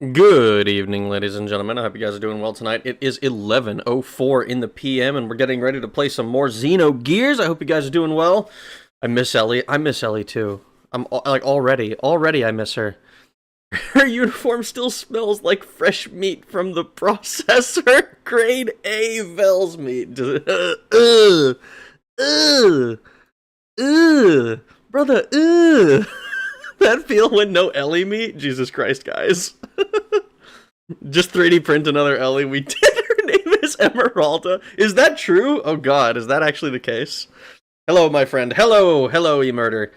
Good evening, ladies and gentlemen. I hope you guys are doing well tonight. It is 11:04 in the PM, and we're getting ready to play some more Xenogears. I hope you guys are doing well. I miss Ellie. I miss Ellie, too. I'm, like, already I miss her. Her uniform still smells like fresh meat from the processor. Grade A Vel's meat. Brother, that feel when no Ellie meat? Jesus Christ, guys. Just 3D print another Ellie. We did. Her name Miss Emeralda. Is that true? Oh god, is that actually the case? Hello, my friend. Hello, E-Murder.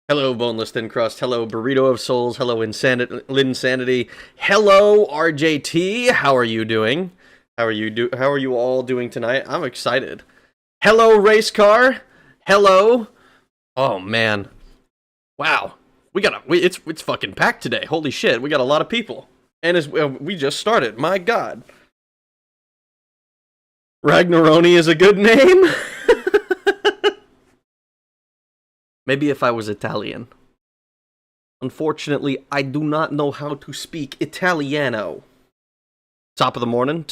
Hello, Boneless Thin Crust. Hello, Burrito of Souls. Hello, Linsanity. Hello, RJT. How are you doing? How are you all doing tonight? I'm excited. Hello, Race Car. Hello. Oh man. Wow. It's fucking packed today. Holy shit, we got a lot of people. And we just started. My god. Ragnaroni is a good name. Maybe if I was Italian. Unfortunately, I do not know how to speak Italiano. Top of the morning.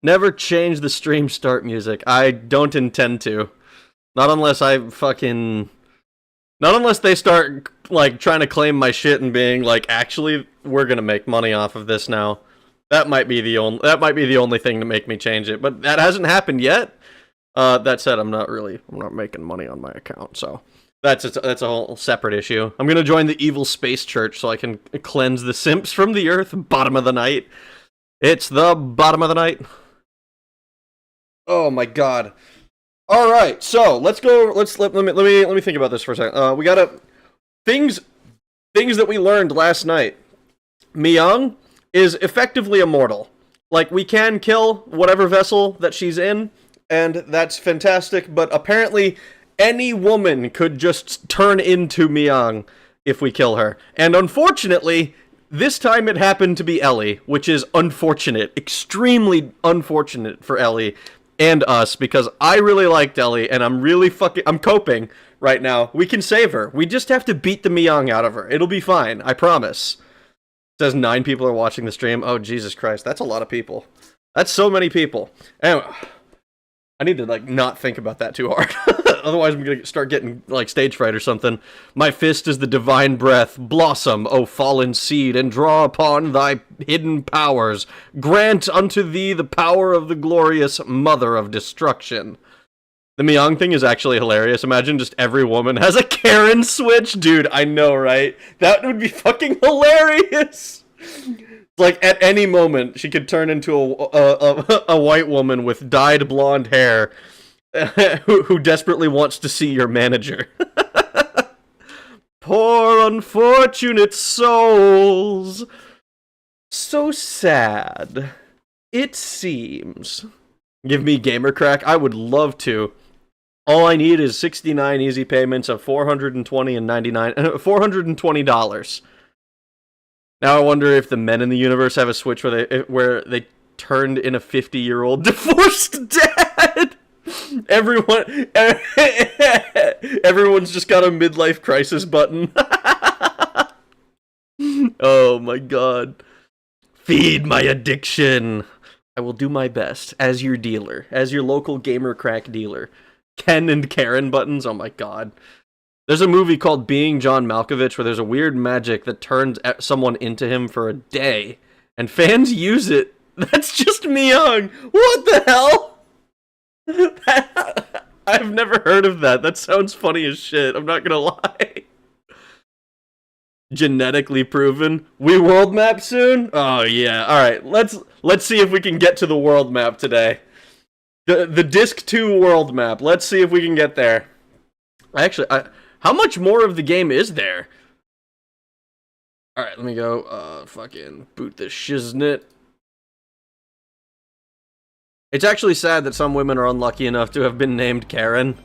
Never change the stream start music. I don't intend to. Not unless they start, like, trying to claim my shit and being like, actually, we're gonna make money off of this now. That might be the only thing to make me change it. But that hasn't happened yet. That said, I'm not making money on my account, so that's a whole separate issue. I'm gonna join the evil space church so I can cleanse the simps from the earth. Bottom of the night. It's the bottom of the night. Oh my god. All right, so let's go. Let me think about this for a second. We gotta things that we learned last night. Myung is effectively immortal. Like, we can kill whatever vessel that she's in, and that's fantastic. But apparently, any woman could just turn into Myung if we kill her. And unfortunately, this time it happened to be Ellie, which is unfortunate, extremely unfortunate for Ellie and us, because I really liked Ellie, and I'm coping right now. We can save her. We just have to beat the Myung out of her. It'll be fine, I promise. It says 9 people are watching the stream. Oh, Jesus Christ, that's a lot of people. That's so many people. Anyway, I need to, like, not think about that too hard. Otherwise, I'm gonna start getting, like, stage fright or something. My fist is the divine breath. Blossom, O fallen seed, and draw upon thy hidden powers. Grant unto thee the power of the glorious mother of destruction. The Myung thing is actually hilarious. Imagine just every woman has a Karen switch. Dude, I know, right? That would be fucking hilarious. Like, at any moment, she could turn into a white woman with dyed blonde hair who desperately wants to see your manager. Poor unfortunate souls. So sad. It seems. Give me gamer crack. I would love to. All I need is 69 easy payments of $420. Now I wonder if the men in the universe have a switch where they turned in a 50-year-old divorced dad. Everyone's just got a midlife crisis button. Oh my god. Feed my addiction. I will do my best as your dealer, as your local gamer crack dealer. Ken and Karen buttons, oh my god. There's a movie called Being John Malkovich where there's a weird magic that turns someone into him for a day, and fans use it. That's just Myung. What the hell? I've never heard of that. That sounds funny as shit. I'm not gonna lie. Genetically proven. We world map soon? Oh yeah. All right. Let's see if we can get to the world map today. The Disc 2 world map. Let's see if we can get there. How much more of the game is there? All right. Let me go. Fucking boot the shiznit. It's actually sad that some women are unlucky enough to have been named Karen.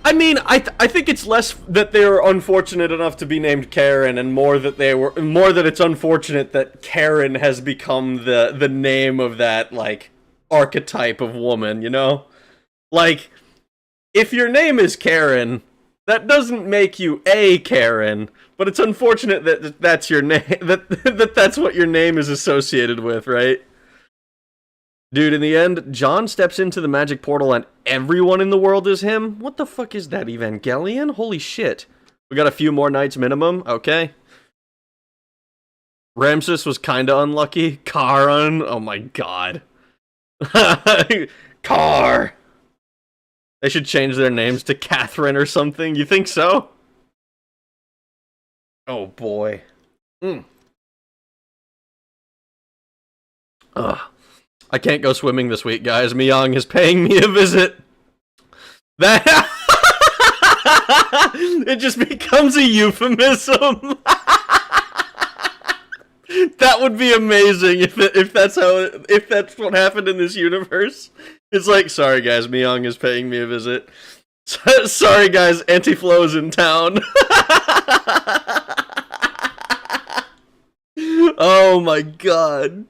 I mean, I think it's less that they were unfortunate enough to be named Karen, and more that it's unfortunate that Karen has become the name of that, like, archetype of woman, you know? Like, if your name is Karen, that doesn't make you a Karen, but it's unfortunate that that's your name, that's what your name is associated with, right? Dude, in the end, John steps into the magic portal and everyone in the world is him? What the fuck is that, Evangelion? Holy shit. We got a few more nights minimum? Okay. Ramses was kinda unlucky. Karan? Oh my god. Car! They should change their names to Catherine or something. You think so? Oh boy. Ugh. I can't go swimming this week, guys. Miyang is paying me a visit. That it just becomes a euphemism. That would be amazing if that's what happened in this universe. It's like, sorry guys, Miyang is paying me a visit. Sorry guys, Anti-Flow's in town. Oh my god.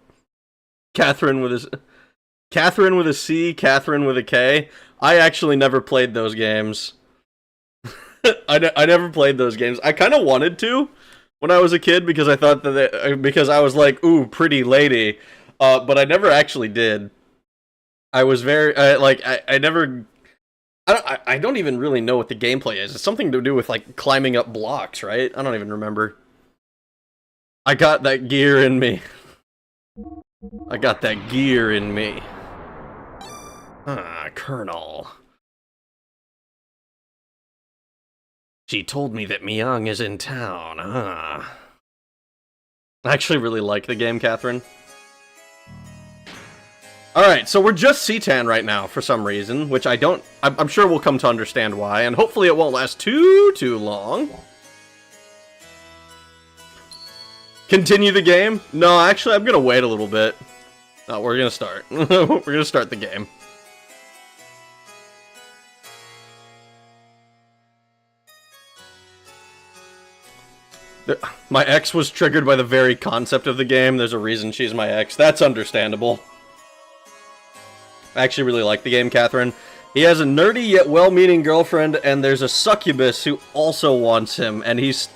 Catherine with a C, Catherine with a K. I actually never played those games. I never played those games. I kind of wanted to when I was a kid because I thought that because I was like, ooh, pretty lady. But I never actually did. I was very I never. I don't even really know what the gameplay is. It's something to do with like climbing up blocks, right? I don't even remember. I got that gear in me. I got that gear in me. Ah, Colonel. She told me that Miyang is in town. Ah. I actually really like the game, Catherine. Alright, so we're just Citan right now for some reason, which I'm sure we'll come to understand why, and hopefully it won't last too long. Continue the game? No, actually, I'm gonna wait a little bit. No, we're gonna start. We're gonna start the game. My ex was triggered by the very concept of the game. There's a reason she's my ex. That's understandable. I actually really like the game, Catherine. He has a nerdy yet well-meaning girlfriend, and there's a succubus who also wants him, and he's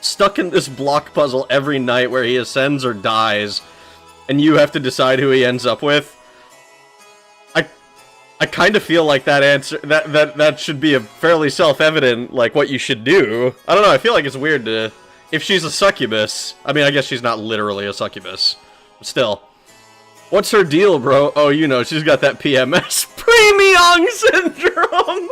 stuck in this block puzzle every night where he ascends or dies, and you have to decide who he ends up with. I kind of feel like that answer that should be a fairly self-evident, like, what you should do. I don't know, I feel like it's weird to... If she's a succubus... I mean, I guess she's not literally a succubus. But still. What's her deal, bro? Oh, you know, she's got that PMS. Pre-Miyang syndrome!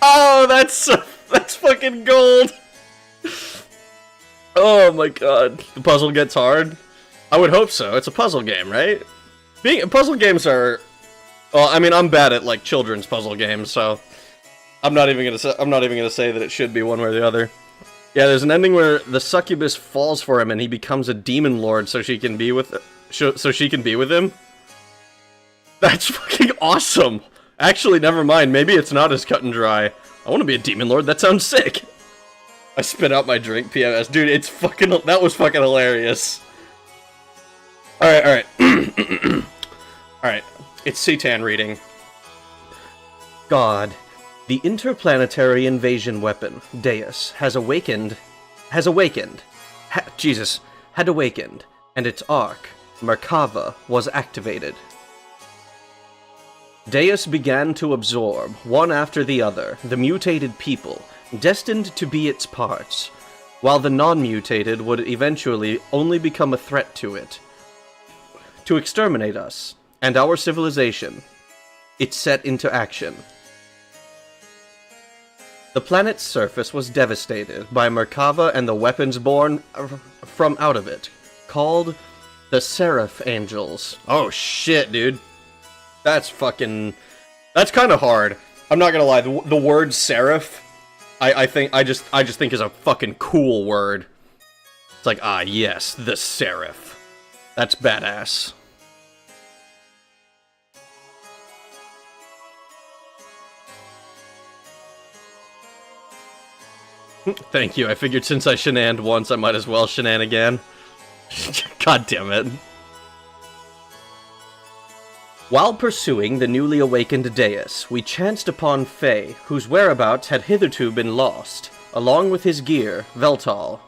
Oh, that's fucking gold! Oh my god. The puzzle gets hard? I would hope so. It's a puzzle game, right? Puzzle games are... Well, I mean, I'm bad at, like, children's puzzle games, so... I'm not even gonna say that it should be one way or the other. Yeah, there's an ending where the succubus falls for him and he becomes a demon lord so she can be with him. That's fucking awesome! Actually, never mind. Maybe it's not as cut and dry. I want to be a demon lord. That sounds sick. I spit out my drink, PMS. Dude, that was fucking hilarious. Alright. Alright. It's Citan reading. God. The interplanetary invasion weapon, Deus, had awakened, and its arc, Merkava, was activated. Deus began to absorb, one after the other, the mutated people, destined to be its parts, while the non-mutated would eventually only become a threat to it. To exterminate us, and our civilization, it set into action. The planet's surface was devastated by Merkava and the weapons born from out of it, called the Seraph Angels. Oh shit, dude. That's kind of hard. I'm not gonna lie, the word Seraph, I just think is a fucking cool word. It's like, ah yes, the Seraph. That's badass. Thank you. I figured since I shenaned once, I might as well shenan again. God damn it. While pursuing the newly awakened Deus, we chanced upon Faye, whose whereabouts had hitherto been lost, along with his gear, Veltal,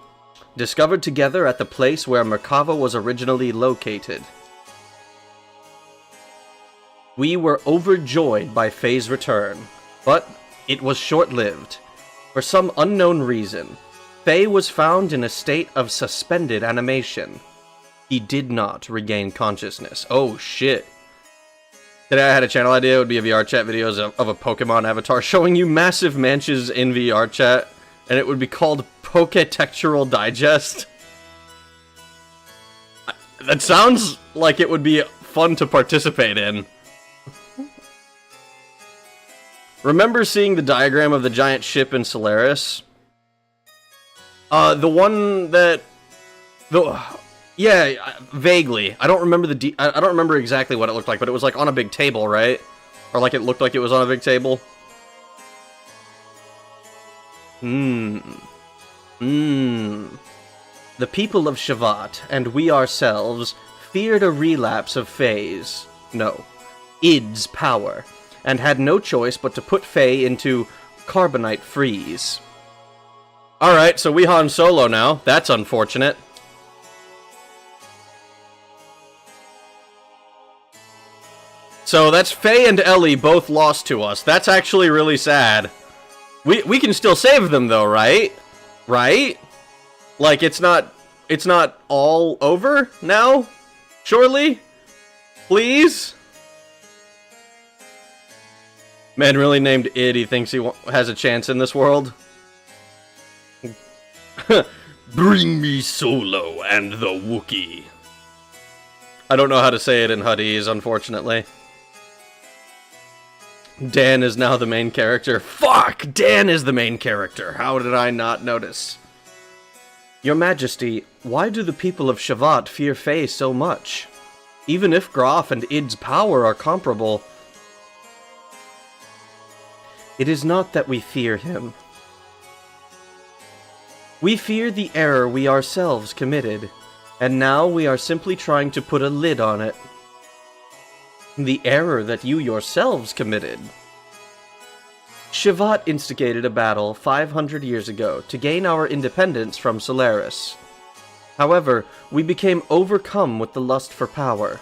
discovered together at the place where Merkava was originally located. We were overjoyed by Faye's return, but it was short-lived. For some unknown reason, Faye was found in a state of suspended animation. He did not regain consciousness. Oh shit. Today I had a channel idea. It would be a VR chat videos of a Pokemon avatar showing you massive manches in VR chat, and it would be called Poketectural Digest. That sounds like it would be fun to participate in. Remember seeing the diagram of the giant ship in Solaris? The one that... Yeah, vaguely. I don't remember I don't remember exactly what it looked like, but it was like on a big table, right? Or like it looked like it was on a big table. The people of Shavat, and we ourselves, feared a relapse of Faye's, no, Id's power, and had no choice but to put Faye into carbonite freeze. Alright, so we Han Solo now. That's unfortunate. So that's Faye and Ellie both lost to us. That's actually really sad. We can still save them though, right? Right? Like it's not all over now? Surely? Please? Man really named Id, he thinks he has a chance in this world. Bring me Solo and the Wookiee. I don't know how to say it in Huttese, unfortunately. Dan is now the main character. Fuck! Dan is the main character. How did I not notice? Your Majesty, why do the people of Shavat fear Faye so much? Even if Graf and Id's power are comparable, it is not that we fear him. We fear the error we ourselves committed, and now we are simply trying to put a lid on it. The error that you yourselves committed. Shavat instigated a battle 500 years ago to gain our independence from Solaris. However, we became overcome with the lust for power.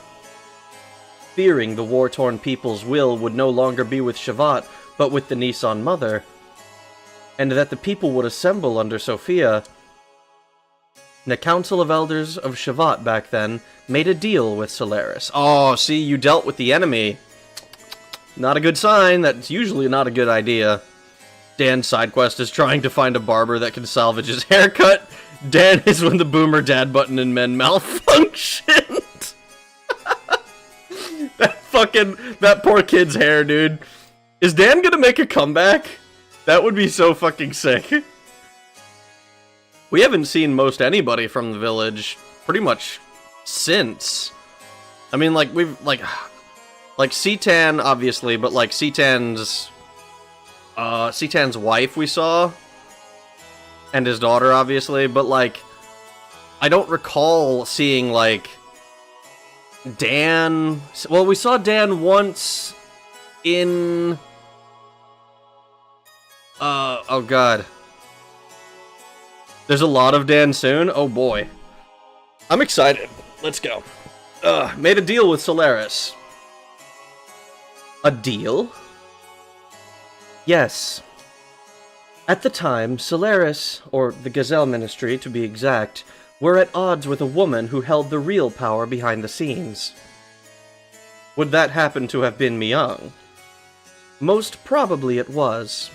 Fearing the war-torn people's will would no longer be with Shavat, but with the Nissan Mother, and that the people would assemble under Sophia, the Council of Elders of Shavat back then made a deal with Solaris. Oh, see, you dealt with the enemy. Not a good sign. That's usually not a good idea. Dan's side quest is trying to find a barber that can salvage his haircut. Dan is when the boomer dad button in men malfunctioned. That poor kid's hair, dude. Is Dan gonna make a comeback? That would be so fucking sick. We haven't seen most anybody from the village pretty much since. I mean, like, we've, like C-Tan, obviously, but, like, C-Tan's wife we saw, and his daughter, obviously, but, like, I don't recall seeing, like, Dan... Well, we saw Dan once in... oh god. There's a lot of Dan soon? Oh boy. I'm excited. Let's go. Made a deal with Solaris. A deal? Yes. At the time, Solaris, or the Gazelle Ministry to be exact, were at odds with a woman who held the real power behind the scenes. Would that happen to have been Myung? Most probably it was.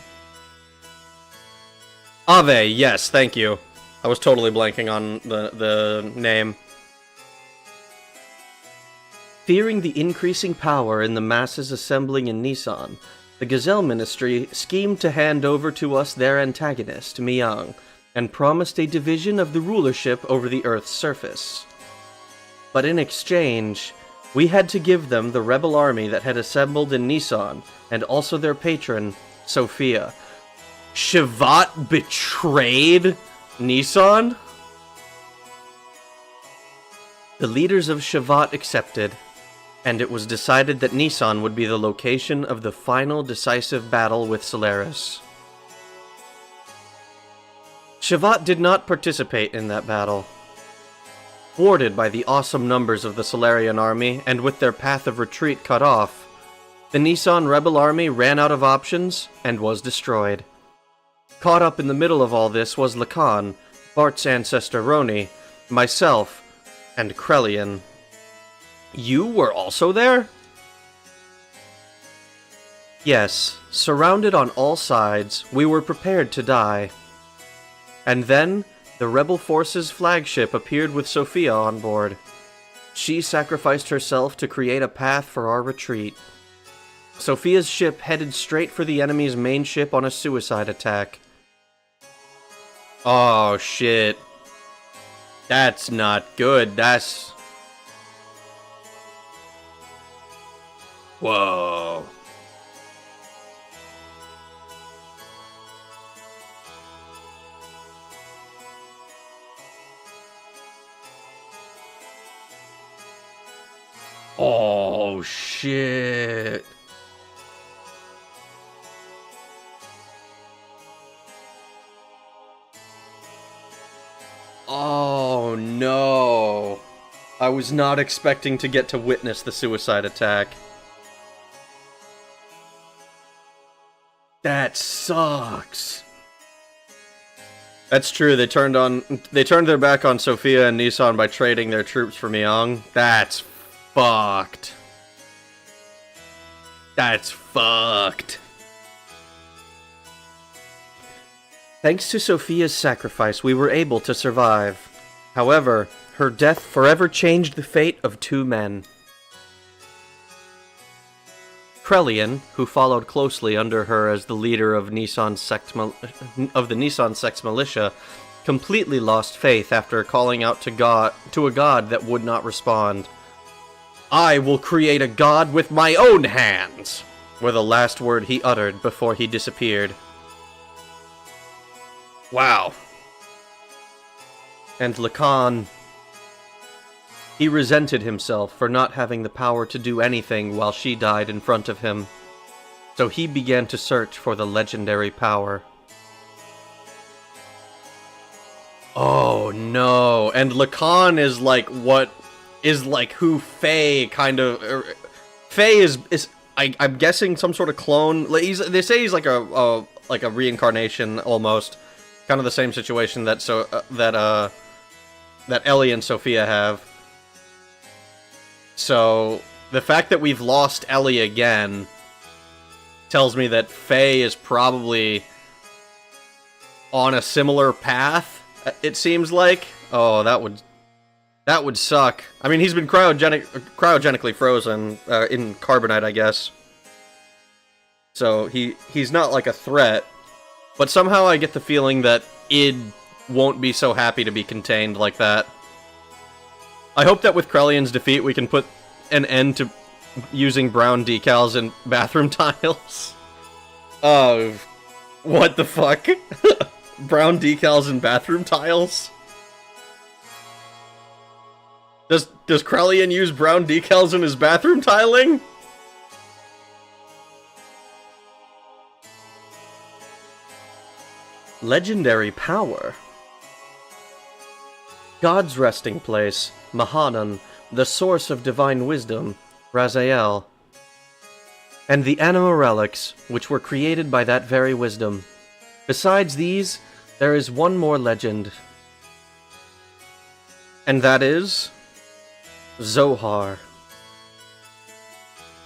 Ave, yes, thank you. I was totally blanking on the name. Fearing the increasing power in the masses assembling in Nissan, the Gazelle Ministry schemed to hand over to us their antagonist, Myung, and promised a division of the rulership over the Earth's surface. But in exchange, we had to give them the rebel army that had assembled in Nissan, and also their patron, Sophia. Shavat betrayed Nissan? The leaders of Shavat accepted, and it was decided that Nissan would be the location of the final decisive battle with Solaris. Shavat did not participate in that battle. Thwarted by the awesome numbers of the Solarian army, and with their path of retreat cut off, the Nissan rebel army ran out of options and was destroyed. Caught up in the middle of all this was Lacan, Bart's ancestor Roni, myself, and Krelian. You were also there? Yes, surrounded on all sides, we were prepared to die. And then, the Rebel Force's flagship appeared with Sophia on board. She sacrificed herself to create a path for our retreat. Sophia's ship headed straight for the enemy's main ship on a suicide attack. Oh, shit. That's not good. That's... Whoa. Oh, shit. Oh, no. I was not expecting to get to witness the suicide attack. That sucks. That's true, they turned their back on Sophia and Nissan by trading their troops for Miang. That's fucked. That's fucked. Thanks to Sophia's sacrifice, we were able to survive. However, her death forever changed the fate of 2 men. Krelian, who followed closely under her as the leader of the Nissan Sect's militia, completely lost faith after calling out to a god that would not respond. "I will create a god with my own hands," were the last word he uttered before he disappeared. Wow. And Lacan... He resented himself for not having the power to do anything while she died in front of him. So he began to search for the legendary power. Oh no, and Lacan is like what... is like who Faye kind of... Faye is I'm guessing some sort of clone. They say he's like a reincarnation almost. Kind of the same situation that that Ellie and Sophia have. So the fact that we've lost Ellie again tells me that Faye is probably on a similar path. It seems like. Oh, that would suck. I mean, he's been cryogenically frozen in carbonite, I guess. So he's not like a threat. But somehow I get the feeling that id won't be so happy to be contained like that. I hope that with Krelian's defeat we can put an end to using brown decals in bathroom tiles. Oh, what the fuck? Brown decals in bathroom tiles? Does Krelian use brown decals in his bathroom tiling? Legendary power. God's resting place, Mahanan, the source of divine wisdom, Raziel, and the anima relics, which were created by that very wisdom. Besides these, there is one more legend. And that is... Zohar.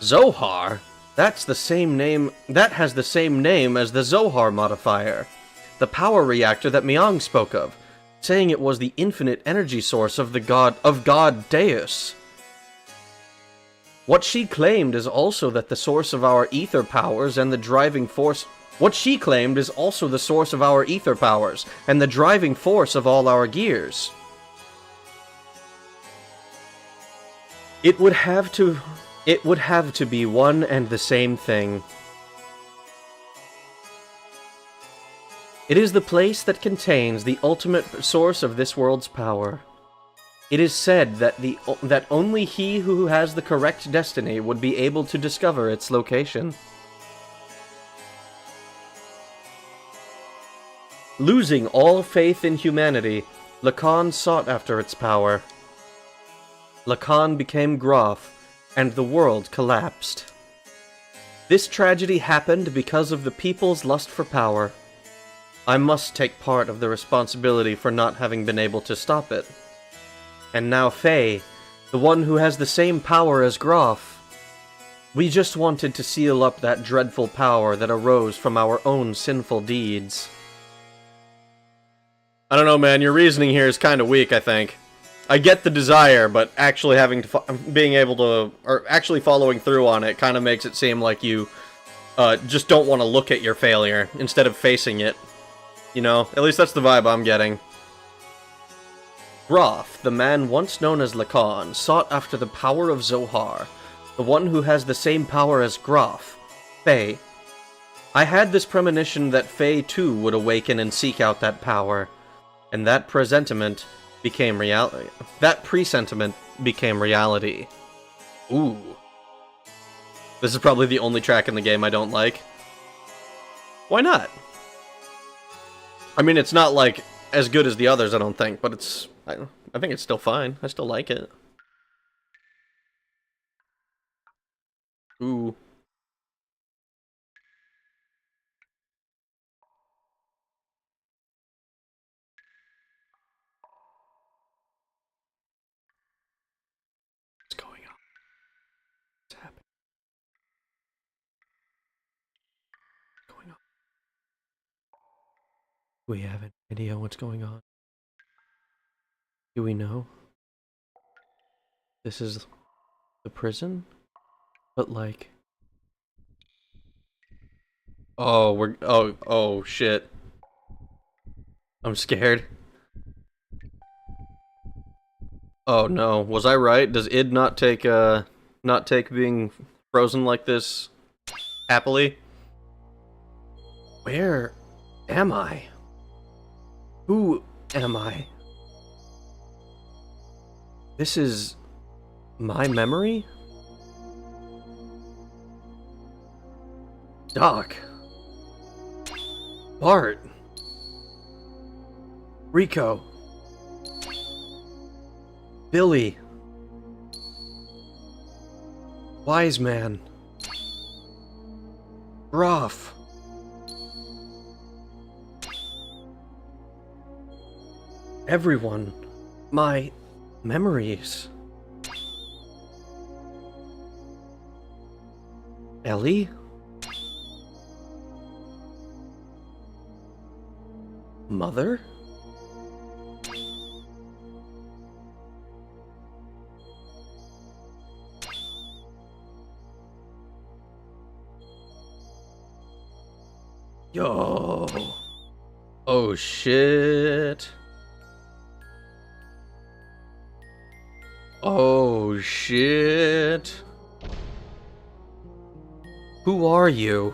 Zohar? That has the same name as the Zohar modifier. The power reactor that Miang spoke of, saying it was the infinite energy source of God Deus. What she claimed is also that the source of our ether powers and the driving force... What she claimed is also the source of our ether powers and the driving force of all our gears. It would have to be one and the same thing. It is the place that contains the ultimate source of this world's power. It is said that only he who has the correct destiny would be able to discover its location. Losing all faith in humanity, Lacan sought after its power. Lacan became Groff, and the world collapsed. This tragedy happened because of the people's lust for power. I must take part of the responsibility for not having been able to stop it. And now Faye, the one who has the same power as Groff, We just wanted to seal up that dreadful power that arose from our own sinful deeds. I don't know, man. Your reasoning here is kind of weak, I think. I get the desire, but actually having to... being able to... or actually following through on it kind of makes it seem like you just don't want to look at your failure instead of facing it. You know? At least that's the vibe I'm getting. Groff, the man once known as Lacan, sought after the power of Zohar, the one who has the same power as Groff, Faye. I had this premonition that Faye too would awaken and seek out that power, and that presentiment became reality. Ooh. This is probably the only track in the game I don't like. Why not? I mean, it's not, like, as good as the others, I don't think, but it's... I think it's still fine. I still like it. Ooh. What's going on? What's happening? What's going on? Do we have any idea what's going on? Do we know? This is the prison? But like... Oh, we're... Oh, shit. I'm scared. Oh no, was I right? Does id not take being frozen like this happily? Where am I? Who am I? This is my memory? Doc. Bart. Rico. Billy. Wise Man. Ruff. Everyone. My memories. Ellie? Mother? Yo. Oh shit. Oh shit. Who are you?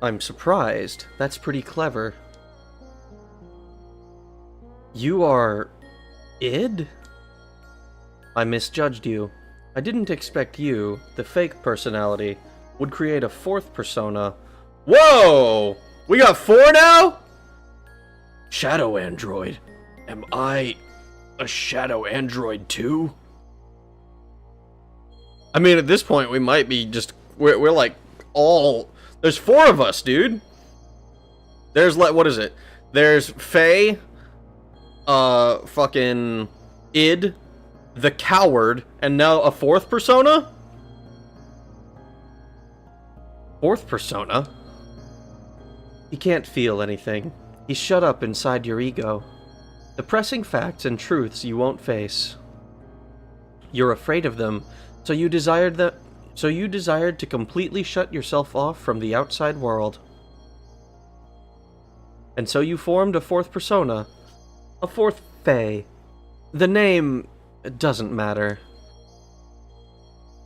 I'm surprised. That's pretty clever. You are... id? I misjudged you. I didn't expect you, the fake personality, would create a fourth persona. Whoa! We got 4 now? Shadow Android. Am I a Shadow Android too? I mean, at this point, we might be just... We're like, all... There's 4 of us, dude! There's, like, what is it? There's Faye, fucking... id, the Coward, and now a 4th persona? 4th persona? He can't feel anything. He's shut up inside your ego. The pressing facts and truths you won't face. You're afraid of them, so you desired to completely shut yourself off from the outside world. And so you formed a 4th persona. A 4th Faye. The name doesn't matter.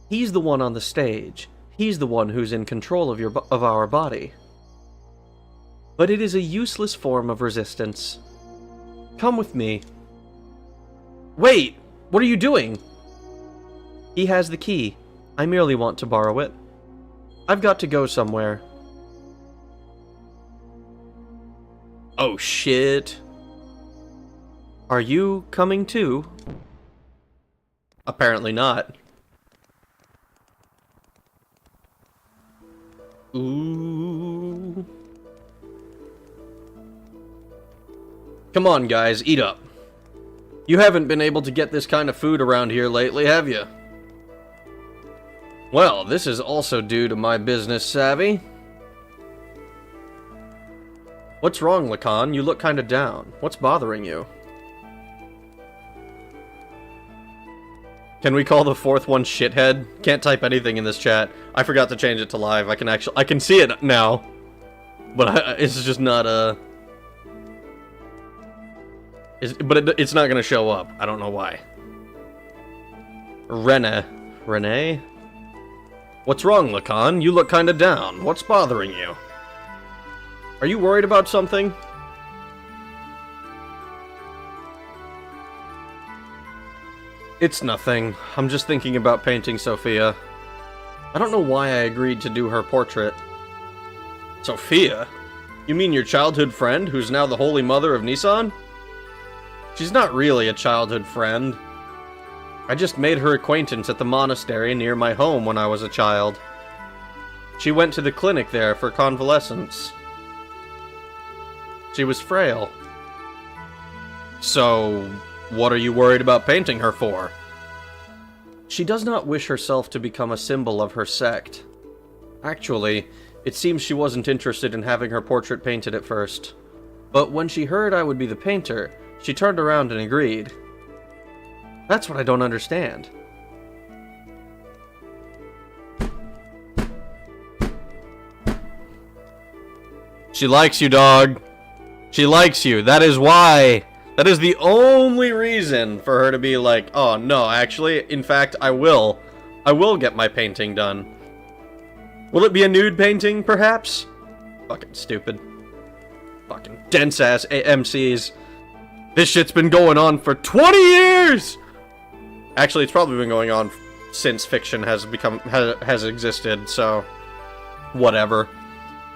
He's the one on the stage. He's the one who's in control of our body. But it is a useless form of resistance. Come with me. Wait! What are you doing? He has the key. I merely want to borrow it. I've got to go somewhere. Oh shit. Are you coming too? Apparently not. Ooh. Come on, guys, eat up. You haven't been able to get this kind of food around here lately, have you? Well, this is also due to my business savvy. What's wrong, Lacan? You look kinda down. What's bothering you? Can we call the fourth one shithead? Can't type anything in this chat. I forgot to change it to live. I can see it now. But it's just not it's not gonna show up. I don't know why. Renee? What's wrong, Lacan? You look kinda down. What's bothering you? Are you worried about something? It's nothing. I'm just thinking about painting Sophia. I don't know why I agreed to do her portrait. Sophia? You mean your childhood friend, who's now the Holy Mother of Nissan? She's not really a childhood friend. I just made her acquaintance at the monastery near my home when I was a child. She went to the clinic there for convalescence. She was frail. So, what are you worried about painting her for? She does not wish herself to become a symbol of her sect. Actually, it seems she wasn't interested in having her portrait painted at first. But when she heard I would be the painter, she turned around and agreed. That's what I don't understand. She likes you, dog. She likes you. That is why. That is the only reason for her to be like, oh no, actually, in fact, I will get my painting done. Will it be a nude painting, perhaps? Fucking stupid. Fucking dense-ass MCs. This shit's been going on for 20 years! Actually, it's probably been going on since fiction has existed, so whatever.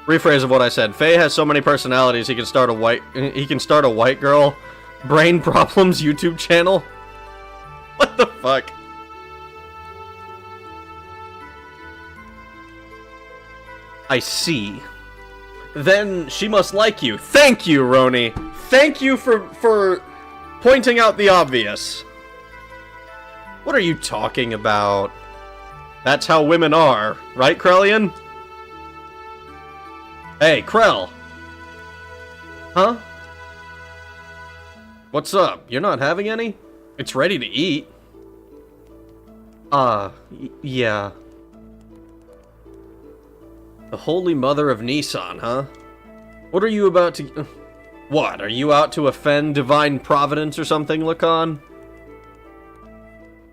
Rephrase of what I said. Faye has so many personalities, he can start a white girl brain problems YouTube channel. What the fuck? I see. Then she must like you. Thank you, Roni. Thank you for pointing out the obvious. What are you talking about? That's how women are, right, Krellian? Hey, Krell. Huh? What's up? You're not having any? It's ready to eat. Yeah. The Holy Mother of Nissan, huh? What are you about to... What, are you out to offend Divine Providence or something, Lacan?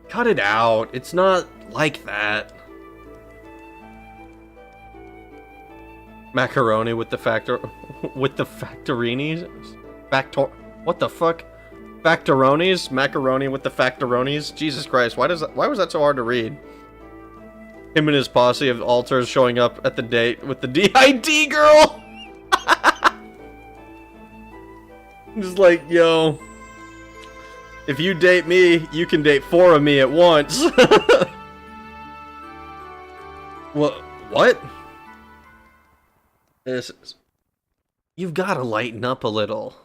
Cut it out. It's not like that. Macaroni with the factorinis? What the fuck? Factaronis? Macaroni with the factaronis? Jesus Christ, why was that so hard to read? Him and his posse of alters showing up at the date with the DID girl! Just like, yo, if you date me, you can date 4 of me at once. What? You've gotta lighten up a little.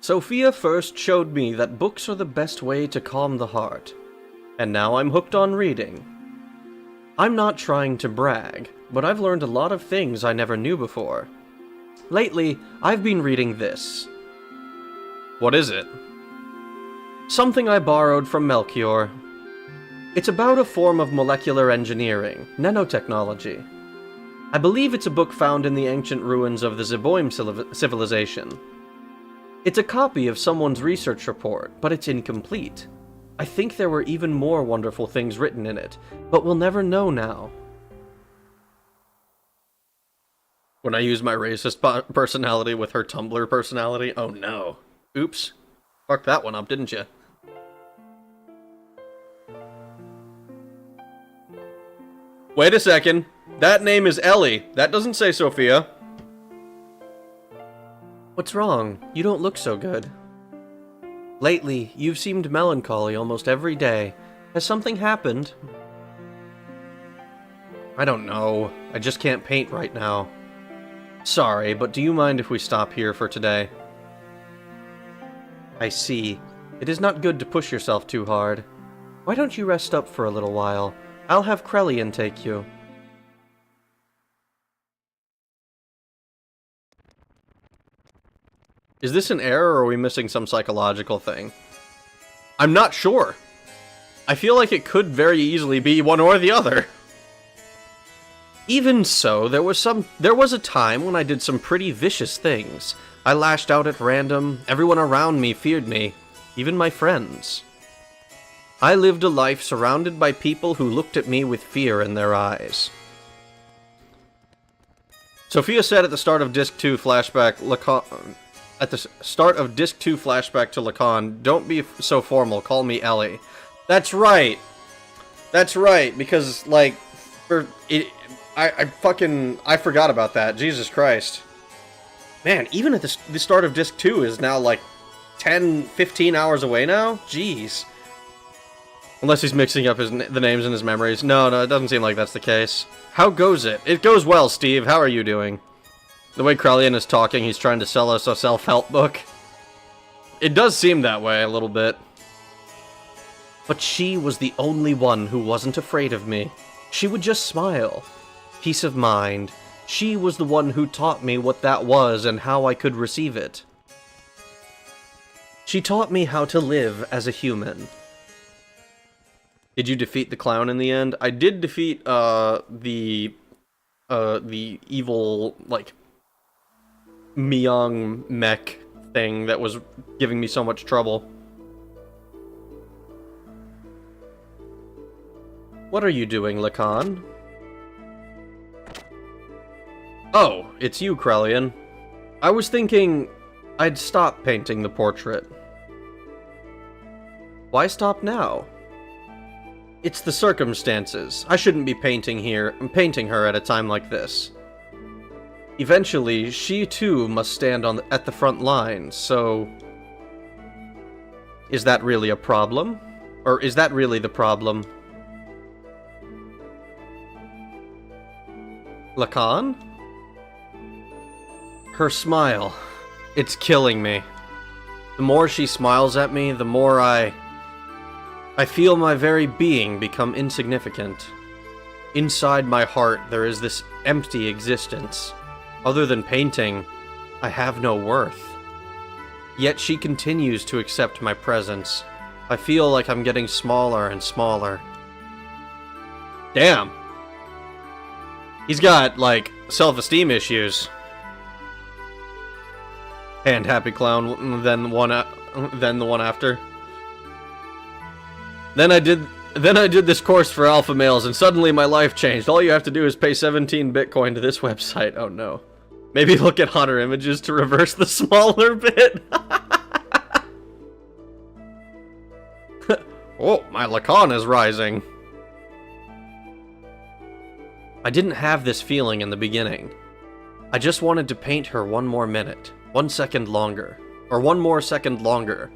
Sophia first showed me that books are the best way to calm the heart, and now I'm hooked on reading. I'm not trying to brag, but I've learned a lot of things I never knew before. Lately, I've been reading this. What is it? Something I borrowed from Melchior. It's about a form of molecular engineering, nanotechnology. I believe it's a book found in the ancient ruins of the Zeboim civilization. It's a copy of someone's research report, but it's incomplete. I think there were even more wonderful things written in it, but we'll never know now. When I use my racist personality with her Tumblr personality, oh no. Oops. Fucked that one up, didn't you? Wait a second. That name is Ellie. That doesn't say Sophia. What's wrong? You don't look so good. Lately, you've seemed melancholy almost every day. Has something happened? I don't know. I just can't paint right now. Sorry, but do you mind if we stop here for today? I see. It is not good to push yourself too hard. Why don't you rest up for a little while? I'll have Krellian take you. Is this an error, or are we missing some psychological thing? I'm not sure. I feel like it could very easily be one or the other. Even so, there was a time when I did some pretty vicious things. I lashed out at random, everyone around me feared me, even my friends. I lived a life surrounded by people who looked at me with fear in their eyes. Sophia said at the start of Disc 2 flashback, at the start of Disc 2 flashback to Lacan, don't be so formal, call me Ellie. That's right. That's right, because, like, I forgot about that. Jesus Christ. Man, even at the start of Disc 2 is now, like, 10, 15 hours away now? Jeez. Unless he's mixing up the names in his memories. No, it doesn't seem like that's the case. How goes it? It goes well, Steve. How are you doing? The way Krellian is talking, he's trying to sell us a self-help book. It does seem that way a little bit. But she was the only one who wasn't afraid of me. She would just smile. Peace of mind. She was the one who taught me what that was and how I could receive it. She taught me how to live as a human. Did you defeat the clown in the end? I did defeat, the evil, like, Myung mech thing that was giving me so much trouble. What are you doing, Lacan? Oh, it's you, Krellian. I was thinking I'd stop painting the portrait. Why stop now? It's the circumstances. I shouldn't be painting her at a time like this. Eventually, she too must stand at the front lines, so... Is that really a problem? Or is that really the problem? Lacan? Her smile. It's killing me. The more she smiles at me, the more I feel my very being become insignificant. Inside my heart, there is this empty existence. Other than painting, I have no worth. Yet she continues to accept my presence. I feel like I'm getting smaller and smaller. Damn. He's got, like, self-esteem issues. And Happy Clown, then the one after. Then I did this course for alpha males, and suddenly my life changed. All you have to do is pay 17 Bitcoin to this website. Oh no. Maybe look at hotter images to reverse the smaller bit. Oh, my Lacan is rising. I didn't have this feeling in the beginning. I just wanted to paint her one more minute, 1 second longer, or one more second longer.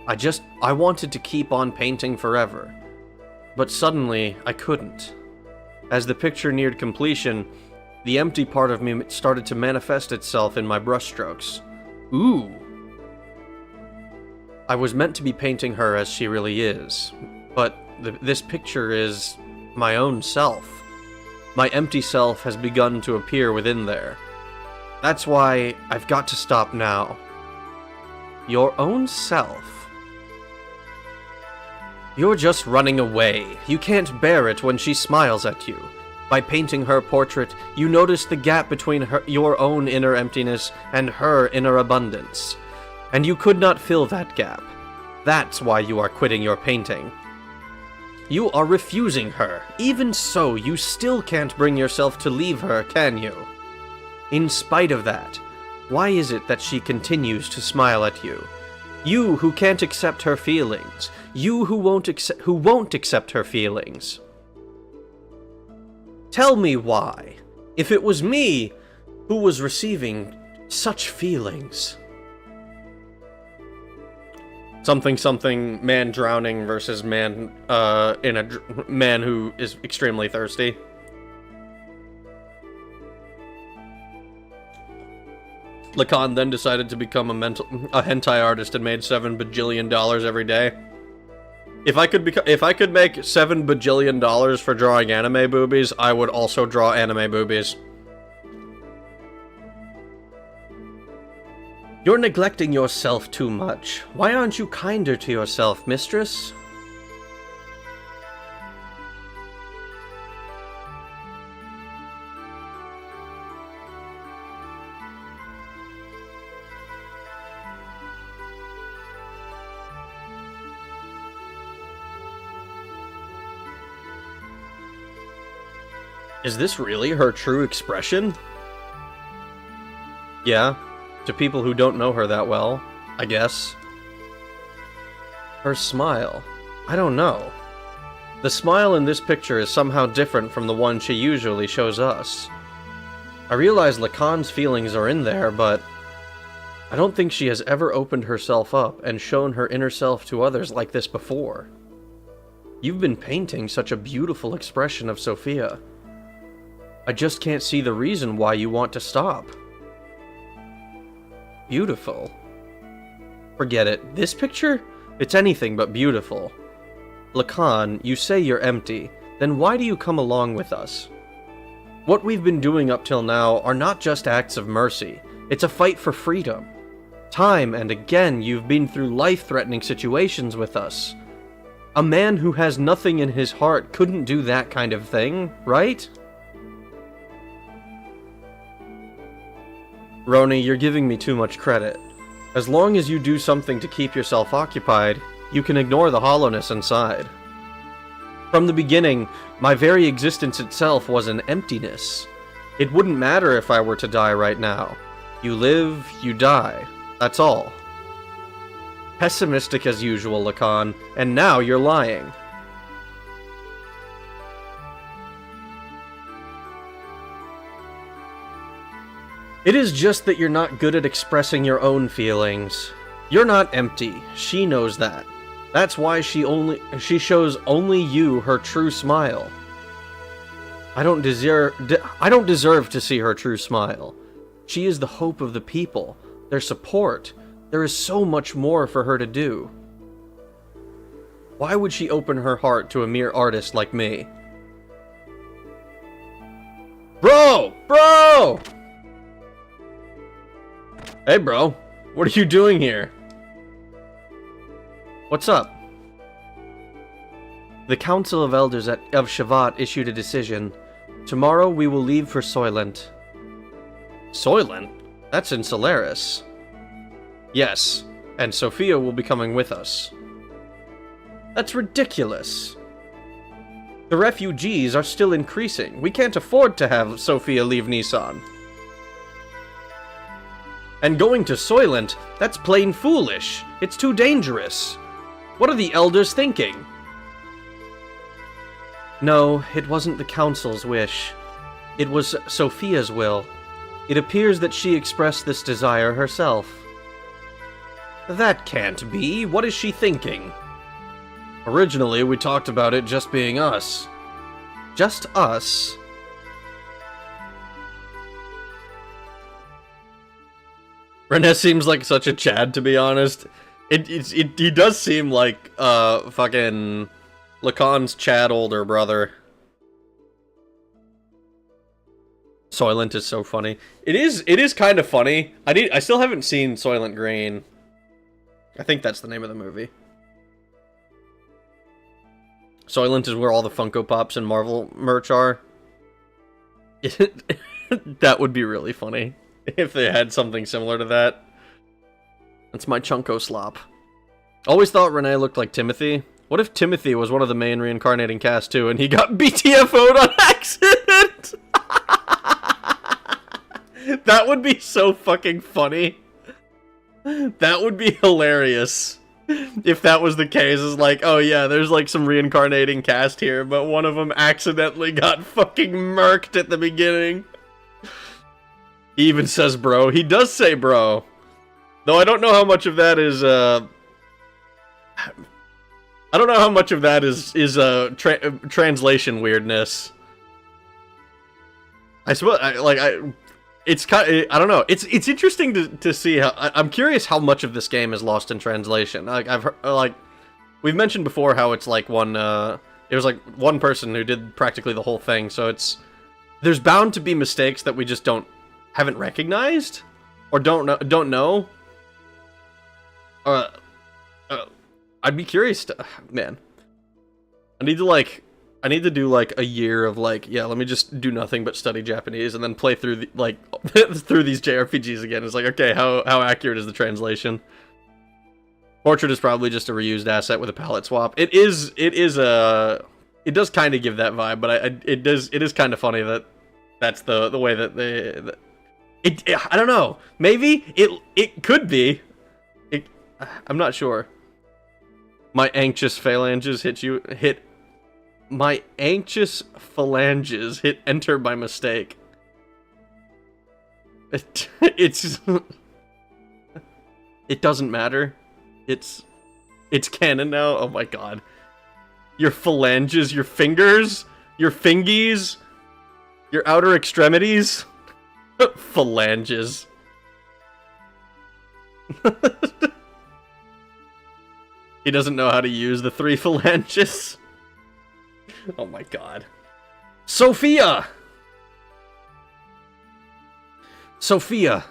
I wanted to keep on painting forever, but suddenly I couldn't. As the picture neared completion, the empty part of me started to manifest itself in my brushstrokes. Ooh! I was meant to be painting her as she really is, but this picture is my own self. My empty self has begun to appear within there. That's why I've got to stop now. Your own self? You're just running away. You can't bear it when she smiles at you. By painting her portrait, you notice the gap between your own inner emptiness and her inner abundance. And you could not fill that gap. That's why you are quitting your painting. You are refusing her. Even so, you still can't bring yourself to leave her, can you? In spite of that, why is it that she continues to smile at you? You who can't accept her feelings. You who won't accept her feelings. Tell me why, if it was me who was receiving such feelings. Something, man drowning versus man, man who is extremely thirsty. Lacan then decided to become a hentai artist and made $7 bajillion every day. If I could make $7 bajillion for drawing anime boobies, I would also draw anime boobies. You're neglecting yourself too much. Why aren't you kinder to yourself, mistress? Is this really her true expression? Yeah, to people who don't know her that well, I guess. Her smile. I don't know. The smile in this picture is somehow different from the one she usually shows us. I realize Lacan's feelings are in there, but I don't think she has ever opened herself up and shown her inner self to others like this before. You've been painting such a beautiful expression of Sophia. I just can't see the reason why you want to stop. Beautiful. Forget it. This picture? It's anything but beautiful. Lacan, you say you're empty. Then why do you come along with us? What we've been doing up till now are not just acts of mercy. It's a fight for freedom. Time and again, you've been through life-threatening situations with us. A man who has nothing in his heart couldn't do that kind of thing, right? Roni, you're giving me too much credit. As long as you do something to keep yourself occupied, you can ignore the hollowness inside. From the beginning, my very existence itself was an emptiness. It wouldn't matter if I were to die right now. You live, you die. That's all. Pessimistic as usual, Lacan, and now you're lying. It is just that you're not good at expressing your own feelings. You're not empty. She knows that. That's why she shows only you her true smile. I don't deserve to see her true smile. She is the hope of the people, their support. There is so much more for her to do. Why would she open her heart to a mere artist like me? Bro! Bro! Hey, bro. What are you doing here? What's up? The Council of Elders of Shavat issued a decision. Tomorrow we will leave for Soylent. Soylent? That's in Solaris. Yes, and Sophia will be coming with us. That's ridiculous. The refugees are still increasing. We can't afford to have Sophia leave Nissan. And going to Soylent, that's plain foolish. It's too dangerous. What are the elders thinking? No, it wasn't the council's wish. It was Sophia's will. It appears that she expressed this desire herself. That can't be. What is she thinking? Originally, we talked about it just being us. Just us? Renee seems like such a Chad, to be honest. He does seem like, fucking Lacan's Chad older brother. Soylent is so funny. It is kind of funny. I still haven't seen Soylent Green. I think that's the name of the movie. Soylent is where all the Funko Pops and Marvel merch are. That would be really funny if they had something similar to that. That's my Chunko slop. Always thought Renee looked like Timothy. What if Timothy was one of the main reincarnating cast too, and he got BTFO'd on accident? That would be so fucking funny. That would be hilarious. If that was the case, it's like, oh yeah, there's like some reincarnating cast here, but one of them accidentally got fucking murked at the beginning. He even says bro. He does say bro. Though I don't know how much of that is, I don't know how much of that is translation weirdness. I suppose, it's kind of, I don't know. It's interesting to see how, I'm curious how much of this game is lost in translation. Like, I've heard, like, we've mentioned before how it's like it was like one person who did practically the whole thing, so there's bound to be mistakes that we just haven't recognized, or don't know. I'd be curious to, man. I need to do like a year of like, yeah, let me just do nothing but study Japanese and then play through through these JRPGs again. It's like, okay, how accurate is the translation? Portrait is probably just a reused asset with a palette swap. It does kind of give that vibe, but it is kind of funny that that's the way that I don't know. Maybe it could be. I'm not sure. My anxious phalanges hit My anxious phalanges hit enter by mistake. It doesn't matter. It's canon now. Oh my god. Your phalanges, your fingers, your fingies, your outer extremities. Phalanges. He doesn't know how to use the 3 phalanges. Oh my god. Sophia! Sophia!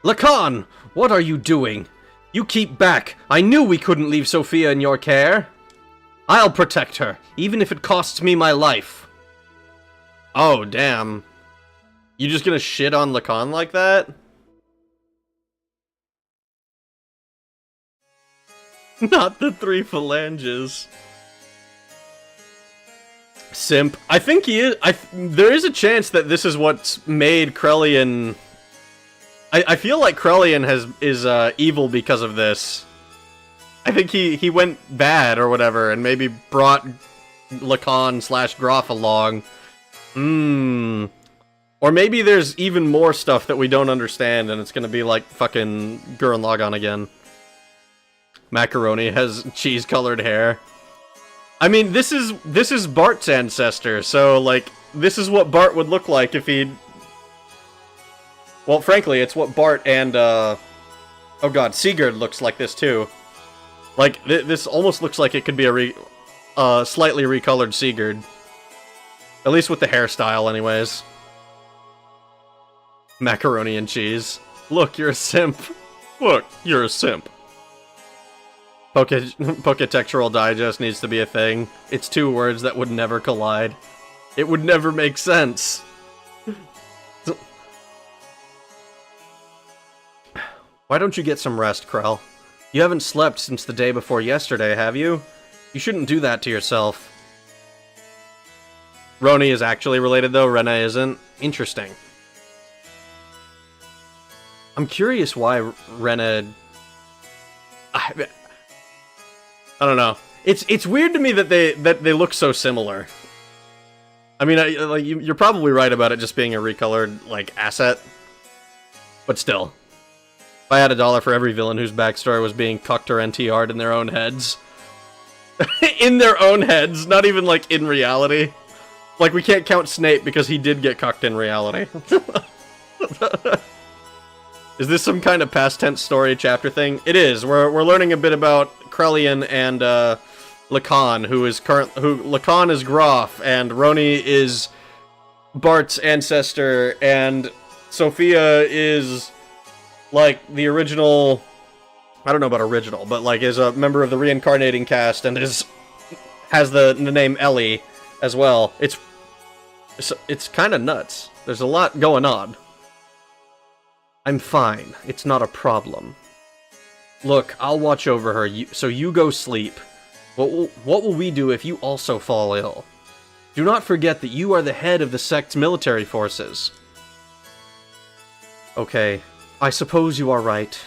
Lacan! What are you doing? You keep back. I knew we couldn't leave Sophia in your care. I'll protect her, even if it costs me my life. Oh, damn. You just gonna shit on Lacan like that? Not the 3 phalanges. Simp. I think he is. There is a chance that this is what's made Krellian. I feel like Krellian is evil because of this. I think he went bad or whatever, and maybe brought Lacan/Groff along. Or maybe there's even more stuff that we don't understand, and it's gonna be like fucking Gurren Lagann again. Macaroni has cheese-colored hair. I mean, this is Bart's ancestor, so, like, this is what Bart would look like if he'd... Well, frankly, it's what Bart and, oh god, Sigurd looks like this, too. Like, this almost looks like it could be a slightly recolored Sigurd. At least with the hairstyle, anyways. Macaroni and cheese. Look, you're a simp. Look, you're a simp. Poketextual Digest needs to be a thing. It's 2 words that would never collide. It would never make sense. Why don't you get some rest, Krell? You haven't slept since the day before yesterday, have you? You shouldn't do that to yourself. Roni is actually related, though. Rena isn't. Interesting. I'm curious why Rena... I don't know. It's weird to me that they look so similar. I mean, like you're probably right about it just being a recolored like asset, but still, if I had $1 for every villain whose backstory was being cucked or NTR'd in their own heads, in their own heads, not even like in reality. Like we can't count Snape because he did get cucked in reality. Is this some kind of past tense story chapter thing? It is. We're learning a bit about Krellian and Lacan, who Lacan is Groff, and Roni is Bart's ancestor, and Sophia is like the original. I don't know about original, but like is a member of the reincarnating cast and has the name Ellie as well. It's kind of nuts. There's a lot going on. I'm fine. It's not a problem. Look, I'll watch over her, so you go sleep. What will we do if you also fall ill? Do not forget that you are the head of the sect's military forces. Okay, I suppose you are right.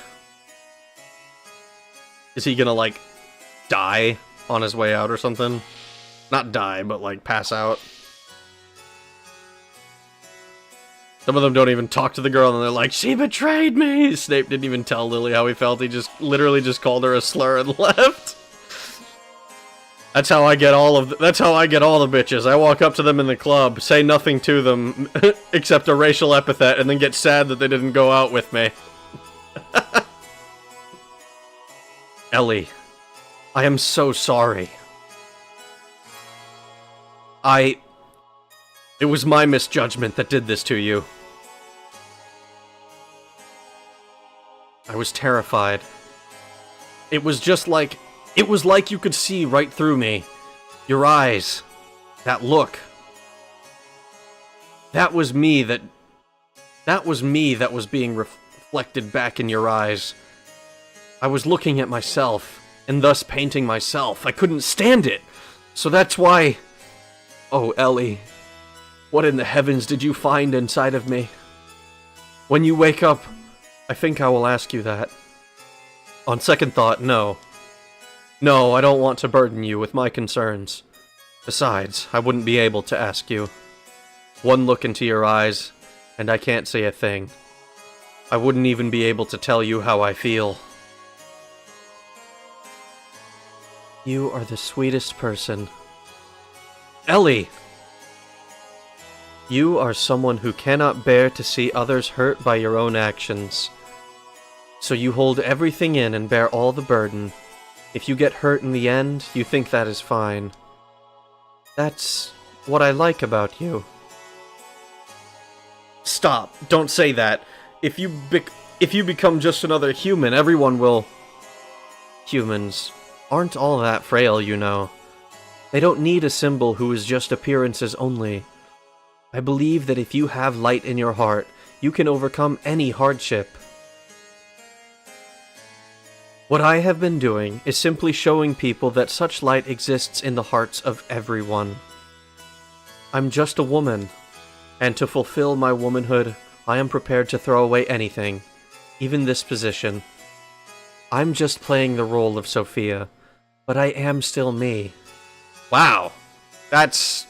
Is he gonna, like, die on his way out or something? Not die, but, like, pass out. Some of them don't even talk to the girl, and they're like, she betrayed me! Snape didn't even tell Lily how he felt, he just literally just called her a slur and left. That's how I get all of that's how I get all the bitches. I walk up to them in the club, say nothing to them except a racial epithet, and then get sad that they didn't go out with me. Ellie, I am so sorry. It was my misjudgment that did this to you. I was terrified. It was like you could see right through me. Your eyes. That look. That was me that was being reflected back in your eyes. I was looking at myself, and thus painting myself. I couldn't stand it. So that's why... Oh, Ellie. What in the heavens did you find inside of me? When you wake up, I think I will ask you that. On second thought, no. No, I don't want to burden you with my concerns. Besides, I wouldn't be able to ask you. One look into your eyes, and I can't say a thing. I wouldn't even be able to tell you how I feel. You are the sweetest person. Ellie! You are someone who cannot bear to see others hurt by your own actions. So you hold everything in and bear all the burden. If you get hurt in the end, you think that is fine. That's what I like about you. Stop. Don't say that. If you become just another human, everyone will... Humans aren't all that frail, you know. They don't need a symbol who is just appearances only. I believe that if you have light in your heart, you can overcome any hardship. What I have been doing is simply showing people that such light exists in the hearts of everyone. I'm just a woman, and to fulfill my womanhood, I am prepared to throw away anything, even this position. I'm just playing the role of Sophia, but I am still me. Wow, that's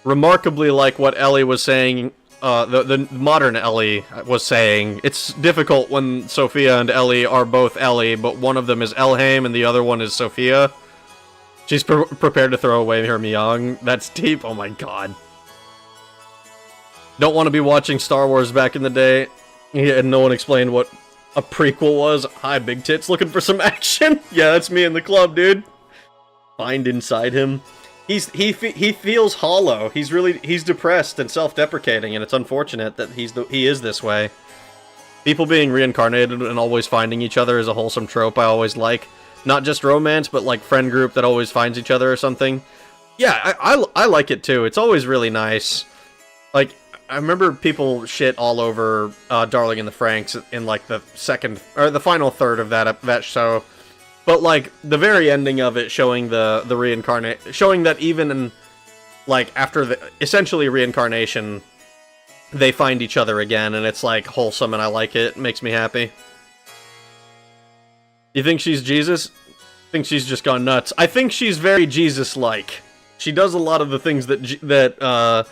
remarkably like what Ellie was saying, the modern Ellie was saying. It's difficult when Sophia and Ellie are both Ellie, but one of them is Elhaim and the other one is Sophia. She's prepared to throw away her Myung. That's deep, oh my god. Don't want to be watching Star Wars back in the day, and no one explained what a prequel was. Hi, big tits, looking for some action? Yeah, that's me in the club, dude. Find inside him. He feels hollow. He's depressed and self-deprecating, and it's unfortunate that he is this way. People being reincarnated and always finding each other is a wholesome trope I always like. Not just romance, but like friend group that always finds each other or something. Yeah, I like it too. It's always really nice. Like, I remember people shit all over Darling in the Franxx in like the second or the final third of that show. But, like, the very ending of it showing the reincarnate... Showing that even in, like, after the... Essentially reincarnation, they find each other again, and it's, like, wholesome, and I like it. It makes me happy. You think she's Jesus? I think she's just gone nuts. I think she's very Jesus-like. She does a lot of the things the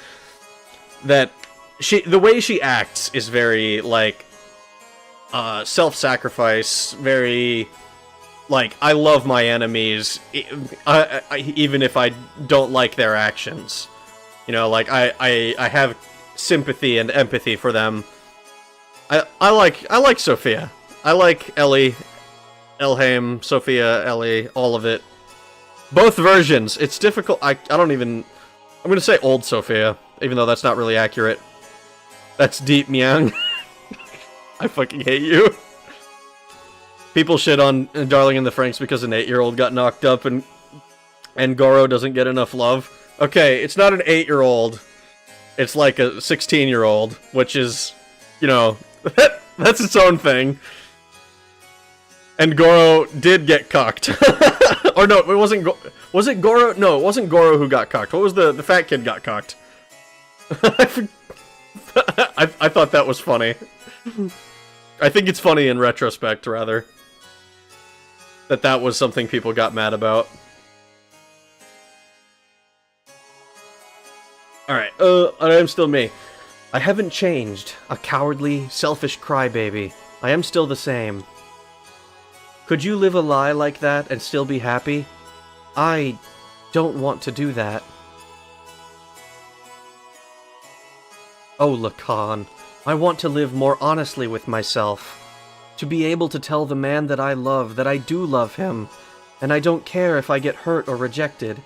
way she acts is very, like, self-sacrifice, very... Like, I love my enemies, even if I don't like their actions. You know, like, I have sympathy and empathy for them. I like Sophia. I like Ellie, Elhaim, Sophia, Ellie, all of it. Both versions. It's difficult. I don't even... I'm gonna say old Sophia, even though that's not really accurate. That's deep, Myung. I fucking hate you. People shit on Darling in the Franxx because an 8-year-old got knocked up and Goro doesn't get enough love. Okay, it's not an 8-year-old. It's like a 16-year-old, which is, you know, that's its own thing. And Goro did get cucked. Or no, it wasn't was it Goro? No, it wasn't Goro who got cucked. What was the fat kid got cucked? I thought that was funny. I think it's funny in retrospect, rather. That was something people got mad about. Alright, I am still me. I haven't changed. A cowardly, selfish crybaby. I am still the same. Could you live a lie like that and still be happy? I don't want to do that. Oh, Lacan, I want to live more honestly with myself. To be able to tell the man that I love that I do love him, and I don't care if I get hurt or rejected.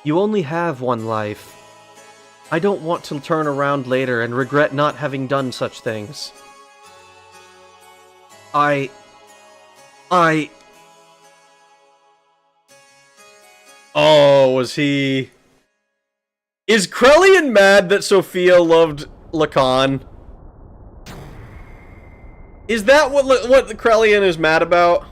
You only have one life. I don't want to turn around later and regret not having done such things. Oh, was he... Is Krellian mad that Sophia loved Lacan? Is that what Krellian is mad about?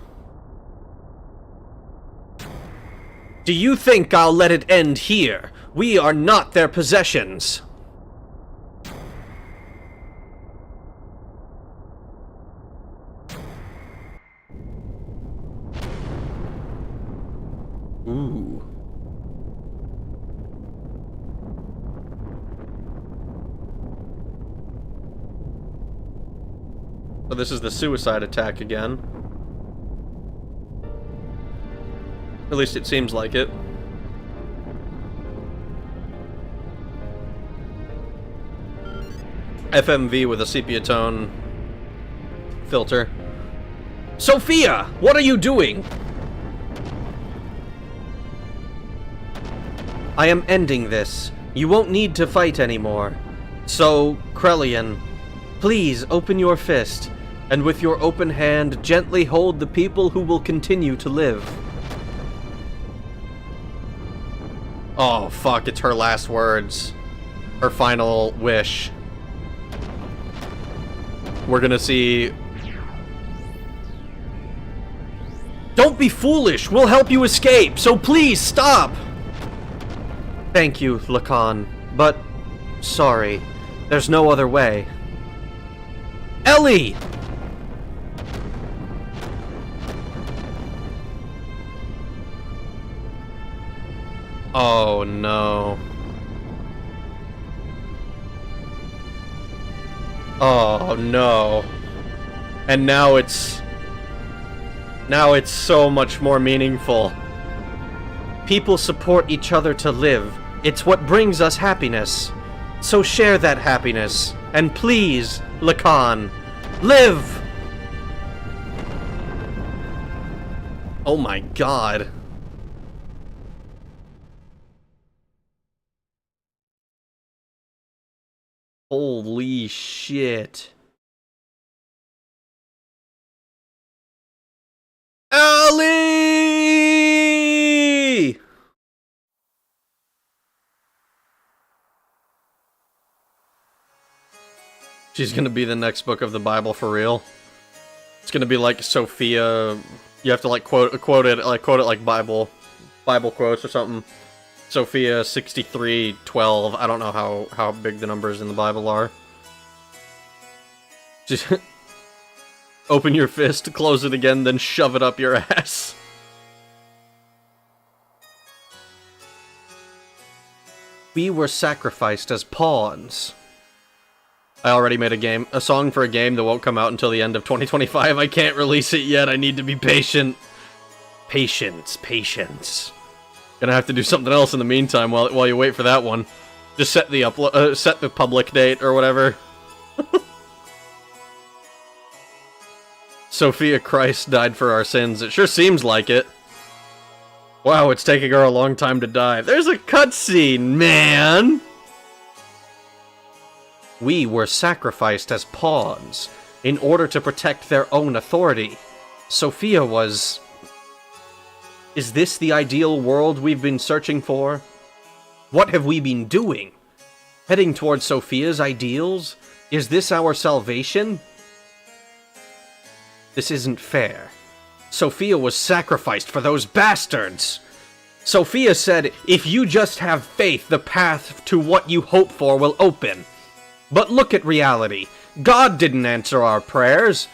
Do you think I'll let it end here? We are not their possessions. Ooh. So this is the suicide attack again. At least it seems like it. FMV with a sepia tone filter. Sophia, what are you doing? I am ending this. You won't need to fight anymore. So, Krellian, please open your fist, and with your open hand, gently hold the people who will continue to live. Oh, fuck, it's her last words. Her final wish. We're gonna see... Don't be foolish! We'll help you escape, so please stop! Thank you, Lacan, but... sorry. There's no other way. Ellie! Oh, no. Oh, no. And now it's so much more meaningful. People support each other to live. It's what brings us happiness. So share that happiness. And please, Lacan, live! Oh my god. Holy shit. Ellie! She's gonna be the next book of the Bible for real. It's gonna be like Sophia. You have to like quote it like Bible quotes or something. Sophia 63:12. I don't know how big the numbers in the Bible are. Just open your fist, close it again, then shove it up your ass. We were sacrificed as pawns. I already made a song for a game that won't come out until the end of 2025. I can't release it yet. I need to be patient. Patience. Gonna have to do something else in the meantime while you wait for that one. Just set the public date or whatever. Sophia Christ died for our sins. It sure seems like it. Wow, it's taking her a long time to die. There's a cutscene, man! We were sacrificed as pawns in order to protect their own authority. Sophia was... Is this the ideal world we've been searching for? What have we been doing? Heading towards Sophia's ideals? Is this our salvation? This isn't fair. Sophia was sacrificed for those bastards! Sophia said, if you just have faith, the path to what you hope for will open. But look at reality. God didn't answer our prayers.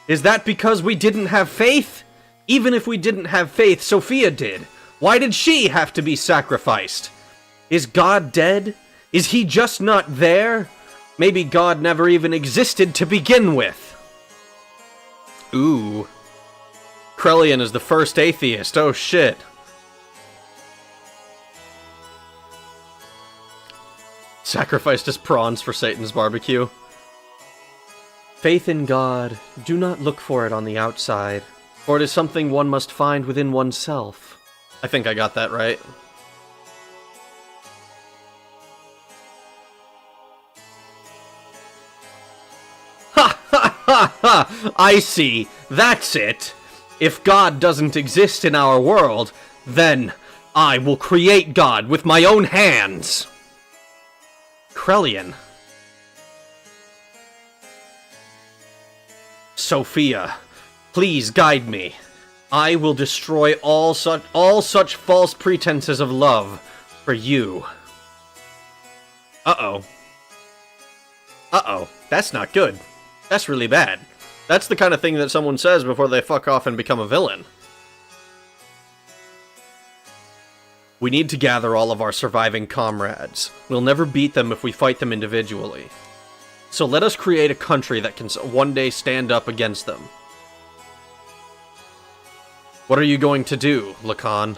Is that because we didn't have faith? Even if we didn't have faith, Sophia did. Why did she have to be sacrificed? Is God dead? Is he just not there? Maybe God never even existed to begin with. Ooh. Krellian is the first atheist. Oh shit. Sacrificed his prawns for Satan's barbecue. Faith in God, do not look for it on the outside, for it is something one must find within oneself. I think I got that right. Ha ha ha ha! I see. That's it. If God doesn't exist in our world, then I will create God with my own hands. Krellian. Sophia, please guide me. I will destroy all such false pretenses of love for you. Uh-oh. Uh-oh. That's not good. That's really bad. That's the kind of thing that someone says before they fuck off and become a villain. We need to gather all of our surviving comrades. We'll never beat them if we fight them individually. So let us create a country that can one day stand up against them. What are you going to do, Lacan?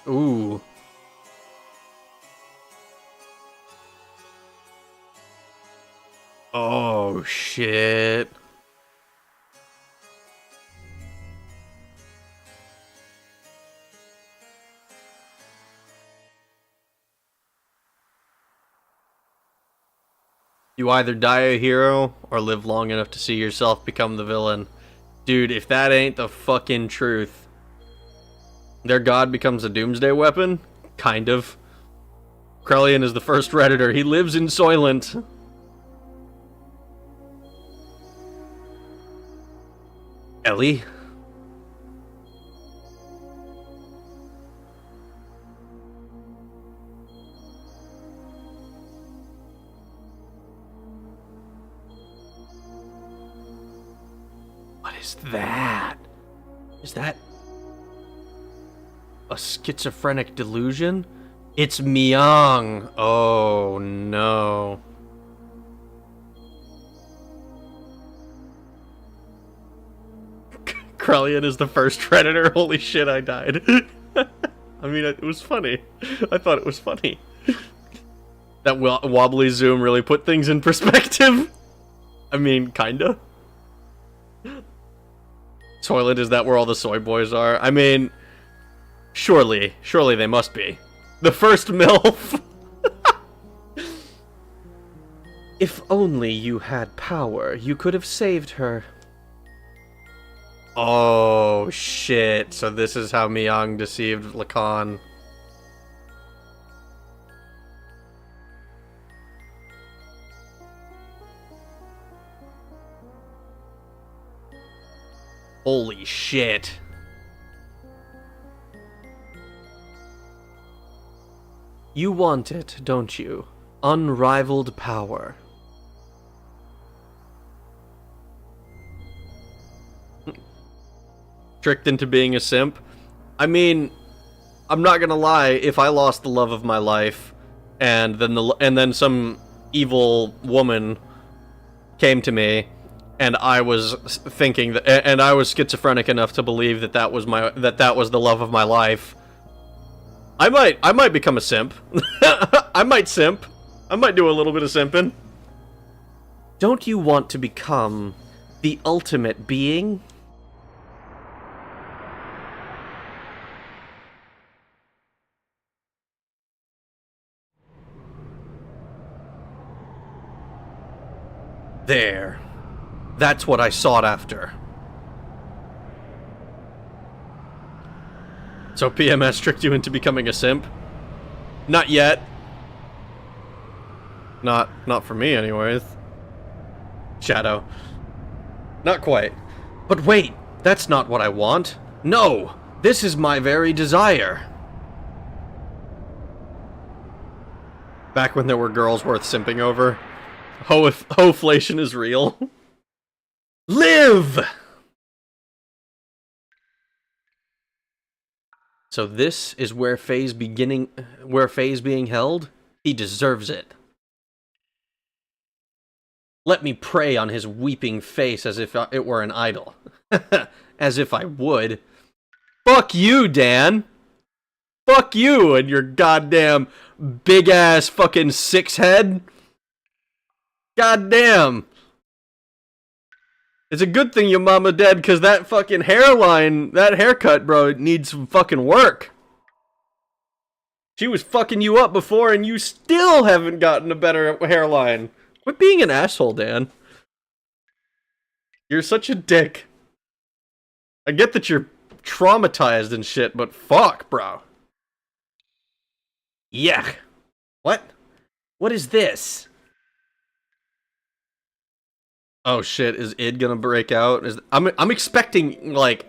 Ooh. Oh, shit. You either die a hero, or live long enough to see yourself become the villain. Dude, if that ain't the fucking truth. Their god becomes a doomsday weapon? Kind of. Krellian is the first Redditor. He lives in Soylent. Ellie? What is that? Is that a schizophrenic delusion? It's Myung. Oh no. Krellian is the first Redditor. Holy shit, I died. I mean, it was funny. I thought it was funny. That wobbly zoom really put things in perspective. I mean, kinda. Toilet, is that where all the soy boys are? I mean, surely they must be. The first MILF! If only you had power, you could have saved her. Oh, shit. So this is how Myung deceived Lacan. Holy shit. You want it, don't you? Unrivaled power. Tricked into being a simp? I mean, I'm not gonna lie, if I lost the love of my life, and then some evil woman came to me, and I was thinking that, and I was schizophrenic enough to believe that that was the love of my life, I might become a simp. I might simp. I might do a little bit of simping. Don't you want to become the ultimate being? There. That's what I sought after. So PMS tricked you into becoming a simp? Not yet. Not for me, anyways. Shadow. Not quite. But wait, that's not what I want. No, this is my very desire. Back when there were girls worth simping over. Ho-flation is real. Live! So this is where Faye's being held? He deserves it. Let me pray on his weeping face as if it were an idol. As if I would. Fuck you, Dan! Fuck you and your goddamn big-ass fucking six-head! Goddamn! It's a good thing your mama dead, because that fucking hairline, that haircut, bro, needs some fucking work. She was fucking you up before, and you still haven't gotten a better hairline. Quit being an asshole, Dan. You're such a dick. I get that you're traumatized and shit, but fuck, bro. Yuck. What? What is this? Oh shit, is id gonna break out? I'm expecting, like...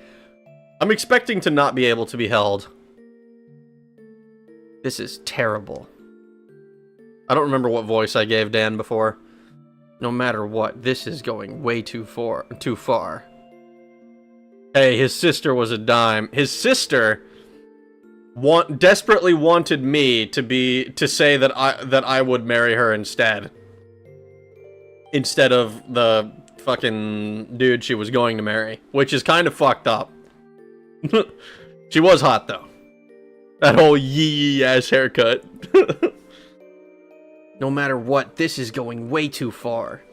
I'm expecting to not be able to be held. This is terrible. I don't remember what voice I gave Dan before. No matter what, this is going way too far. Hey, his sister was a dime. His sister desperately wanted me to say that I would marry her instead. Instead of the fucking dude she was going to marry, which is kind of fucked up. She was hot though. That whole yee ass haircut. No matter what, this is going way too far.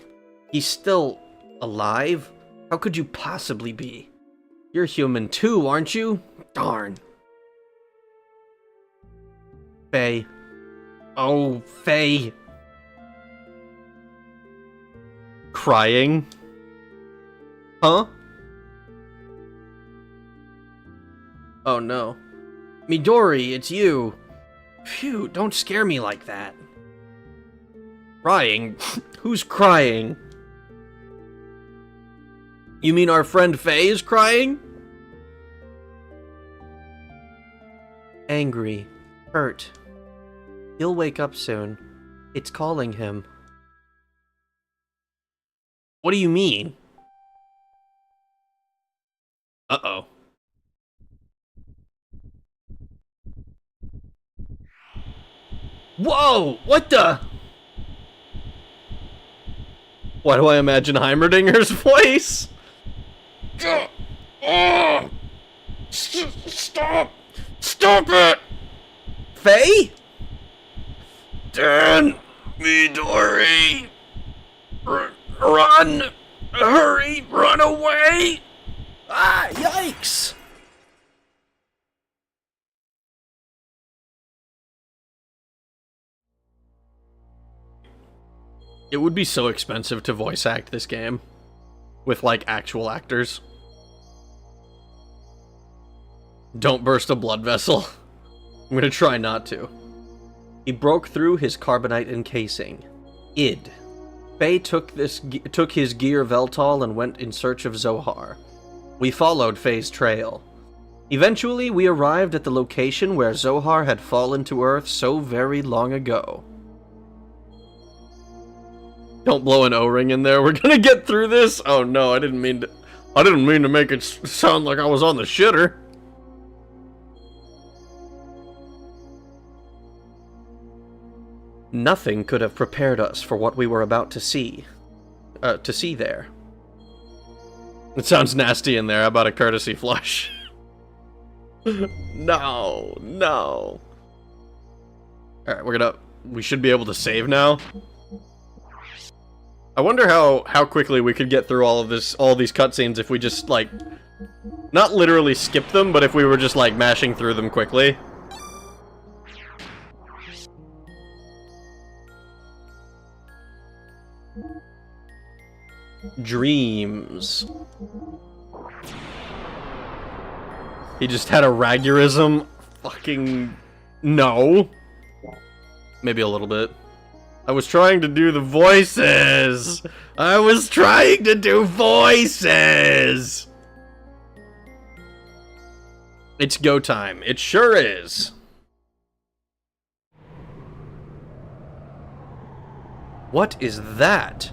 He's still alive? How could you possibly be? You're human too, aren't you? Darn. Faye. Oh, Faye. Crying? Huh? Oh no. Midori, it's you. Phew, don't scare me like that. Crying? Who's crying? You mean our friend Faye is crying? Angry. Hurt. He'll wake up soon. It's calling him. What do you mean? Uh-oh. Whoa! What the? Why do I imagine Heimerdinger's voice? Stop! Stop it! Faye? Dan! Midori! Run! Hurry! Run away! Ah, yikes! It would be so expensive to voice act this game. With, like, actual actors. Don't burst a blood vessel. I'm gonna try not to. He broke through his carbonite encasing. Id. Faye took his gear Veltal and went in search of Zohar. We followed Faye's trail. Eventually, we arrived at the location where Zohar had fallen to Earth so very long ago. Don't blow an O-ring in there. We're gonna get through this. Oh no, I didn't mean to make it sound like I was on the shitter. Nothing could have prepared us for what we were about to see. There. It sounds nasty in there. How about a courtesy flush? No, no. Alright, we should be able to save now. I wonder how quickly we could get through all these cutscenes if we just, like, not literally skip them, but if we were just, like, mashing through them quickly. Dreams. He just had a ragurism? Fucking... no. Maybe a little bit. I was trying to do the voices! I was trying to do voices! It's go time. It sure is. What is that?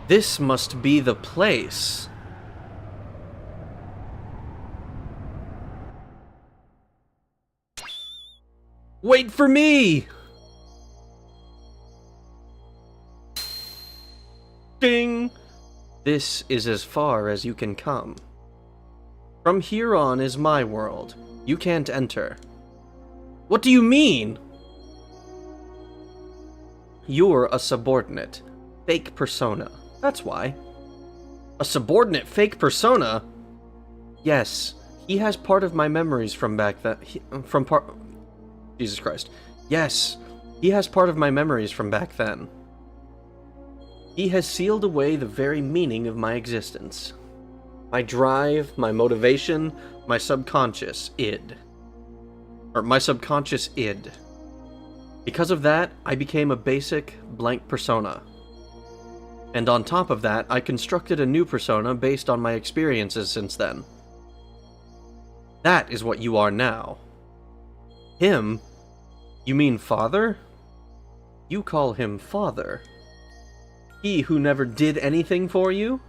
This must be the place. Wait for me! Ding! This is as far as you can come. From here on is my world. You can't enter. What do you mean? You're a subordinate. Fake persona. That's why. A subordinate fake persona? Yes. He has part of my memories from back then. Jesus Christ. Yes. He has part of my memories from back then. He has sealed away the very meaning of my existence. My drive, my motivation, my subconscious id. Or my subconscious id. Because of that, I became a basic, blank persona. And on top of that, I constructed a new persona based on my experiences since then. That is what you are now. Him? You mean father? You call him father. He who never did anything for you?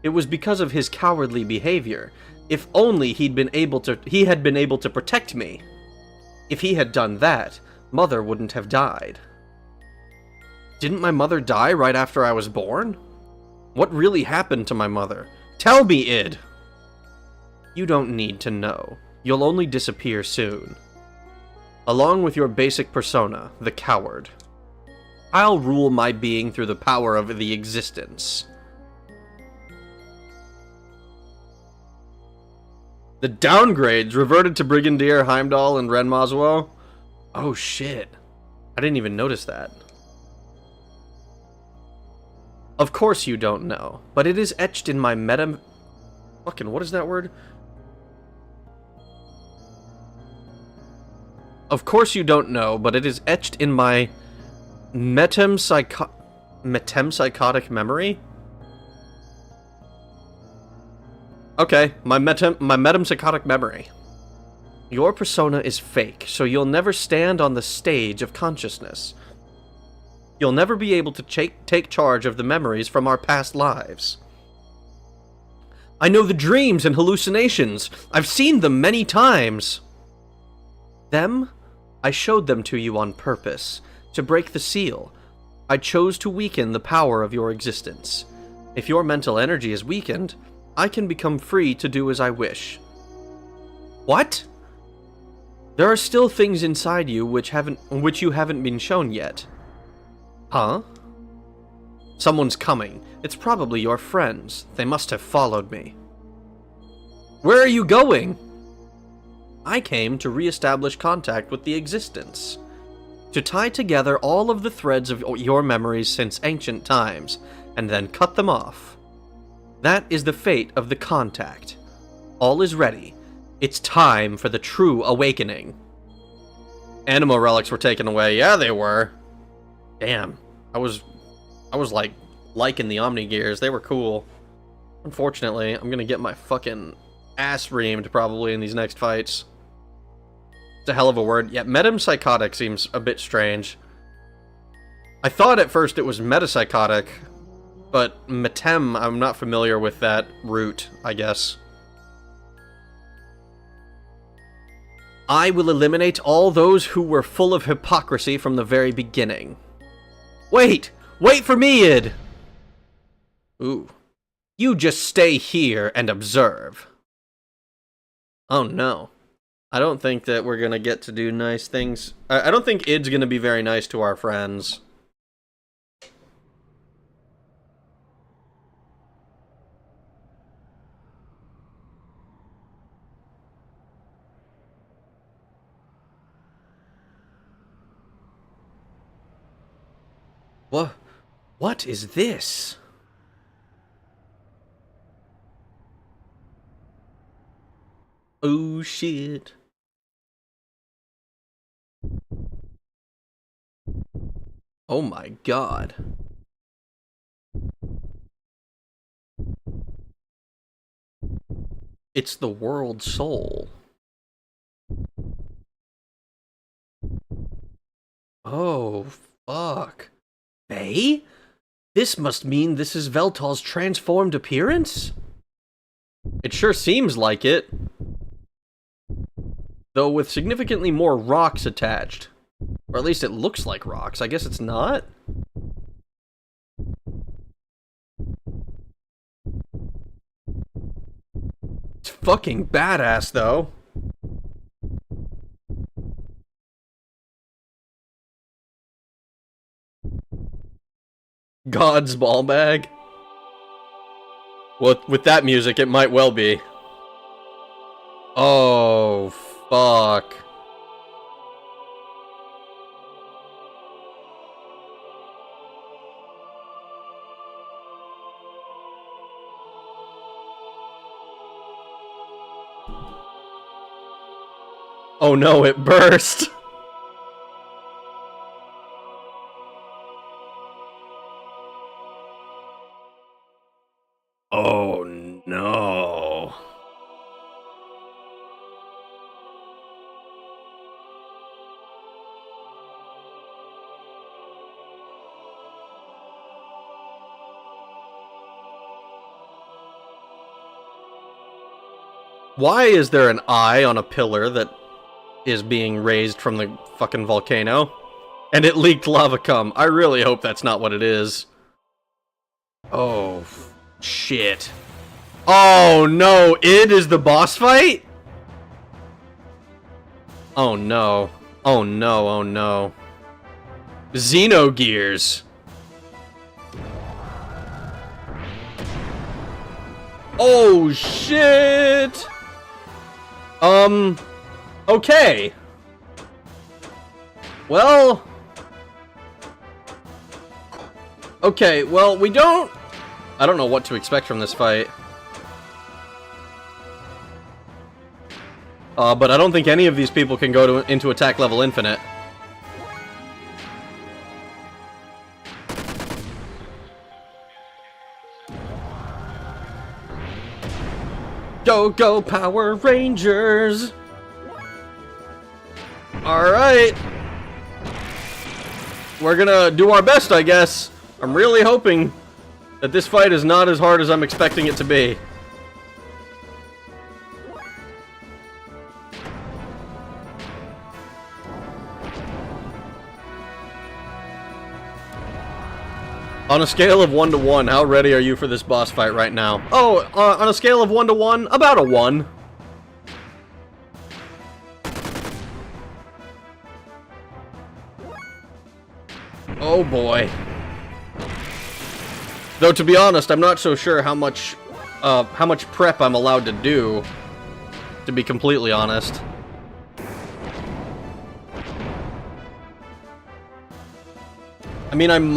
It was because of his cowardly behavior. If only he had been able to protect me. If he had done that, Mother wouldn't have died. Didn't my mother die right after I was born? What really happened to my mother? Tell me, id! You don't need to know. You'll only disappear soon. Along with your basic persona, the coward. I'll rule my being through the power of the existence. The downgrades reverted to Brigadier Heimdall and Ren Mazuo? Oh shit. I didn't even notice that. Of course you don't know, but it is etched in my Fucking, what is that word? Of course you don't know, but it is etched in my metempsychotic memory? Okay, my metempsychotic memory. Your persona is fake, so you'll never stand on the stage of consciousness. You'll never be able to take charge of the memories from our past lives. I know the dreams and hallucinations. I've seen them many times. Them? I showed them to you on purpose, to break the seal. I chose to weaken the power of your existence. If your mental energy is weakened, I can become free to do as I wish. What? There are still things inside you which you haven't been shown yet. Huh? Someone's coming. It's probably your friends. They must have followed me. Where are you going? I came to re-establish contact with the existence. To tie together all of the threads of your memories since ancient times, and then cut them off. That is the fate of the contact. All is ready. It's time for the true awakening. Animo relics were taken away. Yeah, they were. Damn. I was like, liking the Omni-Gears. They were cool. Unfortunately, I'm gonna get my fucking ass reamed probably in these next fights. It's a hell of a word. Yeah, metempsychotic seems a bit strange. I thought at first it was metapsychotic, but metem, I'm not familiar with that root, I guess. I will eliminate all those who were full of hypocrisy from the very beginning. Wait! Wait for me, id! Ooh. You just stay here and observe. Oh no. I don't think that we're gonna get to do nice things. I don't think id's gonna be very nice to our friends. What is this? Oh shit. Oh my god. It's the world soul. Oh, fuck. Faye? This must mean this is Veltal's transformed appearance? It sure seems like it. Though with significantly more rocks attached. Or at least it looks like rocks. I guess it's not? It's fucking badass, though. God's ball bag? Well, with that music, it might well be. Oh, fuck. Oh no, it burst! Oh no. Why is there an eye on a pillar that is being raised from the fucking volcano? And it leaked lava cum. I really hope that's not what it is. Oh, shit. Oh no, it is the boss fight? Oh no. Oh no, oh no. Xenogears. Oh shit! Okay. Well... Okay, well, we don't... I don't know what to expect from this fight. But I don't think any of these people can go into attack level infinite. Go, go, Power Rangers! Alright. We're gonna do our best, I guess. I'm really hoping that this fight is not as hard as I'm expecting it to be. On a scale of 1 to 1, how ready are you for this boss fight right now? Oh, on a scale of 1 to 1, about a 1. Oh boy. Though to be honest, I'm not so sure how much prep I'm allowed to do, to be completely honest. I mean, I'm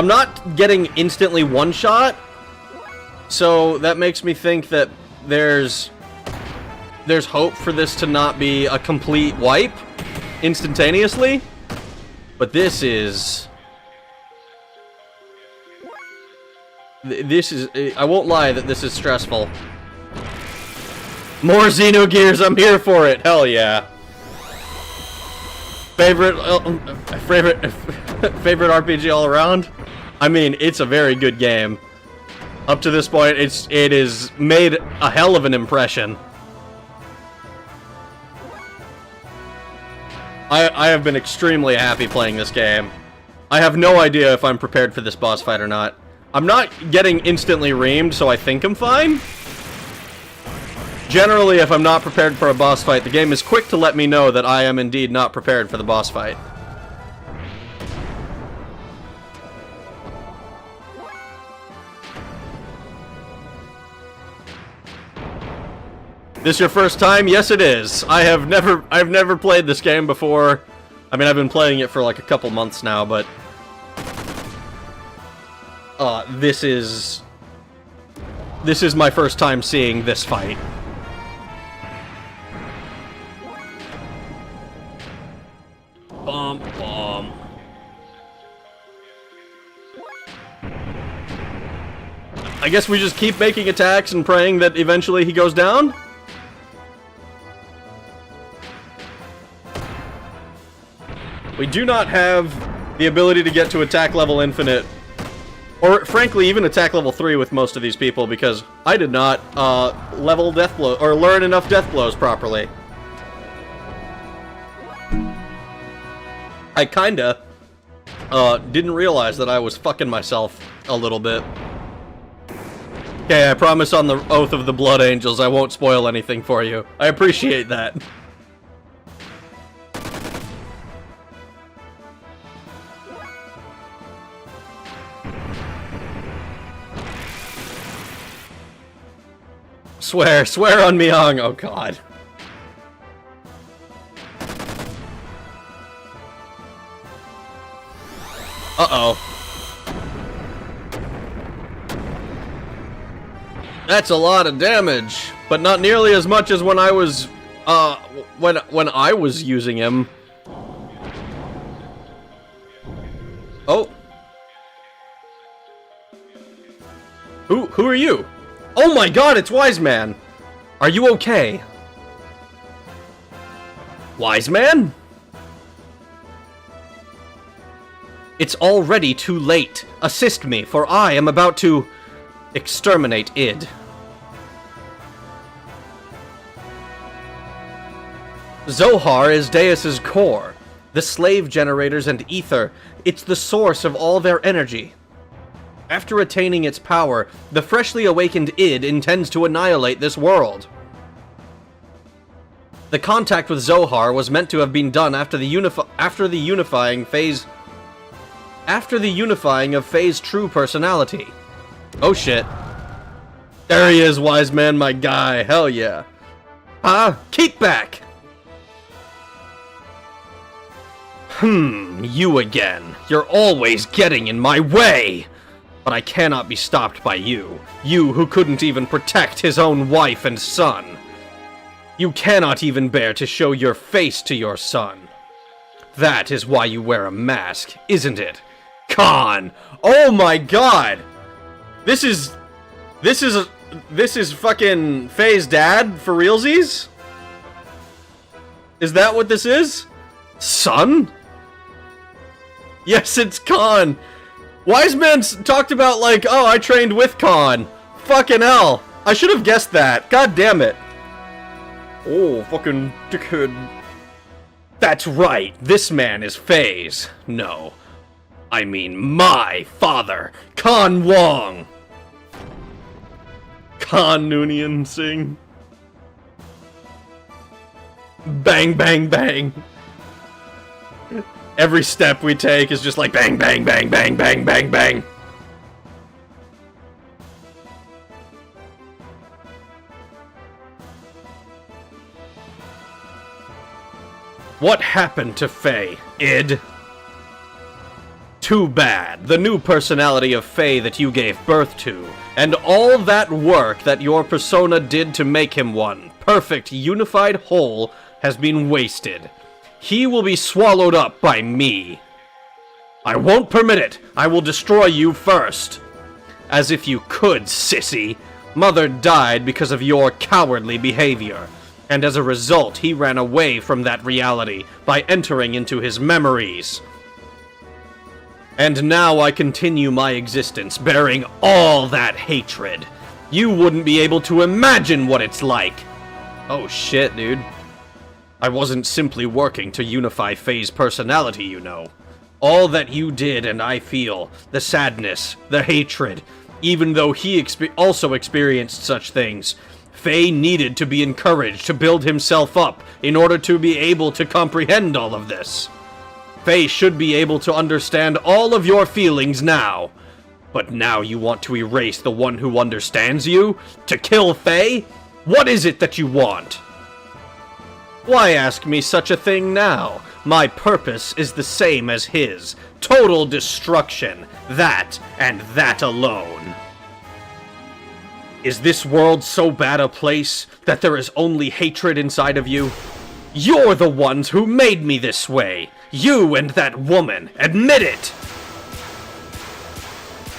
not getting instantly one-shot, so that makes me think that there's hope for this to not be a complete wipe instantaneously. But this is... I won't lie that this is stressful. More Xenogears, I'm here for it, hell yeah. Favorite RPG all around? I mean, it's a very good game. Up to this point, it has made a hell of an impression. I have been extremely happy playing this game. I have no idea if I'm prepared for this boss fight or not. I'm not getting instantly reamed, so I think I'm fine. Generally, if I'm not prepared for a boss fight, the game is quick to let me know that I am indeed not prepared for the boss fight. This your first time? Yes, it is. I've never played this game before. I mean, I've been playing it for like a couple months now, but this is my first time seeing this fight. Bum bum. I guess we just keep making attacks and praying that eventually he goes down? We do not have The ability to get to attack level infinite. Or, frankly, even attack level 3 with most of these people, because I did not, level death blow, or learn enough death blows properly. I kinda, didn't realize that I was fucking myself a little bit. Okay, I promise on the Oath of the Blood Angels I won't spoil anything for you. I appreciate that. Swear on Miang, oh god. Uh-oh. That's a lot of damage, but not nearly as much as when I was, when I was using him. Oh. Who are you? Oh my god, it's Wise Man! Are you okay? Wise Man? It's already too late. Assist me, for I am about to exterminate id. Zohar is Deus's core, the slave generators and ether. It's the source of all their energy. After attaining its power, the freshly awakened id intends to annihilate this world. The contact with Zohar was meant to have been done after the unifying of Faye's true personality. Oh shit. There he is, Wise Man, my guy. Hell yeah. Keep back! You again. You're always getting in my way! But I cannot be stopped by you. You who couldn't even protect his own wife and son. You cannot even bear to show your face to your son. That is why you wear a mask, isn't it? Khan! Oh my god! This is fucking Faye's dad for realsies? Is that what this is? Son? Yes, it's Khan! Wise Man talked about, like, oh, I trained with Khan. Fucking hell. I should have guessed that. God damn it. Oh, fucking dickhead. That's right. This man is Faye's. No. I mean my father, Khan Wong. Khan Noonien Singh. Bang, bang, bang. Every step we take is just like bang, bang, bang, bang, bang, bang, bang. What happened to Faye, id? Too bad. The new personality of Faye that you gave birth to, and all that work that your persona did to make him one perfect, unified whole, has been wasted. He will be swallowed up by me. I won't permit it. I will destroy you first. As if you could, sissy. Mother died because of your cowardly behavior. And as a result, he ran away from that reality by entering into his memories. And now I continue my existence bearing all that hatred. You wouldn't be able to imagine what it's like. Oh shit, dude. I wasn't simply working to unify Faye's personality, you know. All that you did and I feel, the sadness, the hatred, even though he also experienced such things, Faye needed to be encouraged to build himself up in order to be able to comprehend all of this. Faye should be able to understand all of your feelings now. But now you want to erase the one who understands you? To kill Faye? What is it that you want? Why ask me such a thing now? My purpose is the same as his. Total destruction. That, and that alone. Is this world so bad a place that there is only hatred inside of you? You're the ones who made me this way. You and that woman. Admit it!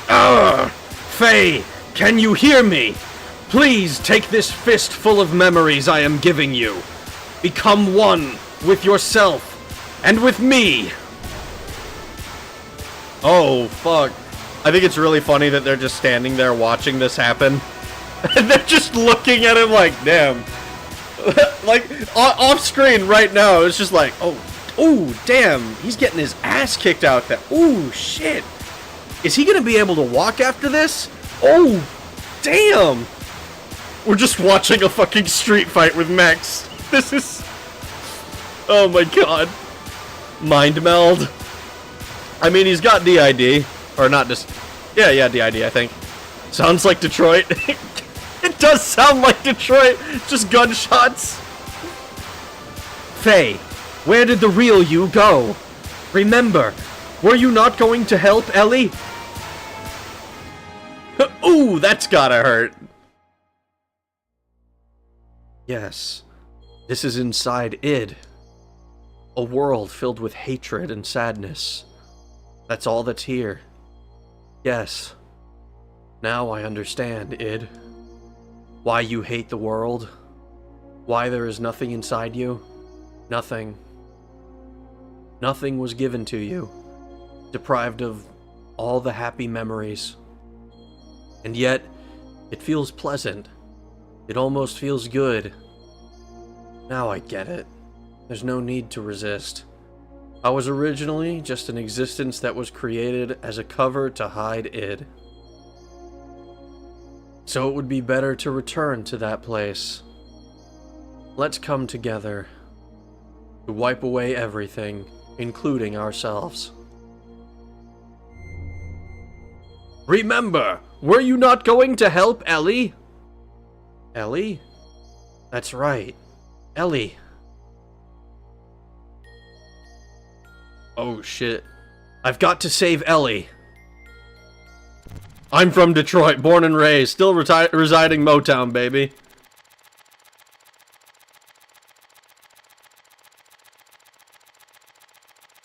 Ugh! Faye, can you hear me? Please take this fist full of memories I am giving you. Become one with yourself and with me. Oh, fuck. I think it's really funny that they're just standing there watching this happen. And they're just looking at him like, damn. Like, off screen right now, it's just like, oh, damn. He's getting his ass kicked out there. Ooh, shit. Is he gonna be able to walk after this? Oh, damn. We're just watching a fucking street fight with mechs. This is... Oh my god. Mind meld. I mean, he's got DID. Or not just... Yeah, DID, I think. Sounds like Detroit. It does sound like Detroit. Just gunshots. Faye, where did the real you go? Remember, were you not going to help Ellie? Ooh, that's gotta hurt. Yes, this is inside id. A world filled with hatred and sadness. That's all that's here. Yes. Now I understand, id. Why you hate the world. Why there is nothing inside you. Nothing. Nothing was given to you. Deprived of all the happy memories. And yet, it feels pleasant. It almost feels good. Now I get it. There's no need to resist. I was originally just an existence that was created as a cover to hide id. So it would be better to return to that place. Let's come together to wipe away everything, including ourselves. Remember, were you not going to help Ellie? Ellie? That's right. Ellie. Oh shit. I've got to save Ellie. I'm from Detroit, born and raised, still residing Motown, baby.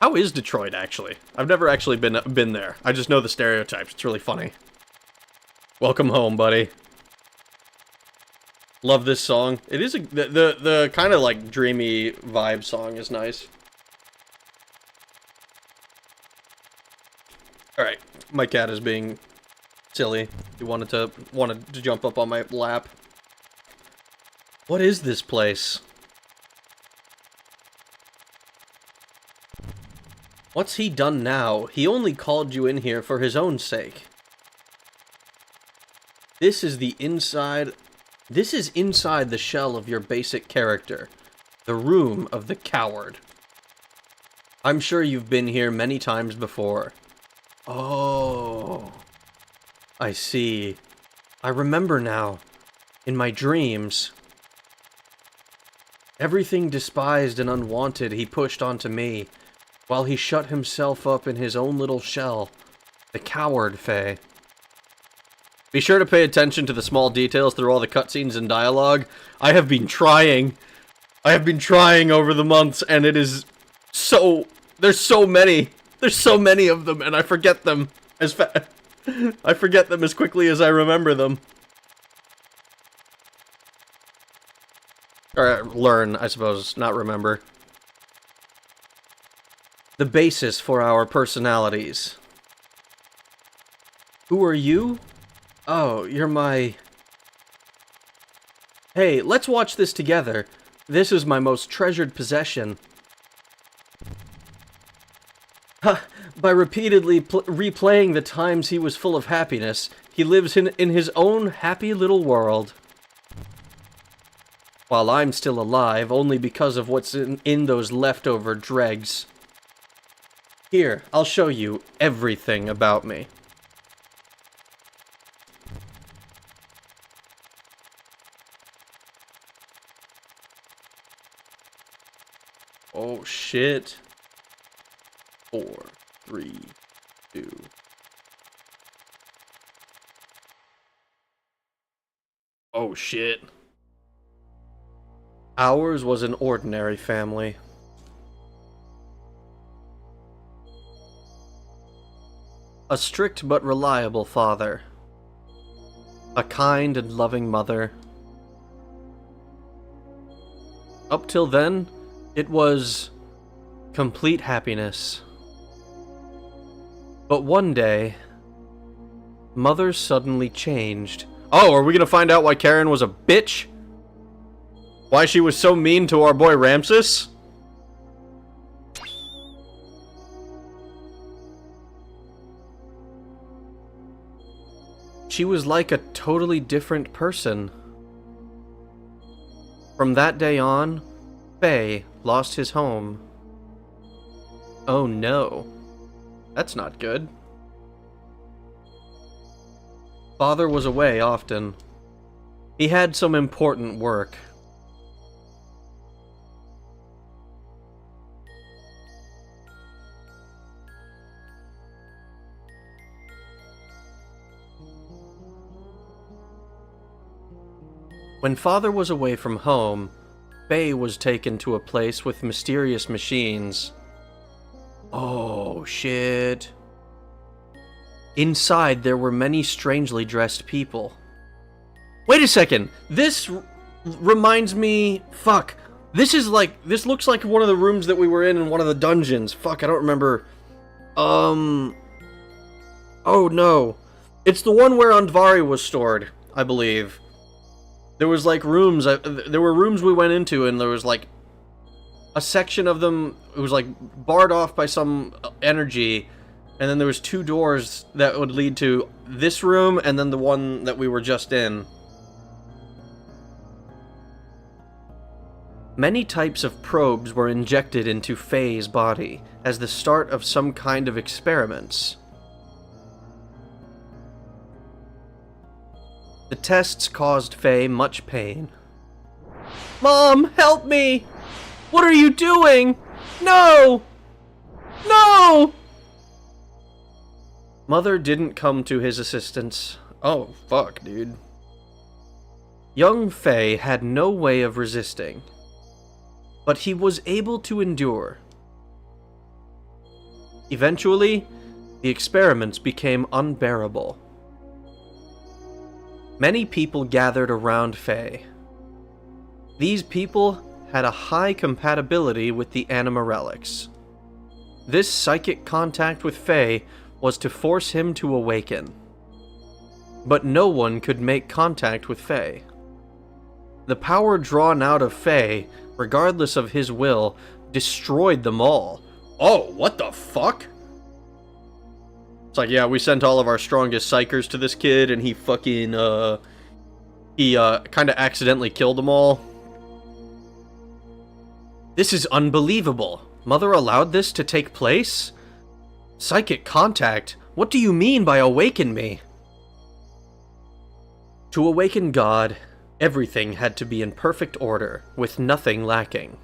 How is Detroit, actually? I've never actually been there. I just know the stereotypes. It's really funny. Welcome home, buddy. Love this song. It is the kind of like dreamy vibe song is nice. All right, my cat is being silly. He wanted to jump up on my lap. What is this place? What's he done now? He only called you in here for his own sake. This is inside the shell of your basic character. The room of the coward. I'm sure you've been here many times before. Oh, I see. I remember now. In my dreams. Everything despised and unwanted he pushed onto me, while he shut himself up in his own little shell. The coward, Faye. Be sure to pay attention to the small details through all the cutscenes and dialogue. I have been trying. I have been trying over the months, and it is so... There's so many. There's so many of them, and I forget them as fast. I forget them as quickly as I remember them. Or learn, I suppose, not remember. The basis for our personalities. Who are you? Oh, you're my... Hey, let's watch this together. This is my most treasured possession. Ha! By repeatedly replaying the times he was full of happiness, he lives in his own happy little world. While I'm still alive, only because of what's in those leftover dregs. Here, I'll show you everything about me. Oh shit. 4, 3, 2. Oh shit. Ours was an ordinary family. A strict but reliable father. A kind and loving mother. Up till then, it was complete happiness. But one day, Mother suddenly changed. Oh, are we gonna find out why Karen was a bitch? Why she was so mean to our boy Ramses? She was like a totally different person. From that day on, Faye lost his home. Oh no. That's not good. Father was away often. He had some important work. When Father was away from home, Faye was taken to a place with mysterious machines. Oh, shit. Inside, there were many strangely dressed people. Wait a second. This reminds me... Fuck. This looks like one of the rooms that we were in one of the dungeons. Fuck, I don't remember. Oh, no. It's the one where Andvari was stored, I believe. There was, like, rooms... there were rooms we went into, and there was, like... a section of them, it was, like, barred off by some energy... And then there was 2 doors that would lead to this room and then the one that we were just in. Many types of probes were injected into Faye's body as the start of some kind of experiments. The tests caused Faye much pain. Mom, help me! What are you doing? No! No! Mother didn't come to his assistance. Oh, fuck, dude. Young Faye had no way of resisting, but he was able to endure. Eventually, the experiments became unbearable. Many people gathered around Faye. These people had a high compatibility with the anima relics. This psychic contact with Faye was to force him to awaken. But no one could make contact with Faye. The power drawn out of Faye, regardless of his will, destroyed them all. Oh, what the fuck? It's like, yeah, we sent all of our strongest psychers to this kid, and he fucking, kinda accidentally killed them all. This is unbelievable. Mother allowed this to take place? Psychic contact? What do you mean by awaken me? To awaken God, everything had to be in perfect order, with nothing lacking.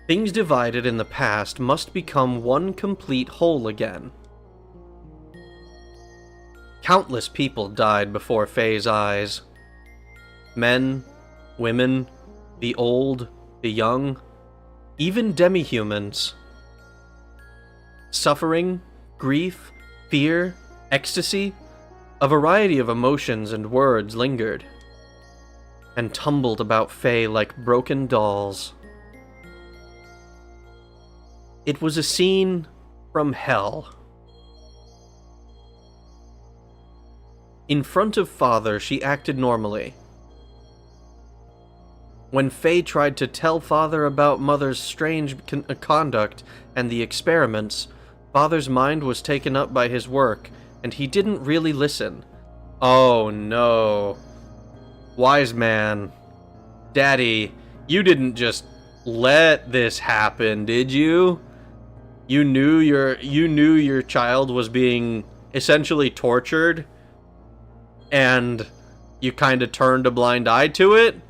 Things divided in the past must become one complete whole again. Countless people died before Faye's eyes. Men, women, the old, the young, even demi-humans. Suffering, grief, fear, ecstasy, a variety of emotions and words lingered, and tumbled about Faye like broken dolls. It was a scene from hell. In front of Father, she acted normally. When Faye tried to tell Father about Mother's strange conduct and the experiments, Father's mind was taken up by his work, and he didn't really listen. Oh no. Wise man. Daddy, you didn't just let this happen, did you? You knew your child was being essentially tortured, and you kind of turned a blind eye to it?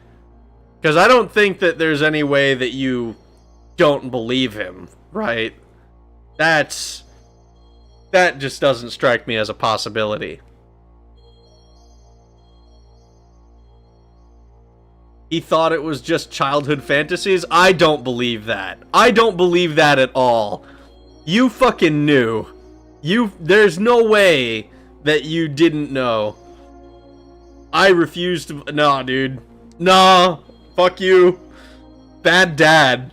Because I don't think that there's any way that you don't believe him, right? That just doesn't strike me as a possibility. He thought it was just childhood fantasies? I don't believe that. I don't believe that at all. You fucking knew. There's no way that you didn't know. I refuse to... Nah, dude. Nah. Fuck you. Bad dad.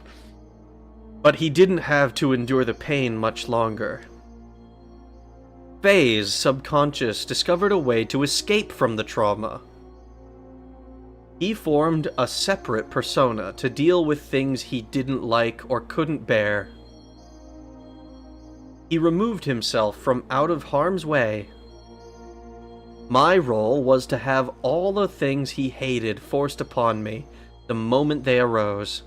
But he didn't have to endure the pain much longer. Faye's subconscious discovered a way to escape from the trauma. He formed a separate persona to deal with things he didn't like or couldn't bear. He removed himself from out of harm's way. My role was to have all the things he hated forced upon me the moment they arose.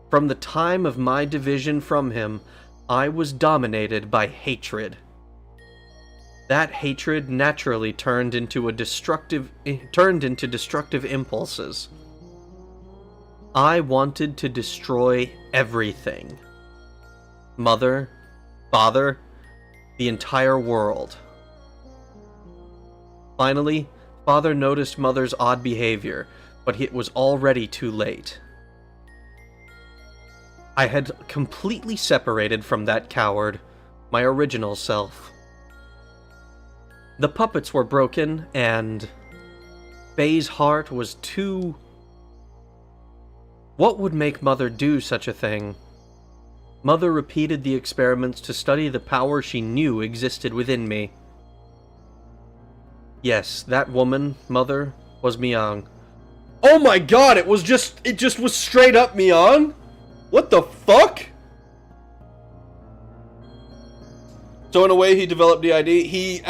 From the time of my division from him, I was dominated by hatred. That hatred naturally turned into destructive impulses. I wanted to destroy everything. Mother, father, the entire world. Finally, father noticed mother's odd behavior, but it was already too late. I had completely separated from that coward, my original self. The puppets were broken, and Faye's heart was too... What would make Mother do such a thing? Mother repeated the experiments to study the power she knew existed within me. Yes, that woman, Mother, was Miang. Oh my god, it just was straight up Miang? What the fuck? So in a way, he developed DID.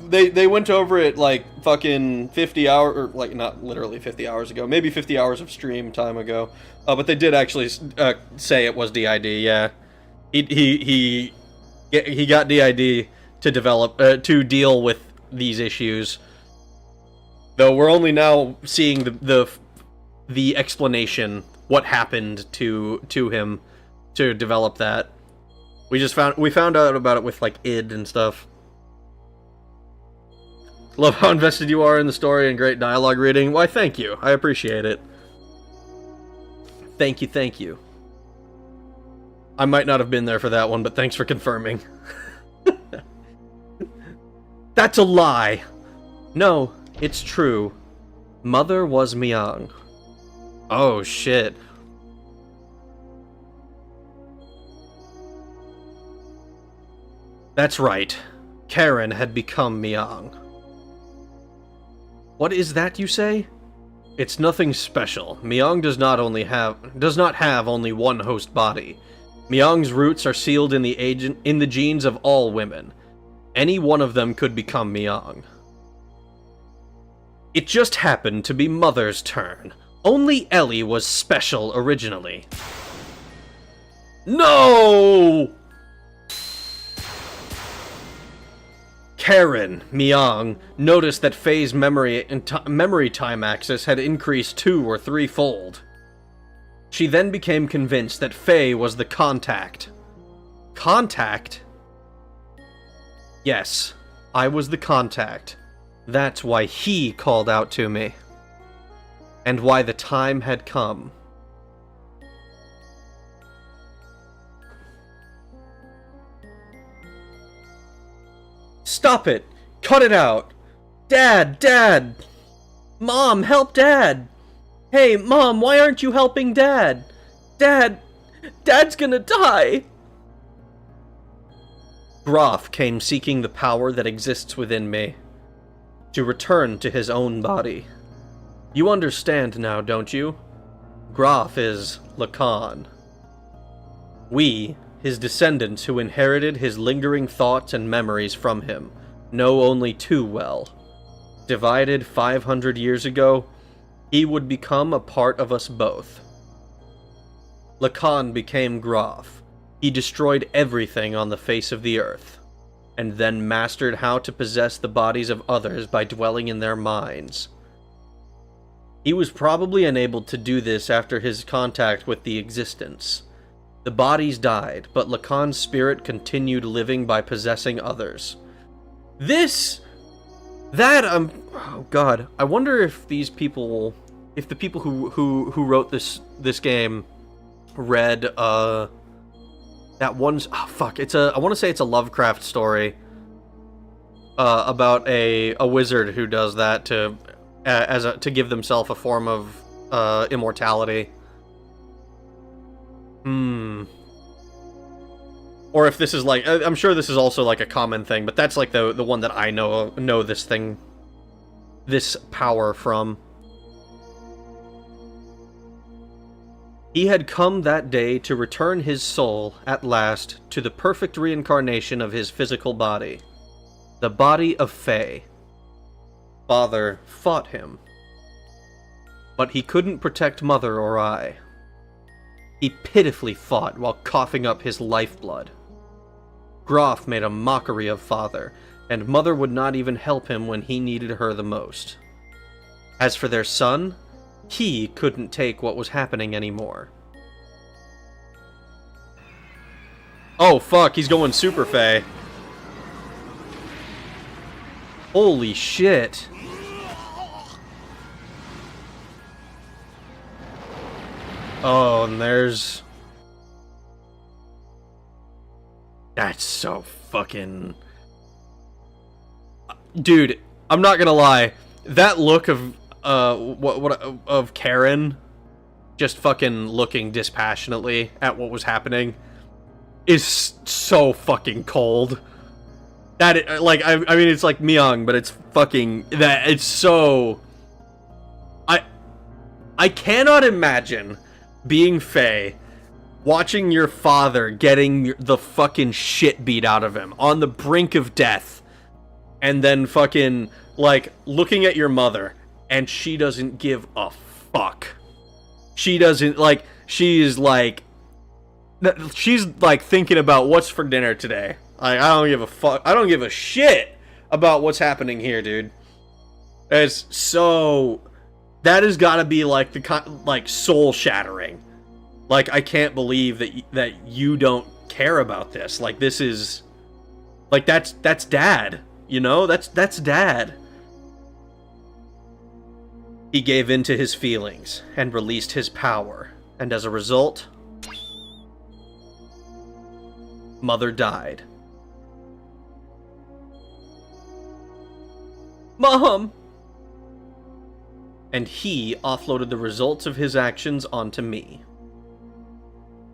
They went over it like fucking 50 hours, or like not literally 50 hours ago, maybe 50 hours of stream time ago. But they did actually say it was DID. Yeah, he got DID to develop to deal with these issues. Though we're only now seeing the explanation, what happened to him to develop that. We found out about it with like id and stuff. Love how invested you are in the story and great dialogue reading. Why, thank you. I appreciate it. Thank you. I might not have been there for that one, but thanks for confirming. That's a lie. No, it's true. Mother was Miang. Oh shit. That's right. Karen had become Miang. What is that you say? It's nothing special. Miang does not have only one host body. Miang's roots are sealed in the genes of all women. Any one of them could become Miang. It just happened to be Mother's turn. Only Ellie was special originally. No! Karen, Miang, noticed that Faye's memory time axis had increased 2 or 3-fold. She then became convinced that Faye was the contact. Contact? Yes, I was the contact. That's why he called out to me. And why the time had come. Stop it! Cut it out! Dad! Mom, help Dad! Hey, Mom, why aren't you helping Dad? Dad's gonna die! Groff came seeking the power that exists within me, to return to his own body. You understand now, don't you? Groff is Lacan. We, his descendants who inherited his lingering thoughts and memories from him, know only too well. Divided 500 years ago, he would become a part of us both. Lacan became Groff. He destroyed everything on the face of the earth, and then mastered how to possess the bodies of others by dwelling in their minds. He was probably unable to do this after his contact with the existence. The bodies died, but Lacan's spirit continued living by possessing others. Oh god, I wonder if the people who wrote this game read that one. Oh fuck! I want to say it's a Lovecraft story about a wizard who does that to give themselves a form of immortality. Or if this is like, I'm sure this is also like a common thing, but that's like the one that I know this power from. He had come that day to return his soul, at last, to the perfect reincarnation of his physical body. The body of Faye. Father fought him. But he couldn't protect Mother or I. He pitifully fought while coughing up his lifeblood. Groff made a mockery of Father, and Mother would not even help him when he needed her the most. As for their son, he couldn't take what was happening anymore. Oh fuck, he's going Super Fae. Holy shit. Oh, and there's... That's so fucking... Dude, I'm not gonna lie. That look of, of Karen just fucking looking dispassionately at what was happening is so fucking cold. That, like, I mean, it's like Myung, but it's fucking... That, it's so... I cannot imagine being Faye, watching your father getting the fucking shit beat out of him, on the brink of death, and then fucking, like, looking at your mother, and she doesn't give a fuck. She doesn't, like, she's like, thinking about what's for dinner today. Like, I don't give a fuck. I don't give a shit about what's happening here, dude. It's so... That has got to be, like, like, soul-shattering. Like, I can't believe that you don't care about this. Like, this is... Like, that's Dad. You know? That's Dad. He gave in to his feelings and released his power. And as a result... Mother died. Mom! And he offloaded the results of his actions onto me.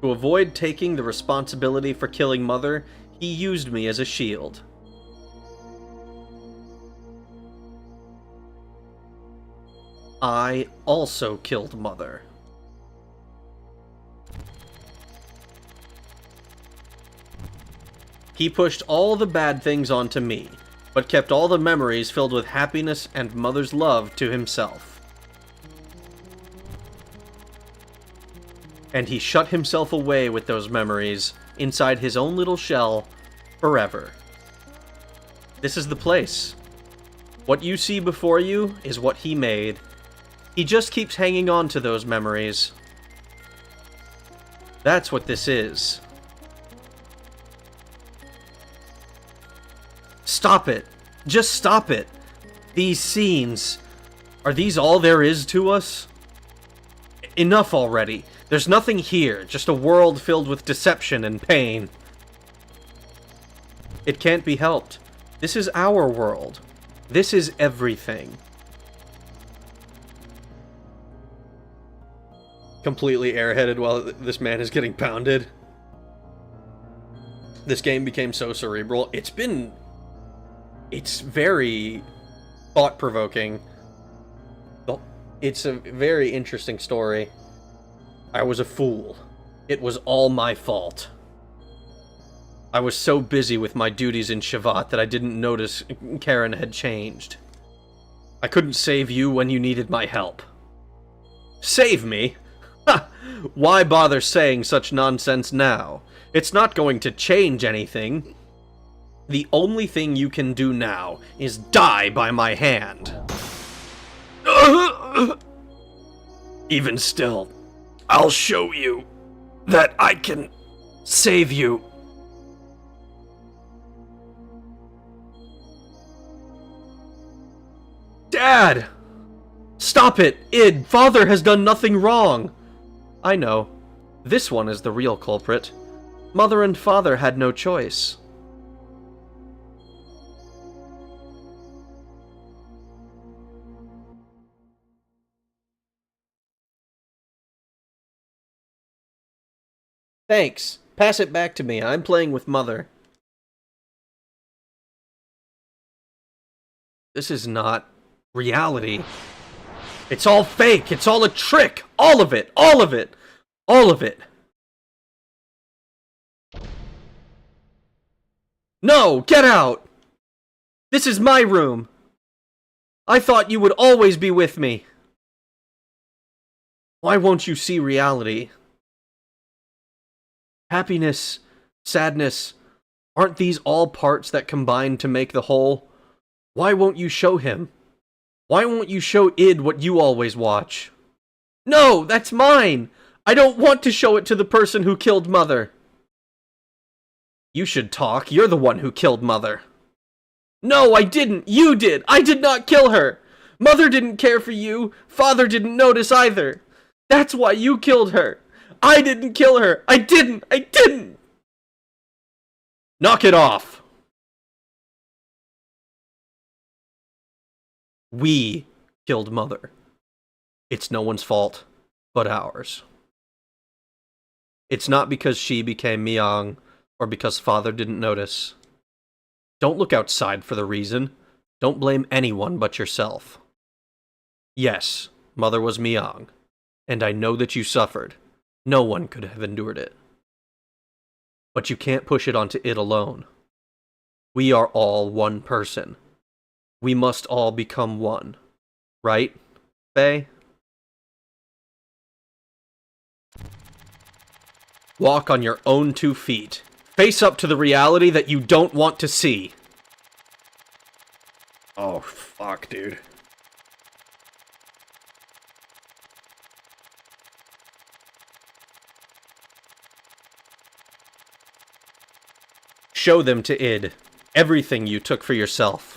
To avoid taking the responsibility for killing Mother, he used me as a shield. I also killed Mother. He pushed all the bad things onto me, but kept all the memories filled with happiness and Mother's love to himself. And he shut himself away with those memories inside his own little shell forever. This is the place. What you see before you is what he made. He just keeps hanging on to those memories. That's what this is. Stop it. Just stop it. These scenes. Are these all there is to us? Enough already. There's nothing here, just a world filled with deception and pain. It can't be helped. This is our world. This is everything. Completely airheaded while this man is getting pounded. This game became so cerebral. It's very thought-provoking. It's a very interesting story. I was a fool. It was all my fault. I was so busy with my duties in Shavat that I didn't notice Karen had changed. I couldn't save you when you needed my help. Save me? Ha! Why bother saying such nonsense now? It's not going to change anything. The only thing you can do now is die by my hand. Even still, I'll show you that I can save you. Dad! Stop it! Id, Father has done nothing wrong! I know. This one is the real culprit. Mother and Father had no choice. Thanks. Pass it back to me. I'm playing with Mother. This is not reality. It's all fake. It's all a trick. All of it. All of it. All of it. No! Get out! This is my room. I thought you would always be with me. Why won't you see reality? Happiness, sadness, aren't these all parts that combine to make the whole? Why won't you show him? Why won't you show id what you always watch? No, that's mine! I don't want to show it to the person who killed Mother. You should talk. You're the one who killed Mother. No, I didn't. You did. I did not kill her. Mother didn't care for you. Father didn't notice either. That's why you killed her. I didn't kill her. I didn't. I didn't. Knock it off. We killed Mother. It's no one's fault but ours. It's not because she became Miang or because Father didn't notice. Don't look outside for the reason. Don't blame anyone but yourself. Yes, Mother was Miang, and I know that you suffered. No one could have endured it. But you can't push it onto it alone. We are all one person. We must all become one. Right, Faye? Walk on your own 2 feet. Face up to the reality that you don't want to see. Oh, fuck, dude. Show them to id everything you took for yourself.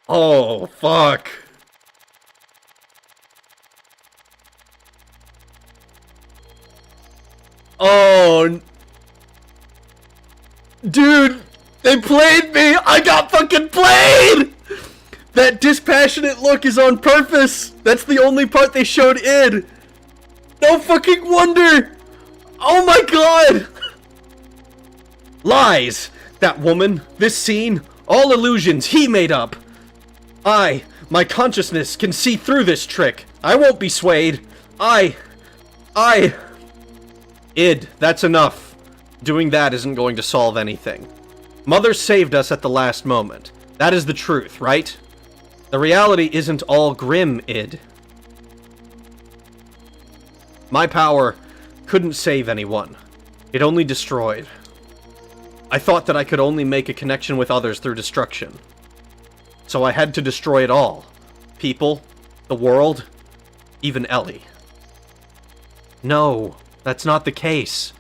Oh, fuck. Oh. Dude, they played me. I got fucking played. That dispassionate look is on purpose. That's the only part they showed id. No fucking wonder. Oh my god. Lies. That woman, this scene, all illusions he made up. My consciousness can see through this trick. I won't be swayed. Id, that's enough. Doing that isn't going to solve anything. Mother saved us at the last moment. That is the truth, right? The reality isn't all grim, id. My power couldn't save anyone. It only destroyed. I thought that I could only make a connection with others through destruction. So I had to destroy it all. People, the world, even Ellie. No, that's not the case.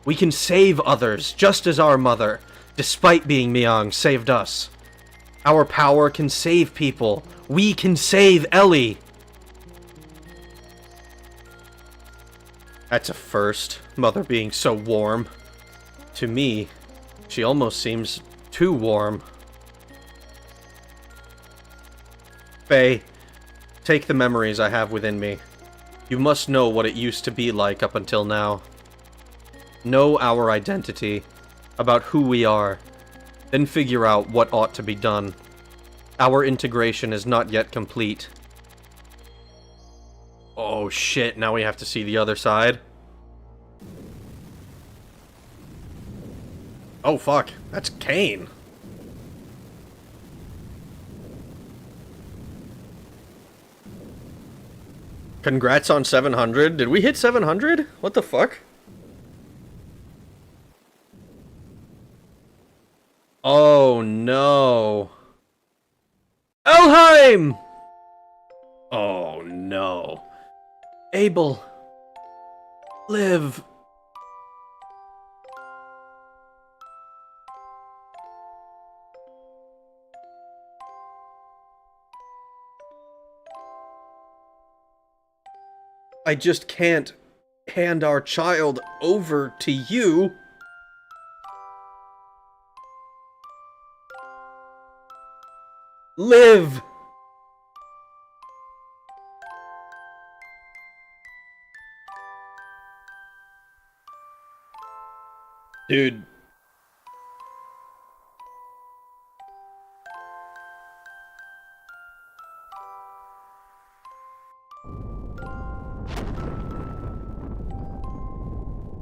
We can save others, just as our mother, despite being Miang, saved us. Our power can save people. We can save Ellie. That's a first, Mother being so warm. To me, she almost seems too warm. Faye, take the memories I have within me. You must know what it used to be like up until now. Know our identity, about who we are, then figure out what ought to be done. Our integration is not yet complete. Oh shit, now we have to see the other side. Oh fuck, that's Kane. Congrats on 700. Did we hit 700? What the fuck? Oh no. Elheim! Oh no. Abel. Live. I just can't hand our child over to you. Live! Dude.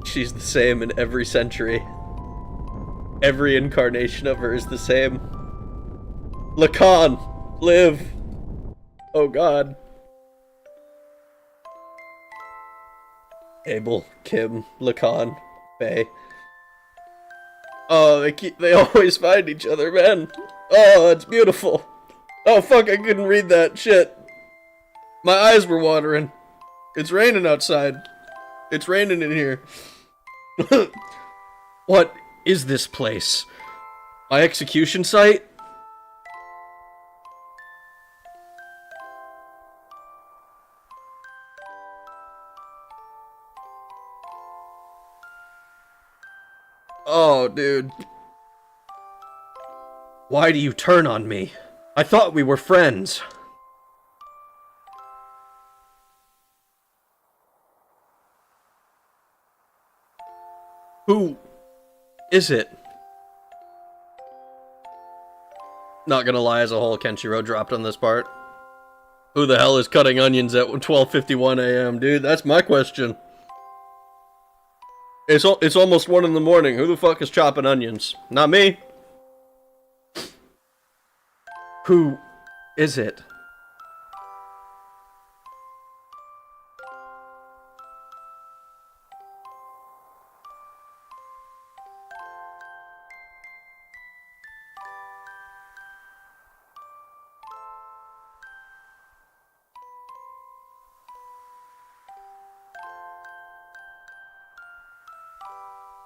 She's the same in every century. Every incarnation of her is the same. Lacan, live. Oh god. Abel, Kim, Lacan, Faye. Oh, they always find each other, man. Oh, it's beautiful. Oh fuck, I couldn't read that shit. My eyes were watering. It's raining outside. It's raining in here. What is this place? My execution site? Oh, dude. Why do you turn on me? I thought we were friends. Who is it? Not gonna lie, as a whole, Kenshiro dropped on this part. Who the hell is cutting onions at 12:51 a.m., dude? That's my question. It's almost 1 in the morning. Who the fuck is chopping onions? Not me. Who is it?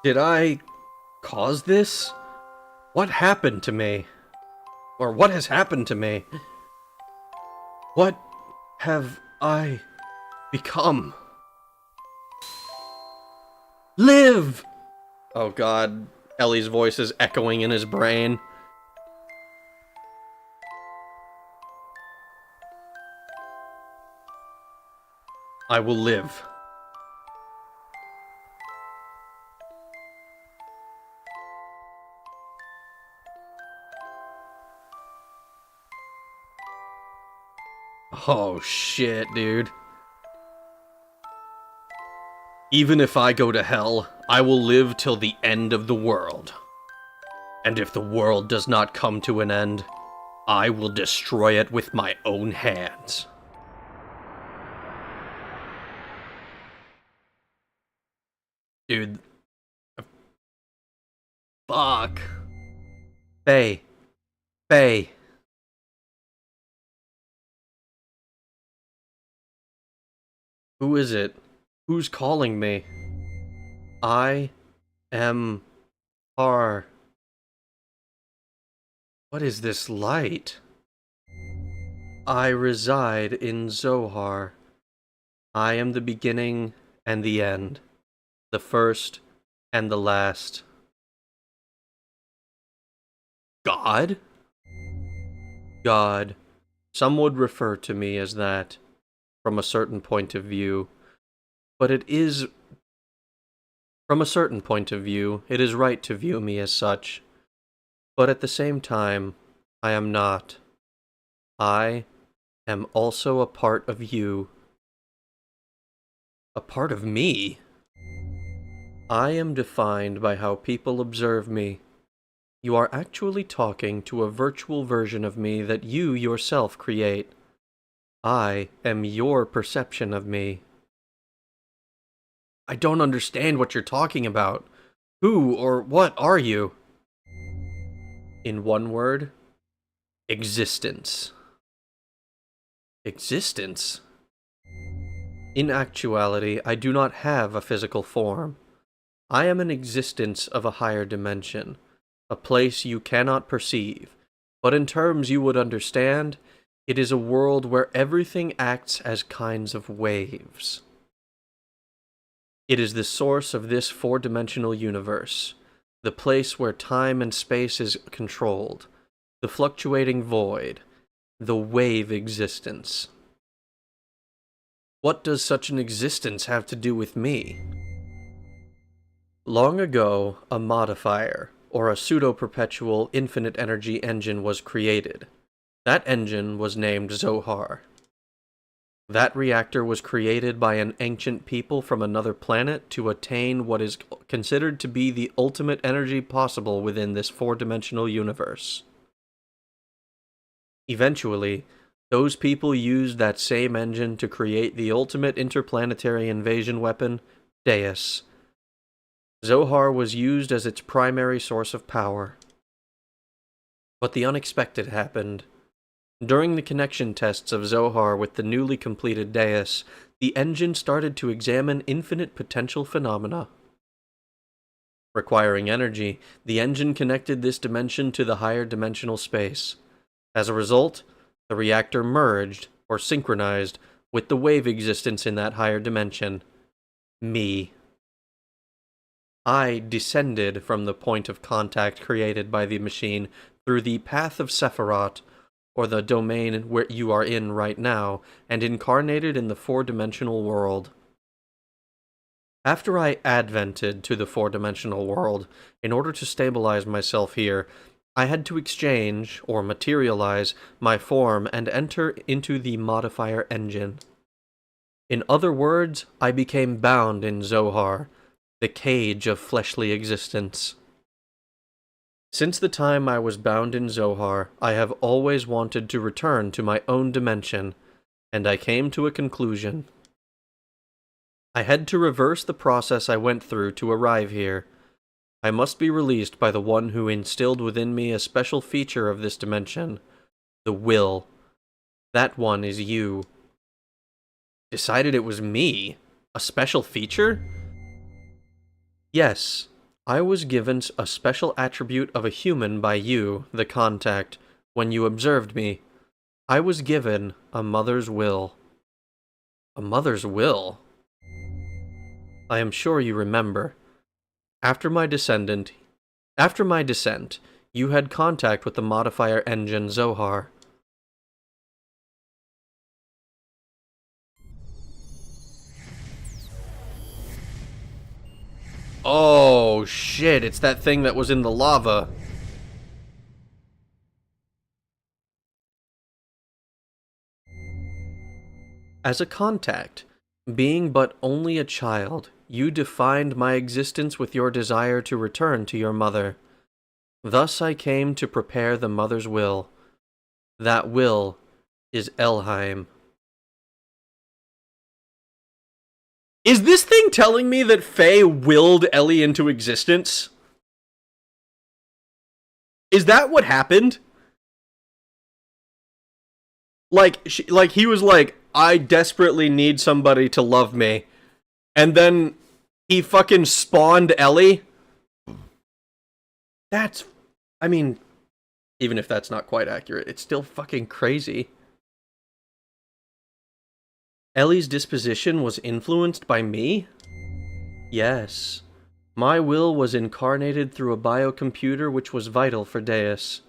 Did I cause this? What happened to me? Or what has happened to me? What have I become? Live! Oh god, Ellie's voice is echoing in his brain. I will live. Oh shit, dude. Even if I go to hell, I will live till the end of the world. And if the world does not come to an end, I will destroy it with my own hands. Dude. Fuck. Faye. Faye. Who is it? Who's calling me? I am Har. What is this light? I reside in Zohar. I am the beginning and the end, the first and the last. God? God. Some would refer to me as that, from a certain point of view. But it is... From a certain point of view, it is right to view me as such. But at the same time, I am not. I am also a part of you. A part of me? I am defined by how people observe me. You are actually talking to a virtual version of me that you yourself create. I am your perception of me. I don't understand what you're talking about. Who or what are you? In one word, existence. Existence? In actuality, I do not have a physical form. I am an existence of a higher dimension, a place you cannot perceive, but in terms you would understand, it is a world where everything acts as kinds of waves. It is the source of this four-dimensional universe, the place where time and space is controlled, the fluctuating void, the wave existence. What does such an existence have to do with me? Long ago, a modifier, or a pseudo-perpetual infinite energy engine was created. That engine was named Zohar. That reactor was created by an ancient people from another planet to attain what is considered to be the ultimate energy possible within this four-dimensional universe. Eventually, those people used that same engine to create the ultimate interplanetary invasion weapon, Deus. Zohar was used as its primary source of power. But the unexpected happened. During the connection tests of Zohar with the newly completed Deus, the engine started to examine infinite potential phenomena. Requiring energy, the engine connected this dimension to the higher dimensional space. As a result, the reactor merged, or synchronized, with the wave existence in that higher dimension. Me. I descended from the point of contact created by the machine through the path of Sephiroth, or the domain where you are in right now, and incarnated in the four-dimensional world. After I advented to the four-dimensional world, in order to stabilize myself here, I had to exchange, or materialize, my form and enter into the modifier engine. In other words, I became bound in Zohar, the cage of fleshly existence. Since the time I was bound in Zohar, I have always wanted to return to my own dimension, and I came to a conclusion. I had to reverse the process I went through to arrive here. I must be released by the one who instilled within me a special feature of this dimension, the will. That one is you. Decided it was me? A special feature? Yes. I was given a special attribute of a human by you, the contact, when you observed me. I was given a mother's will. A mother's will? I am sure you remember. After my descent, you had contact with the modifier engine Zohar. Oh, shit, it's that thing that was in the lava. As a contact, being but only a child, you defined my existence with your desire to return to your mother. Thus I came to prepare the mother's will. That will is Elheim. Is this thing telling me that Faye willed Ellie into existence? Is that what happened? Like, he was like, I desperately need somebody to love me. And then he fucking spawned Ellie? That's, I mean, even if that's not quite accurate, it's still fucking crazy. Ellie's disposition was influenced by me? Yes. My will was incarnated through a biocomputer which was vital for Deus.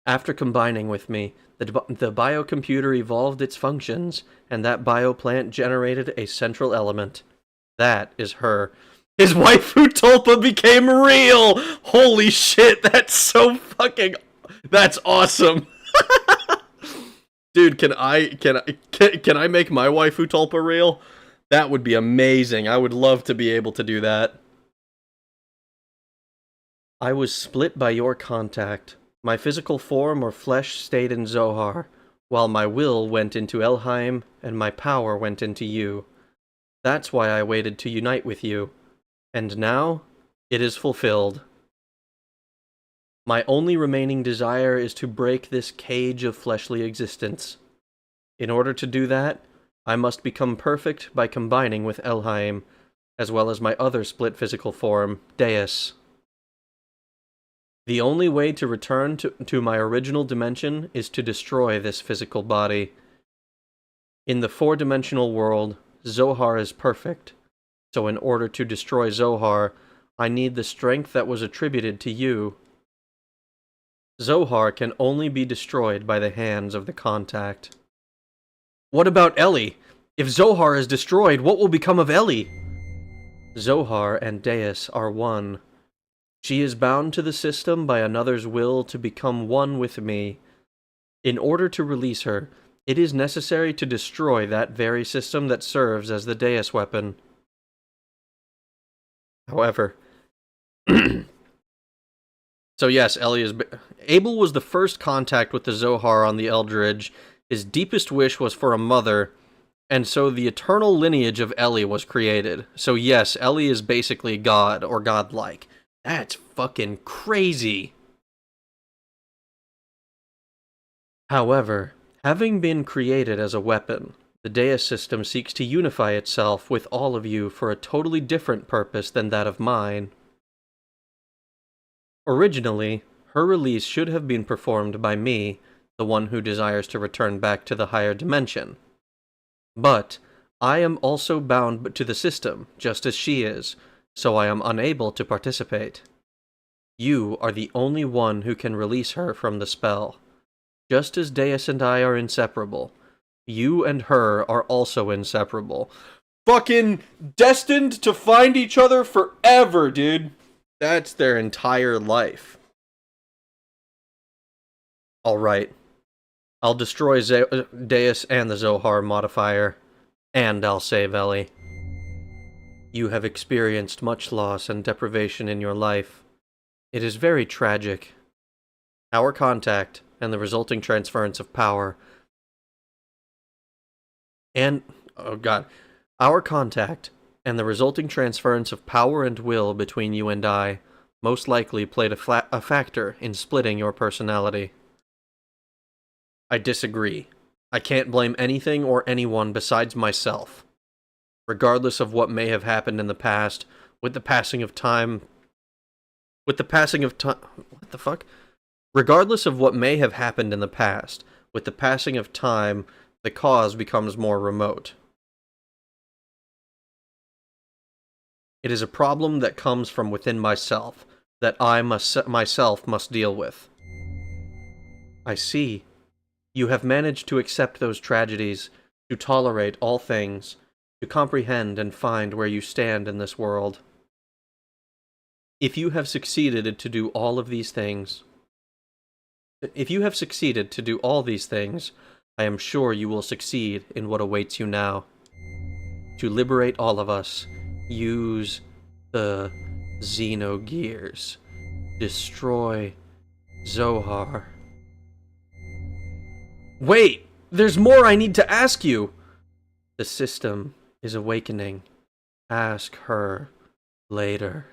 After combining with me, the biocomputer evolved its functions, and that bioplant generated a central element. That is her. His waifu Tulpa became real! Holy shit, that's so fucking... That's awesome! Dude, can I make my waifu Tulpa real? That would be amazing. I would love to be able to do that. I was split by your contact. My physical form or flesh stayed in Zohar, while my will went into Elheim, and my power went into you. That's why I waited to unite with you. And now, it is fulfilled. My only remaining desire is to break this cage of fleshly existence. In order to do that, I must become perfect by combining with Elheim, as well as my other split physical form, Deus. The only way to return to my original dimension is to destroy this physical body. In the four-dimensional world, Zohar is perfect, so in order to destroy Zohar, I need the strength that was attributed to you. Zohar can only be destroyed by the hands of the contact. What about Ellie? If Zohar is destroyed, what will become of Ellie? Zohar and Deus are one. She is bound to the system by another's will to become one with me. In order to release her, it is necessary to destroy that very system that serves as the Deus weapon. However, so yes, Ellie is... Abel was the first contact with the Zohar on the Eldridge. His deepest wish was for a mother, and so the eternal lineage of Ellie was created. So yes, Ellie is basically God, or godlike. That's fucking crazy. However, having been created as a weapon, the Deus system seeks to unify itself with all of you for a totally different purpose than that of mine. Originally, her release should have been performed by me, the one who desires to return back to the higher dimension. But I am also bound to the system, just as she is, so I am unable to participate. You are the only one who can release her from the spell. Just as Deus and I are inseparable, you and her are also inseparable. Fucking destined to find each other forever, dude. That's their entire life. Alright. I'll destroy Deus and the Zohar modifier, and I'll save Ellie. You have experienced much loss and deprivation in your life. It is very tragic. Our contact and the resulting transference of power Our contact and the resulting transference of power and will between you and I most likely played a factor in splitting your personality. I disagree. I can't blame anything or anyone besides myself. Regardless of what may have happened in the past, with the passing of time... What the fuck? Regardless of what may have happened in the past, with the passing of time, the cause becomes more remote. It is a problem that comes from within myself, that I myself must deal with. I see. You have managed to accept those tragedies, to tolerate all things, to comprehend and find where you stand in this world. If you have succeeded to do all these things, I am sure you will succeed in what awaits you now. To liberate all of us, use the Xenogears. Destroy Zohar. Wait! There's more I need to ask you! The system is awakening. Ask her later.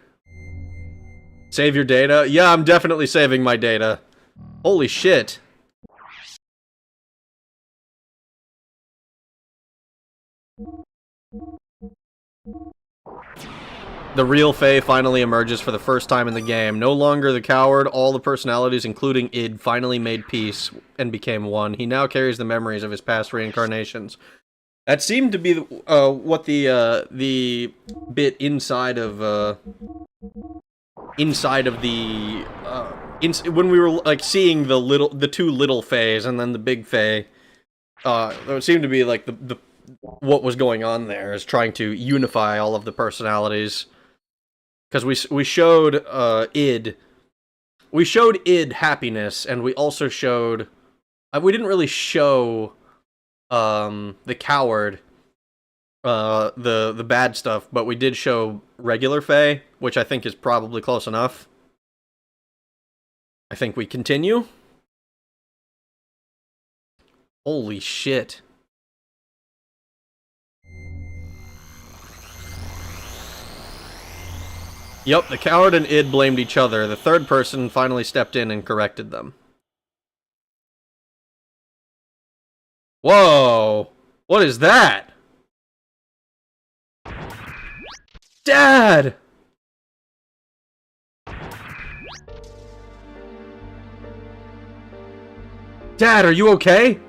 Save your data? Yeah, I'm definitely saving my data. Holy shit. The real Faye finally emerges for the first time in the game. No longer the coward, all the personalities, including Id, finally made peace and became one. He now carries the memories of his past reincarnations. That seemed to be what the bit inside of when we were like seeing the two little Fays and then the big Faye. It seemed to be like the what was going on there is trying to unify all of the personalities. Because we showed Id happiness, and we also showed we didn't really show the coward the bad stuff, but we did show regular Faye, which I think is probably close enough. I think we continue. Holy shit. Yep, the coward and id blamed each other. The third person finally stepped in and corrected them. Whoa! What is that? Dad! Dad, are you okay?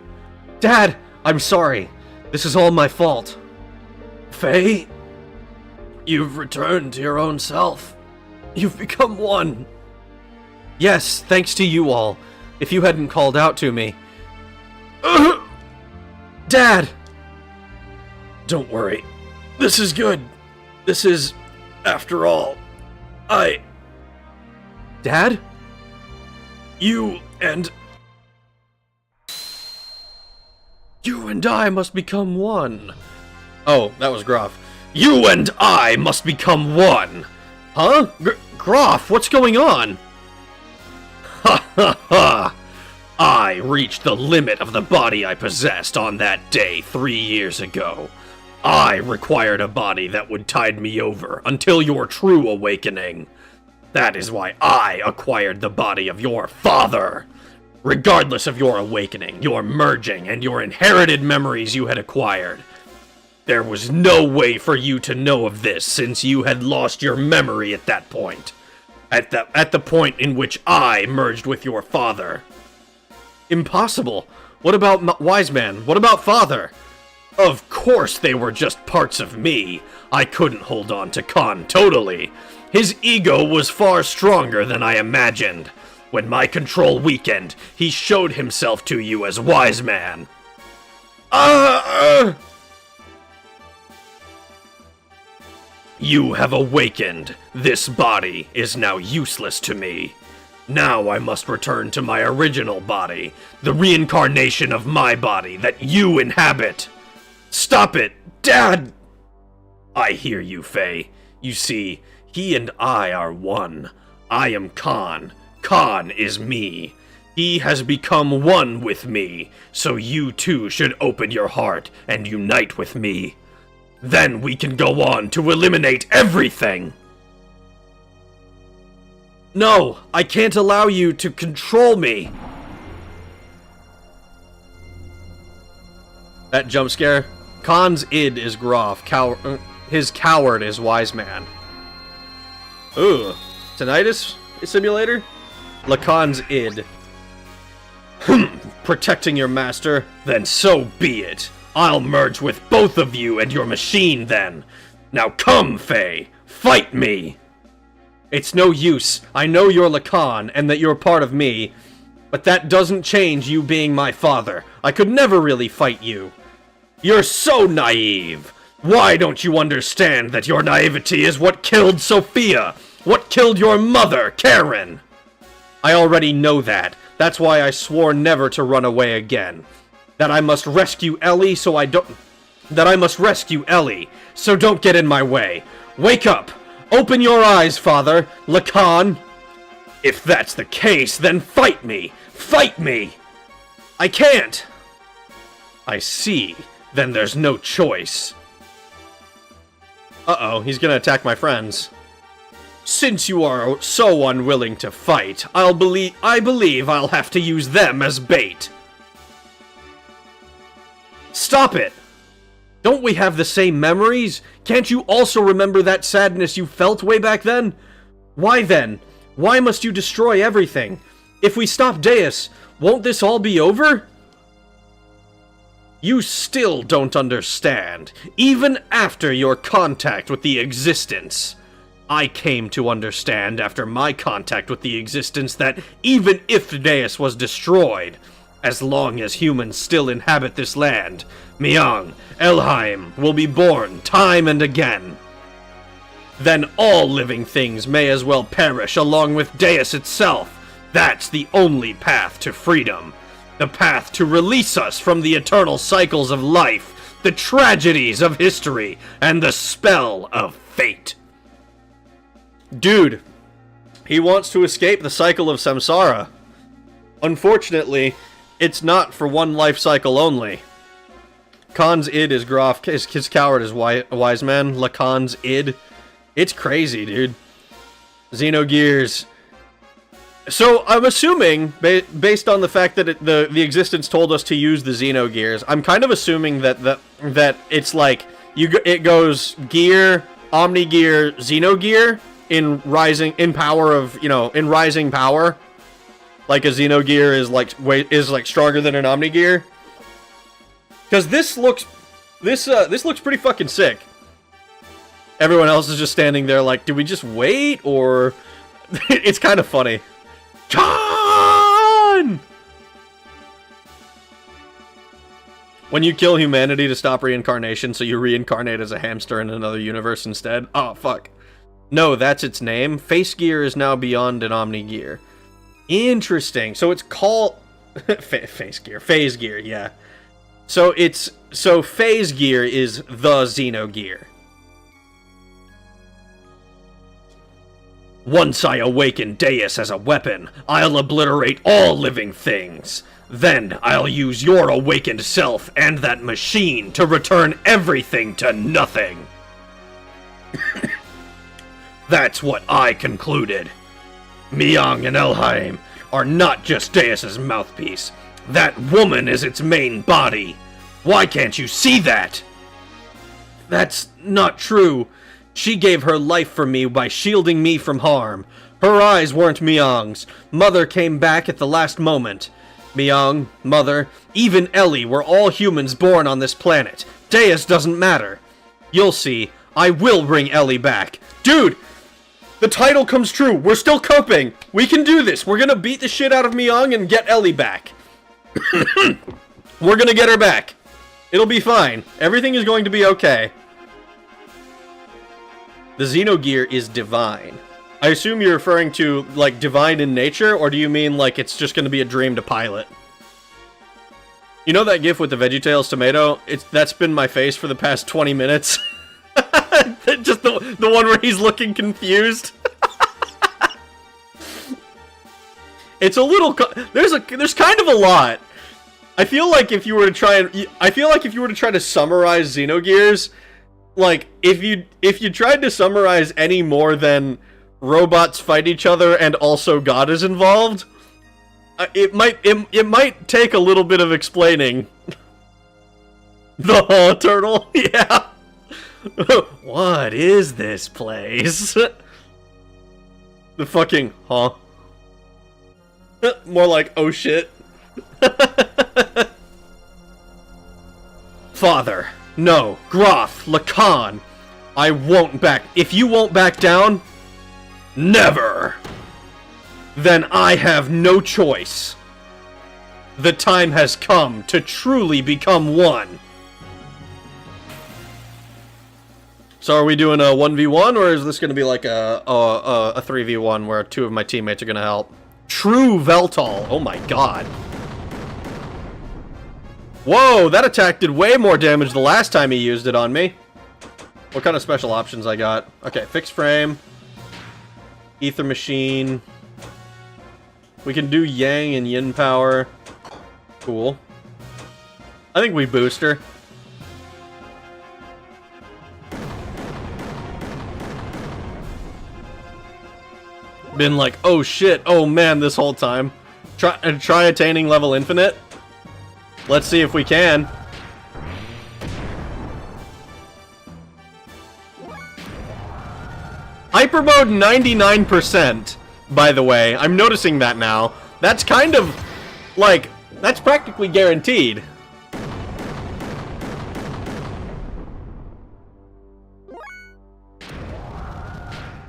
Dad, I'm sorry. This is all my fault. Faye? You've returned to your own self. You've become one. Yes, thanks to you all. If you hadn't called out to me. Dad! Don't worry. This is good. This is, after all, Dad? You and I must become one. Oh, that was Groff. You and I must become one! Huh? Groff, what's going on? Ha ha ha! I reached the limit of the body I possessed on that day 3 years ago. I required a body that would tide me over until your true awakening. That is why I acquired the body of your father. Regardless of your awakening, your merging, and your inherited memories you had acquired, there was no way for you to know of this since you had lost your memory at that point. At the point in which I merged with your father. Impossible. What about Wise Man? What about Father? Of course they were just parts of me. I couldn't hold on to Khan totally. His ego was far stronger than I imagined. When my control weakened, he showed himself to you as Wise Man. You have awakened. This body is now useless to me. Now I must return to my original body, the reincarnation of my body that you inhabit. Stop it, Dad! I hear you, Faye. You see, he and I are one. I am Khan. Khan is me. He has become one with me, so you too should open your heart and unite with me. Then we can go on to eliminate everything! No, I can't allow you to control me! That jump scare? Khan's id is Groff, his coward is Wise Man. Ooh, tinnitus simulator? Lacan's id. Protecting your master? Then so be it. I'll merge with both of you and your machine then. Now come, Faye, fight me! It's no use. I know you're Lacan and that you're part of me, but that doesn't change you being my father. I could never really fight you. You're so naive. Why don't you understand that your naivety is what killed Sophia? What killed your mother, Karen? I already know that. That's why I swore never to run away again. That I must rescue Ellie so don't get in my way. Wake up! Open your eyes, Father, Lacan! If that's the case, then fight me! Fight me! I can't! I see. Then there's no choice. Uh-oh, he's gonna attack my friends. Since you are so unwilling to fight, I believe I'll have to use them as bait. Stop it! Don't we have the same memories? Can't you also remember that sadness you felt way back then? Why then? Why must you destroy everything? If we stop Deus, won't this all be over? You still don't understand, even after your contact with the Existence. I came to understand after my contact with the Existence that even if Deus was destroyed, as long as humans still inhabit this land, Miang, Elheim will be born time and again. Then all living things may as well perish along with Deus itself. That's the only path to freedom. The path to release us from the eternal cycles of life, the tragedies of history, and the spell of fate. Dude, he wants to escape the cycle of samsara. Unfortunately, it's not for one life cycle only. Khan's id is Groff, his coward is Wise Man, Lacan's id. It's crazy, dude. Xenogears. So I'm assuming, based on the fact that the existence told us to use the Xenogears, I'm kind of assuming that it's like it goes Gear, Omni-Gear, Xenogear in rising power. Like a Xenogear is like stronger than an Omni-Gear. Because this looks pretty fucking sick. Everyone else is just standing there like, do we just wait or? It's kind of funny. Con! When you kill humanity to stop reincarnation, so you reincarnate as a hamster in another universe instead. Oh, fuck. No, that's its name. Face Gear is now beyond an Omni Gear. Interesting. So it's called... Face Gear. Phase Gear, yeah. So Phase Gear is the Xenogear. Once I awaken Deus as a weapon, I'll obliterate all living things. Then I'll use your awakened self and that machine to return everything to nothing. That's what I concluded. Miang and Elheim are not just Deus's mouthpiece. That woman is its main body. Why can't you see that? That's not true. She gave her life for me by shielding me from harm. Her eyes weren't Miang's. Mother came back at the last moment. Miang, Mother, even Ellie were all humans born on this planet. Deus doesn't matter. You'll see. I will bring Ellie back. Dude! The title comes true. We're still coping. We can do this. We're gonna beat the shit out of Miang and get Ellie back. We're gonna get her back. It'll be fine. Everything is going to be okay. The Xenogear is divine. I assume you're referring to, like, divine in nature, or do you mean, like, it's just gonna be a dream to pilot? You know that gif with the VeggieTales tomato? That's been my face for the past 20 minutes. Just the one where he's looking confused. It's a little... There's kind of a lot. I feel like if you were to try to summarize Xenogears... Like, if you tried to summarize any more than robots fight each other and also God is involved, it might take a little bit of explaining. The turtle, yeah. What is this place? The fucking more like oh shit. Father. No, Groth, Lacan, I won't back. If you won't back down, never. Then I have no choice. The time has come to truly become one. So are we doing a 1v1, or is this going to be like a 3v1 where two of my teammates are going to help? True Veltal, oh my god. Whoa, that attack did way more damage the last time he used it on me. What kind of special options I got? Okay, fixed frame. Ether machine. We can do yang and yin power. Cool. I think we boost her. Been like, oh shit, oh man, this whole time. Try attaining level infinite. Let's see if we can. Hyper mode 99%, by the way. I'm noticing that now. That's kind of, like, that's practically guaranteed.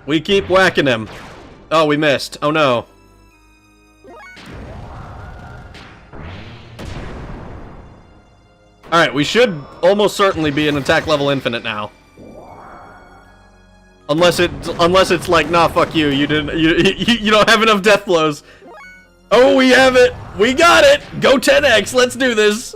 We keep whacking him. Oh, we missed. Oh no. Alright, we should almost certainly be in attack level infinite now. Unless it's like, nah, fuck you, you don't have enough death blows. Oh, we have it! We got it! Go 10x, let's do this!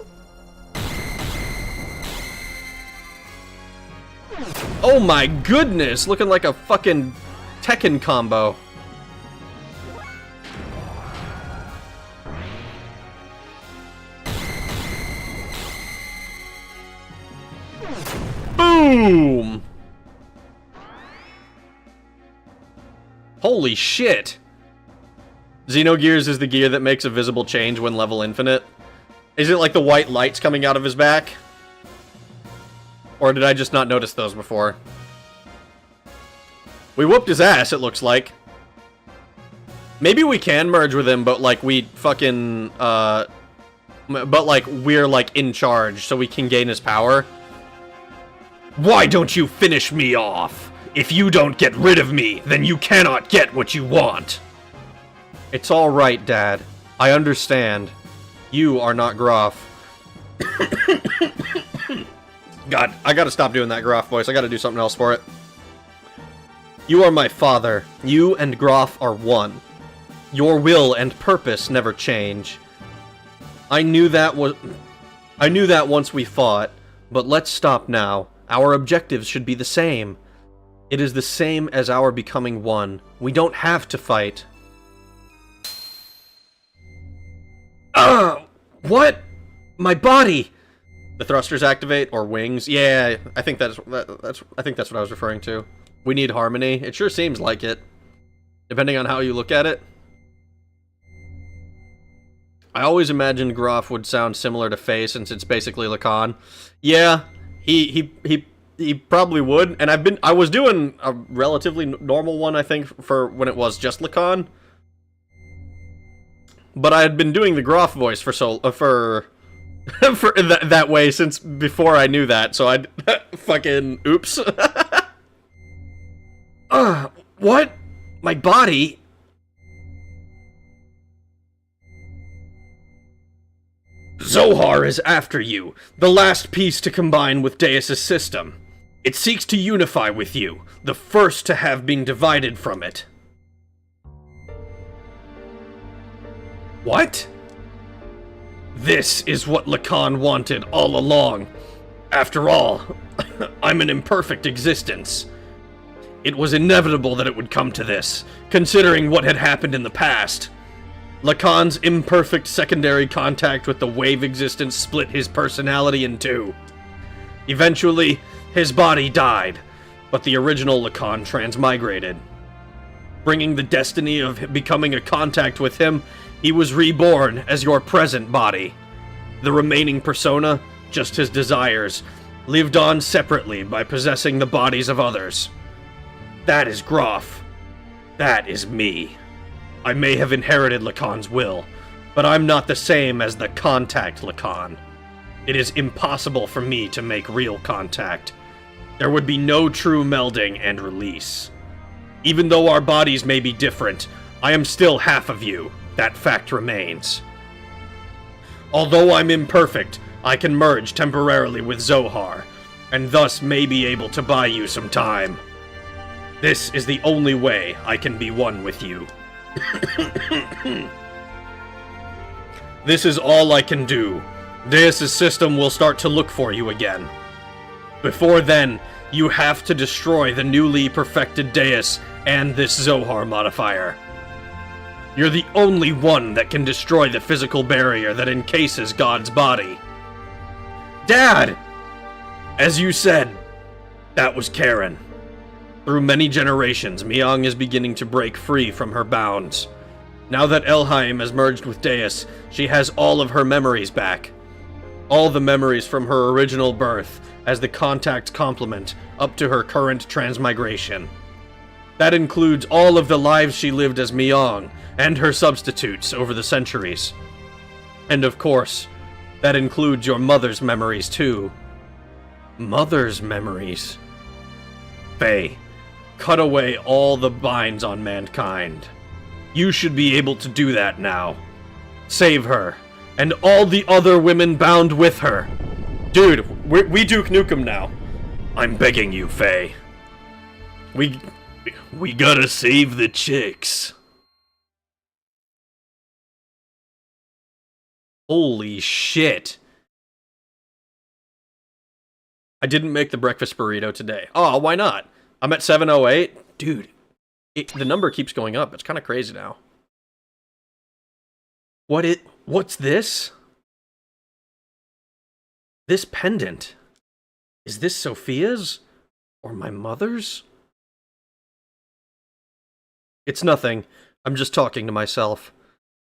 Oh my goodness, looking like a fucking Tekken combo. Boom! Holy shit! Xenogears is the gear that makes a visible change when level infinite. Is it like the white lights coming out of his back? Or did I just not notice those before? We whooped his ass, it looks like. Maybe we can merge with him, but like we fucking, but like we're like in charge, so we can gain his power. Why don't you finish me off? If you don't get rid of me, then you cannot get what you want. It's alright, Dad. I understand. You are not Groff. God, I gotta stop doing that Groff voice. I gotta do something else for it. You are my father. You and Groff are one. Your will and purpose never change. I knew that once we fought, but let's stop now. Our objectives should be the same. It is the same as our becoming one. We don't have to fight. What? My body! The thrusters activate, or wings? Yeah, I think that's what I was referring to. We need harmony. It sure seems like it. Depending on how you look at it. I always imagined Groff would sound similar to Faye since it's basically Lacan. Yeah, he probably would. And I was doing a relatively normal one, I think, for when it was just Lacan. But I had been doing the Groff voice for that way since before I knew that, so I'd fucking oops. What? My body? Zohar is after you, the last piece to combine with Deus' system. It seeks to unify with you, the first to have been divided from it. What? This is what Lacan wanted all along. After all, I'm an imperfect existence. It was inevitable that it would come to this, considering what had happened in the past. Lacan's imperfect secondary contact with the wave existence split his personality in two. Eventually, his body died, but the original Lacan transmigrated. Bringing the destiny of becoming a contact with him, he was reborn as your present body. The remaining persona, just his desires, lived on separately by possessing the bodies of others. That is Groff. That is me. I may have inherited Lacan's will, but I'm not the same as the contact Lacan. It is impossible for me to make real contact. There would be no true melding and release. Even though our bodies may be different, I am still half of you. That fact remains. Although I'm imperfect, I can merge temporarily with Zohar, and thus may be able to buy you some time. This is the only way I can be one with you. This is all I can do. Deus' system will start to look for you again. Before then, you have to destroy the newly perfected Deus and this Zohar modifier. You're the only one that can destroy the physical barrier that encases God's body. Dad! As you said, that was Karen. Through many generations, Miang is beginning to break free from her bounds. Now that Elheim has merged with Deus, she has all of her memories back. All the memories from her original birth, as the contact's complement, up to her current transmigration. That includes all of the lives she lived as Miang, and her substitutes over the centuries. And of course, that includes your mother's memories too. Mother's memories? Faye, cut away all the binds on mankind. You should be able to do that now. Save her, and all the other women bound with her. Dude, we Duke Nukem now. I'm begging you, Faye. We gotta save the chicks. Holy shit. I didn't make the breakfast burrito today. Oh, why not? I'm at 708. Dude, the number keeps going up. It's kind of crazy now. What's this? This pendant. Is this Sophia's? Or my mother's? It's nothing. I'm just talking to myself.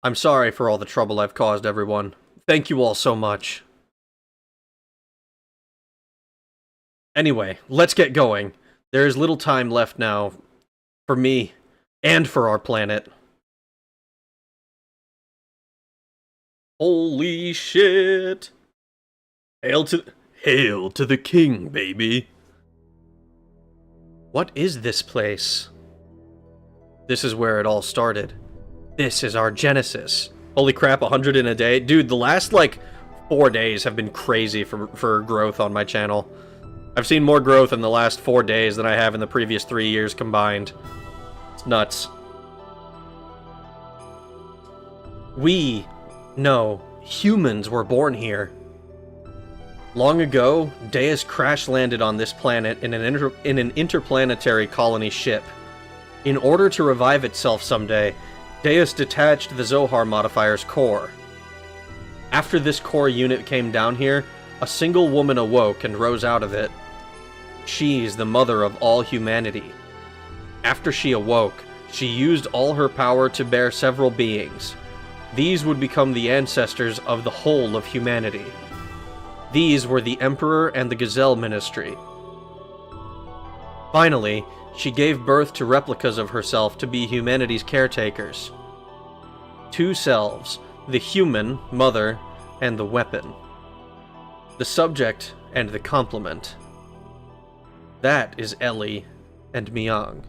I'm sorry for all the trouble I've caused everyone. Thank you all so much. Anyway, let's get going. There is little time left now for me and for our planet. Holy shit! Hail to the king, baby. What is this place? This is where it all started. This is our genesis. Holy crap, 100 in a day? Dude, the last, 4 days have been crazy for growth on my channel. I've seen more growth in the last 4 days than I have in the previous 3 years combined. It's nuts. Humans were born here. Long ago, Deus crash-landed on this planet in an interplanetary colony ship. In order to revive itself someday, Deus detached the Zohar modifier's core. After this core unit came down here, a single woman awoke and rose out of it. She's the mother of all humanity. After she awoke, she used all her power to bear several beings. These would become the ancestors of the whole of humanity. These were the Emperor and the Gazelle Ministry. Finally, she gave birth to replicas of herself to be humanity's caretakers. 2 selves, the human, mother, and the weapon. The subject and the complement. That is Ellie and Myung.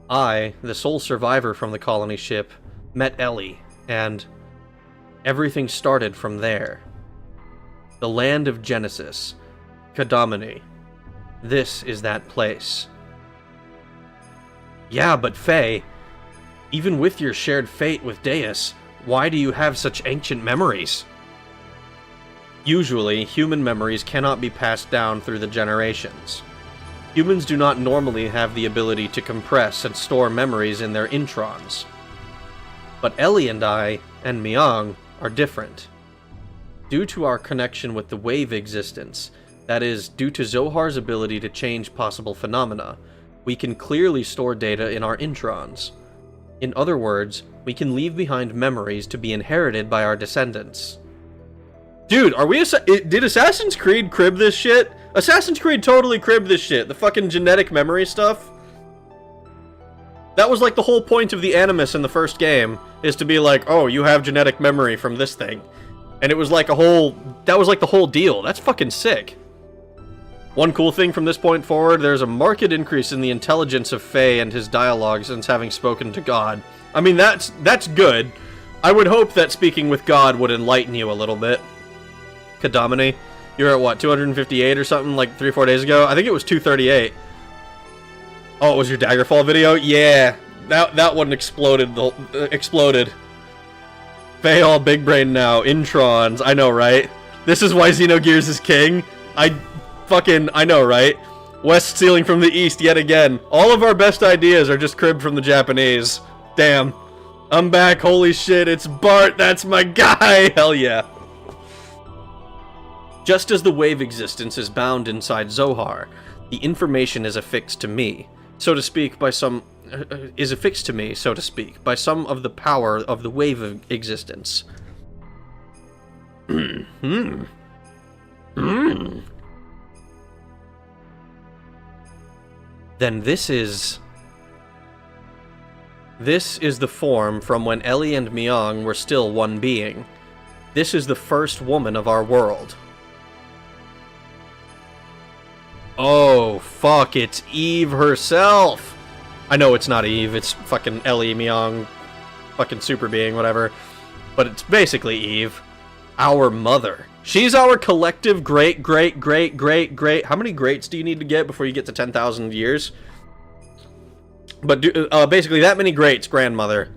I, the sole survivor from the colony ship, met Ellie, and everything started from there. The land of Genesis, Kadamini. This is that place. Yeah, but Faye, even with your shared fate with Deus, why do you have such ancient memories? Usually, human memories cannot be passed down through the generations. Humans do not normally have the ability to compress and store memories in their introns. But Ellie and I, and Myung, are different. Due to our connection with the wave existence, that is, due to Zohar's ability to change possible phenomena, we can clearly store data in our introns. In other words, we can leave behind memories to be inherited by our descendants. Dude, did Assassin's Creed crib this shit? Assassin's Creed totally cribbed this shit. The fucking genetic memory stuff. That was like the whole point of the Animus in the first game, is to be like, oh, you have genetic memory from this thing. And it was like that was like the whole deal. That's fucking sick. One cool thing from this point forward, there's a marked increase in the intelligence of Faye and his dialogue since having spoken to God. I mean, that's good. I would hope that speaking with God would enlighten you a little bit. Kadamini, you're at what, 258 or something, like 3-4 days ago? I think it was 238. Oh, it was your Daggerfall video? Yeah, that one exploded. Exploded. Faye all big brain now. Introns, I know, right? This is why Xenogears is king. I know, right? West stealing from the East yet again. All of our best ideas are just cribbed from the Japanese. Damn. I'm back, holy shit, it's Bart, that's my guy! Hell yeah. Just as the wave existence is bound inside Zohar, the information is affixed to me, so to speak, by some of the power of the wave of existence. Then this is the form from when Ellie and Myung were still one being. This is the first woman of our world. Oh, fuck, it's Eve herself! I know it's not Eve, it's fucking Ellie, Myung, fucking super being, whatever. But it's basically Eve. Our mother. She's our collective great. How many greats do you need to get before you get to 10,000 years? But basically, that many greats, grandmother.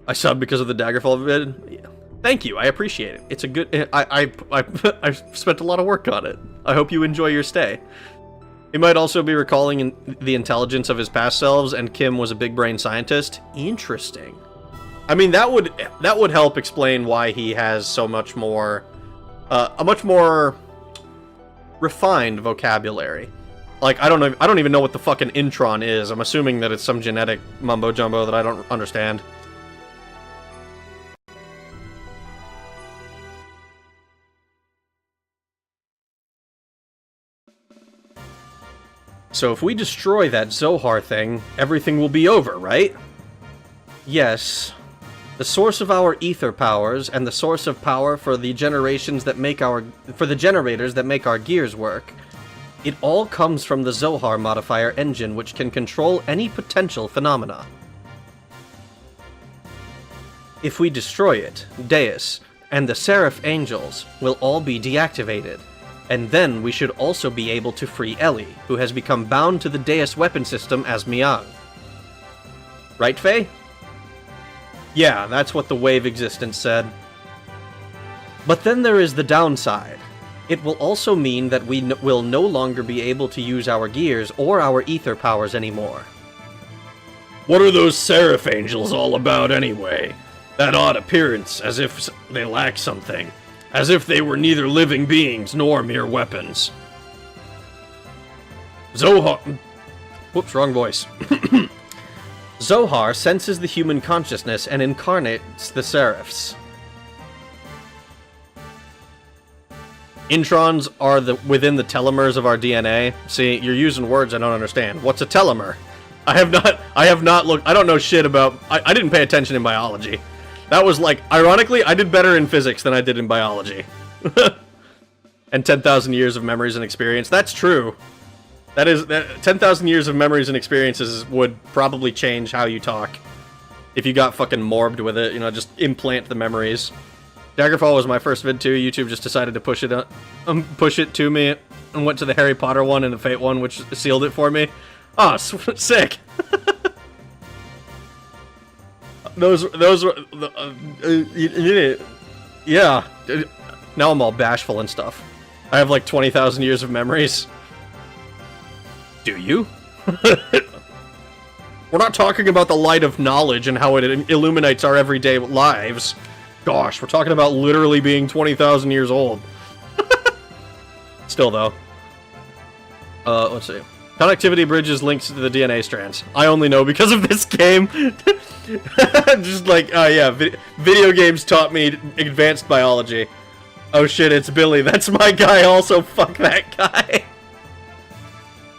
I subbed because of the Daggerfall vid. Yeah. Thank you, I appreciate it. It's a good. I've spent a lot of work on it. I hope you enjoy your stay. He might also be recalling the intelligence of his past selves, and Kim was a big brain scientist. Interesting. I mean, that would help explain why he has so much more, a much more refined vocabulary. Like, I don't even know what the fucking intron is. I'm assuming that it's some genetic mumbo-jumbo that I don't understand. So if we destroy that Zohar thing, everything will be over, right? Yes. The source of our ether powers and the source of power for the generators that make our gears work. It all comes from the Zohar modifier engine, which can control any potential phenomena. If we destroy it, Deus and the Seraph Angels will all be deactivated. And then we should also be able to free Ellie, who has become bound to the Deus weapon system as Miang. Right, Faye? Yeah, that's what the Wave Existence said. But then there is the downside. It will also mean that we will no longer be able to use our gears or our ether powers anymore. What are those Seraph Angels all about anyway? That odd appearance, as if they lack something. As if they were neither living beings nor mere weapons. Zohar... Whoops, wrong voice. Zohar senses the human consciousness and incarnates the Seraphs. Introns are within the telomeres of our DNA. See, you're using words I don't understand. What's a telomere? I have not looked... I don't know shit about... I didn't pay attention in biology. That was like, ironically, I did better in physics than I did in biology. And 10,000 years of memories and experience. That's true. That 10,000 years of memories and experiences would probably change how you talk. If you got fucking morbed with it, you know, just implant the memories. Daggerfall was my first vid too. YouTube just decided to push it to me and went to the Harry Potter one and the Fate one, which sealed it for me. Oh, sick. Those were, yeah. Now I'm all bashful and stuff. I have like 20,000 years of memories. Do you? We're not talking about the light of knowledge and how it illuminates our everyday lives. Gosh, we're talking about literally being 20,000 years old. Still, though. Let's see. Connectivity bridges links to the DNA strands. I only know because of this game. Just like, oh yeah, video games taught me advanced biology. Oh shit, it's Billy. That's my guy also. Fuck that guy.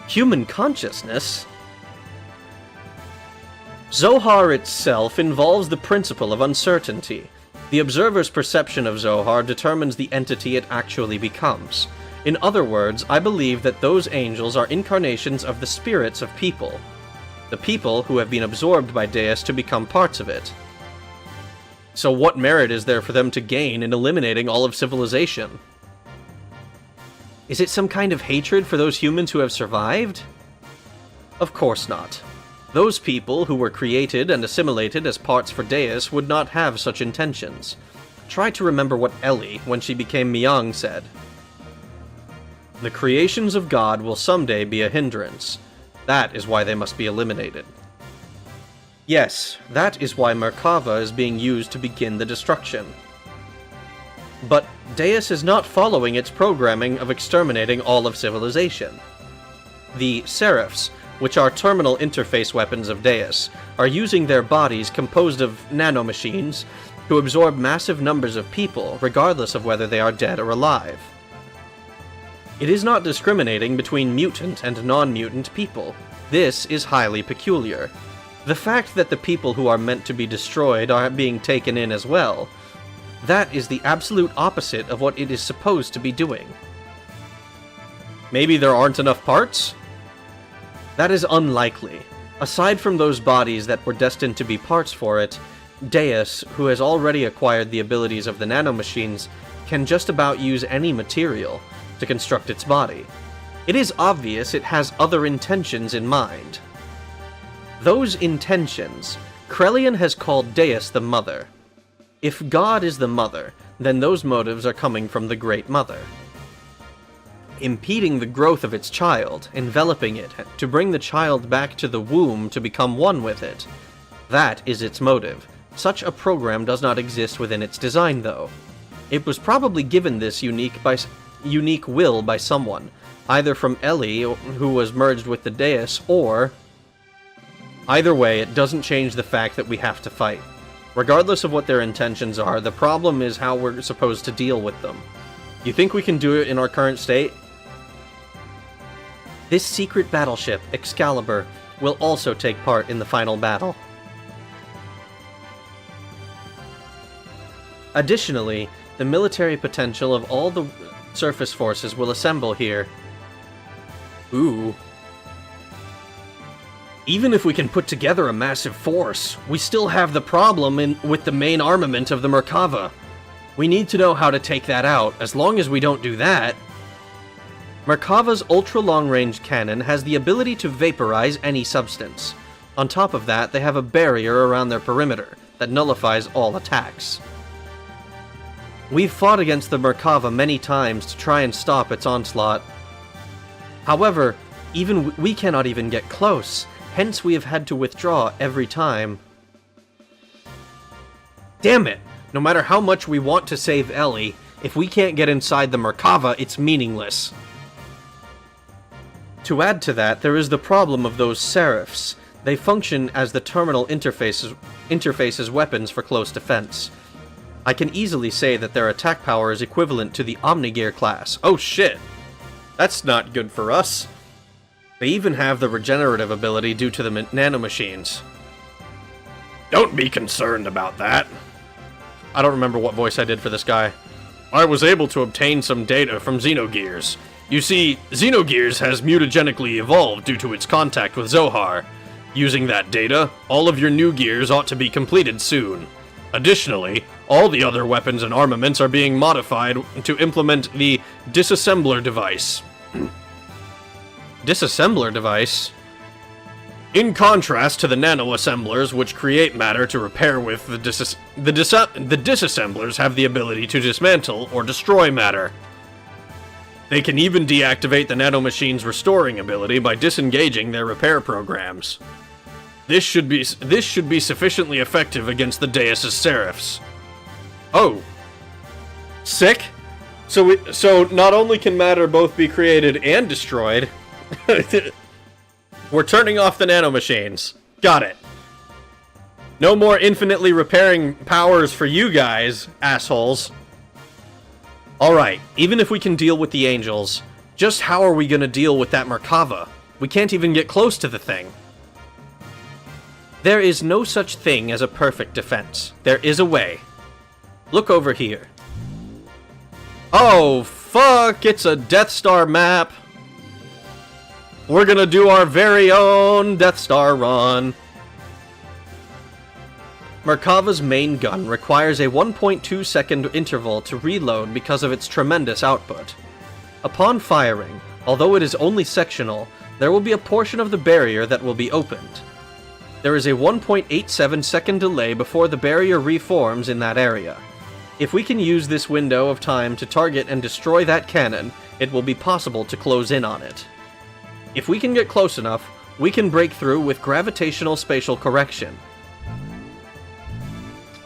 Human consciousness? Zohar itself involves the principle of uncertainty. The observer's perception of Zohar determines the entity it actually becomes. In other words, I believe that those angels are incarnations of the spirits of people. The people who have been absorbed by Deus to become parts of it. So what merit is there for them to gain in eliminating all of civilization? Is it some kind of hatred for those humans who have survived? Of course not. Those people who were created and assimilated as parts for Deus would not have such intentions. Try to remember what Ellie, when she became Miang, said. The creations of God will someday be a hindrance. That is why they must be eliminated. Yes, that is why Merkava is being used to begin the destruction. But Deus is not following its programming of exterminating all of civilization. The Seraphs, which are terminal interface weapons of Deus, are using their bodies composed of nanomachines to absorb massive numbers of people, regardless of whether they are dead or alive. It is not discriminating between mutant and non-mutant people. This is highly peculiar. The fact that the people who are meant to be destroyed are being taken in as well, that is the absolute opposite of what it is supposed to be doing. Maybe there aren't enough parts? That is unlikely. Aside from those bodies that were destined to be parts for it, Deus, who has already acquired the abilities of the nanomachines, can just about use any material to construct its body. It is obvious it has other intentions in mind. Those intentions, Krelian has called Deus the Mother. If God is the Mother, then those motives are coming from the Great Mother. Impeding the growth of its child, enveloping it, to bring the child back to the womb to become one with it. That is its motive. Such a program does not exist within its design, though. It was probably given this unique will by someone, either from Ellie, who was merged with the Deus, or... Either way, it doesn't change the fact that we have to fight. Regardless of what their intentions are, the problem is how we're supposed to deal with them. You think we can do it in our current state? This secret battleship, Excalibur, will also take part in the final battle. Additionally, the military potential of all the surface forces will assemble here. Ooh. Even if we can put together a massive force, we still have the problem with the main armament of the Merkava. We need to know how to take that out. As long as we don't do that... Merkava's ultra-long-range cannon has the ability to vaporize any substance. On top of that, they have a barrier around their perimeter that nullifies all attacks. We've fought against the Merkava many times to try and stop its onslaught. However, we cannot even get close. Hence, we have had to withdraw every time. Damn it! No matter how much we want to save Ellie, if we can't get inside the Merkava, it's meaningless. To add to that, there is the problem of those Seraphs. They function as the terminal interfaces weapons for close defense. I can easily say that their attack power is equivalent to the Omnigear class. Oh shit! That's not good for us. They even have the regenerative ability due to the nanomachines. Don't be concerned about that. I don't remember what voice I did for this guy. I was able to obtain some data from Xenogears. You see, Xenogears has mutagenically evolved due to its contact with Zohar. Using that data, all of your new gears ought to be completed soon. Additionally, all the other weapons and armaments are being modified to implement the disassembler device. Disassembler device? In contrast to the nanoassemblers, which create matter to repair with, the disassemblers have the ability to dismantle or destroy matter. They can even deactivate the nanomachine's restoring ability by disengaging their repair programs. This should be sufficiently effective against the Deus' Seraphs. Oh. Sick? So not only can matter both be created and destroyed... We're turning off the nanomachines. Got it. No more infinitely repairing powers for you guys, assholes. Alright, even if we can deal with the angels, just how are we gonna deal with that Merkava? We can't even get close to the thing. There is no such thing as a perfect defense. There is a way. Look over here. Oh, fuck, it's a Death Star map. We're gonna do our very own Death Star run. Merkava's main gun requires a 1.2 second interval to reload because of its tremendous output. Upon firing, although it is only sectional, there will be a portion of the barrier that will be opened. There is a 1.87 second delay before the barrier reforms in that area. If we can use this window of time to target and destroy that cannon, it will be possible to close in on it. If we can get close enough, we can break through with gravitational spatial correction.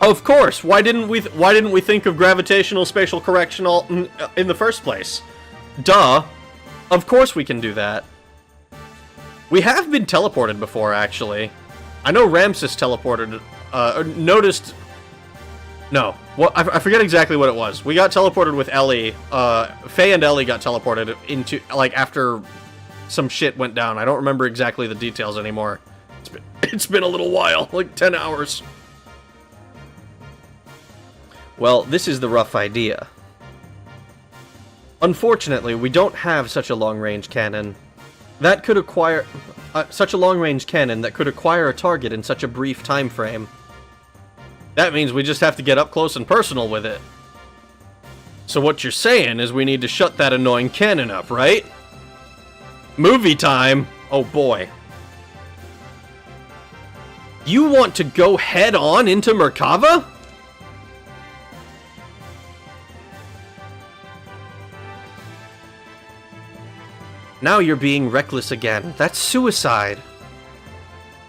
Of course! Why didn't we think of gravitational spatial correction in the first place? Duh! Of course we can do that. We have been teleported before, actually. I know Ramses teleported, noticed... No. Well, I forget exactly what it was. We got teleported with Ellie. Faye and Ellie got teleported into, like, after some shit went down. I don't remember exactly the details anymore. It's been a little while, like 10 hours. Well, this is the rough idea. Unfortunately, we don't have such a long-range cannon. That could acquire... such a long-range cannon that could acquire a target in such a brief time frame. That means we just have to get up close and personal with it. So what you're saying is we need to shut that annoying cannon up, right? Movie time! Oh boy. You want to go head-on into Merkava? Now you're being reckless again. That's suicide.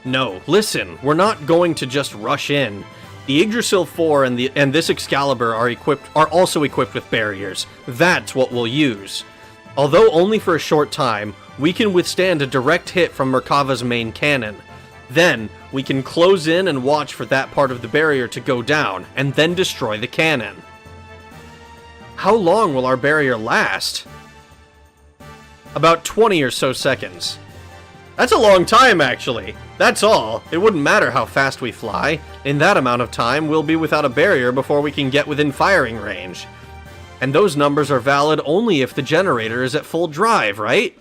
No, listen, we're not going to just rush in. The Yggdrasil 4 and this Excalibur are also equipped with barriers. That's what we'll use. Although only for a short time, we can withstand a direct hit from Merkava's main cannon. Then, we can close in and watch for that part of the barrier to go down, and then destroy the cannon. How long will our barrier last? About 20 or so seconds. That's a long time, actually. That's all. It wouldn't matter how fast we fly. In that amount of time, we'll be without a barrier before we can get within firing range. And those numbers are valid only if the generator is at full drive, right?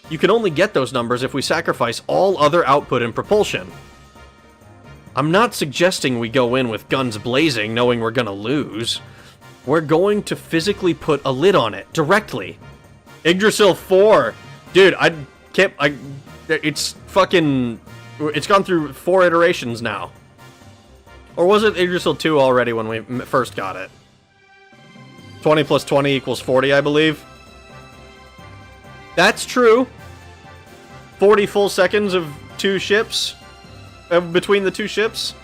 You can only get those numbers if we sacrifice all other output and propulsion. I'm not suggesting we go in with guns blazing knowing we're gonna lose. We're going to physically put a lid on it, directly. Yggdrasil 4! Dude, it's gone through 4 iterations now. Or was it Yggdrasil 2 already when we first got it? 20 plus 20 equals 40, I believe. That's true. 40 full seconds of 2 ships. Between the 2 ships.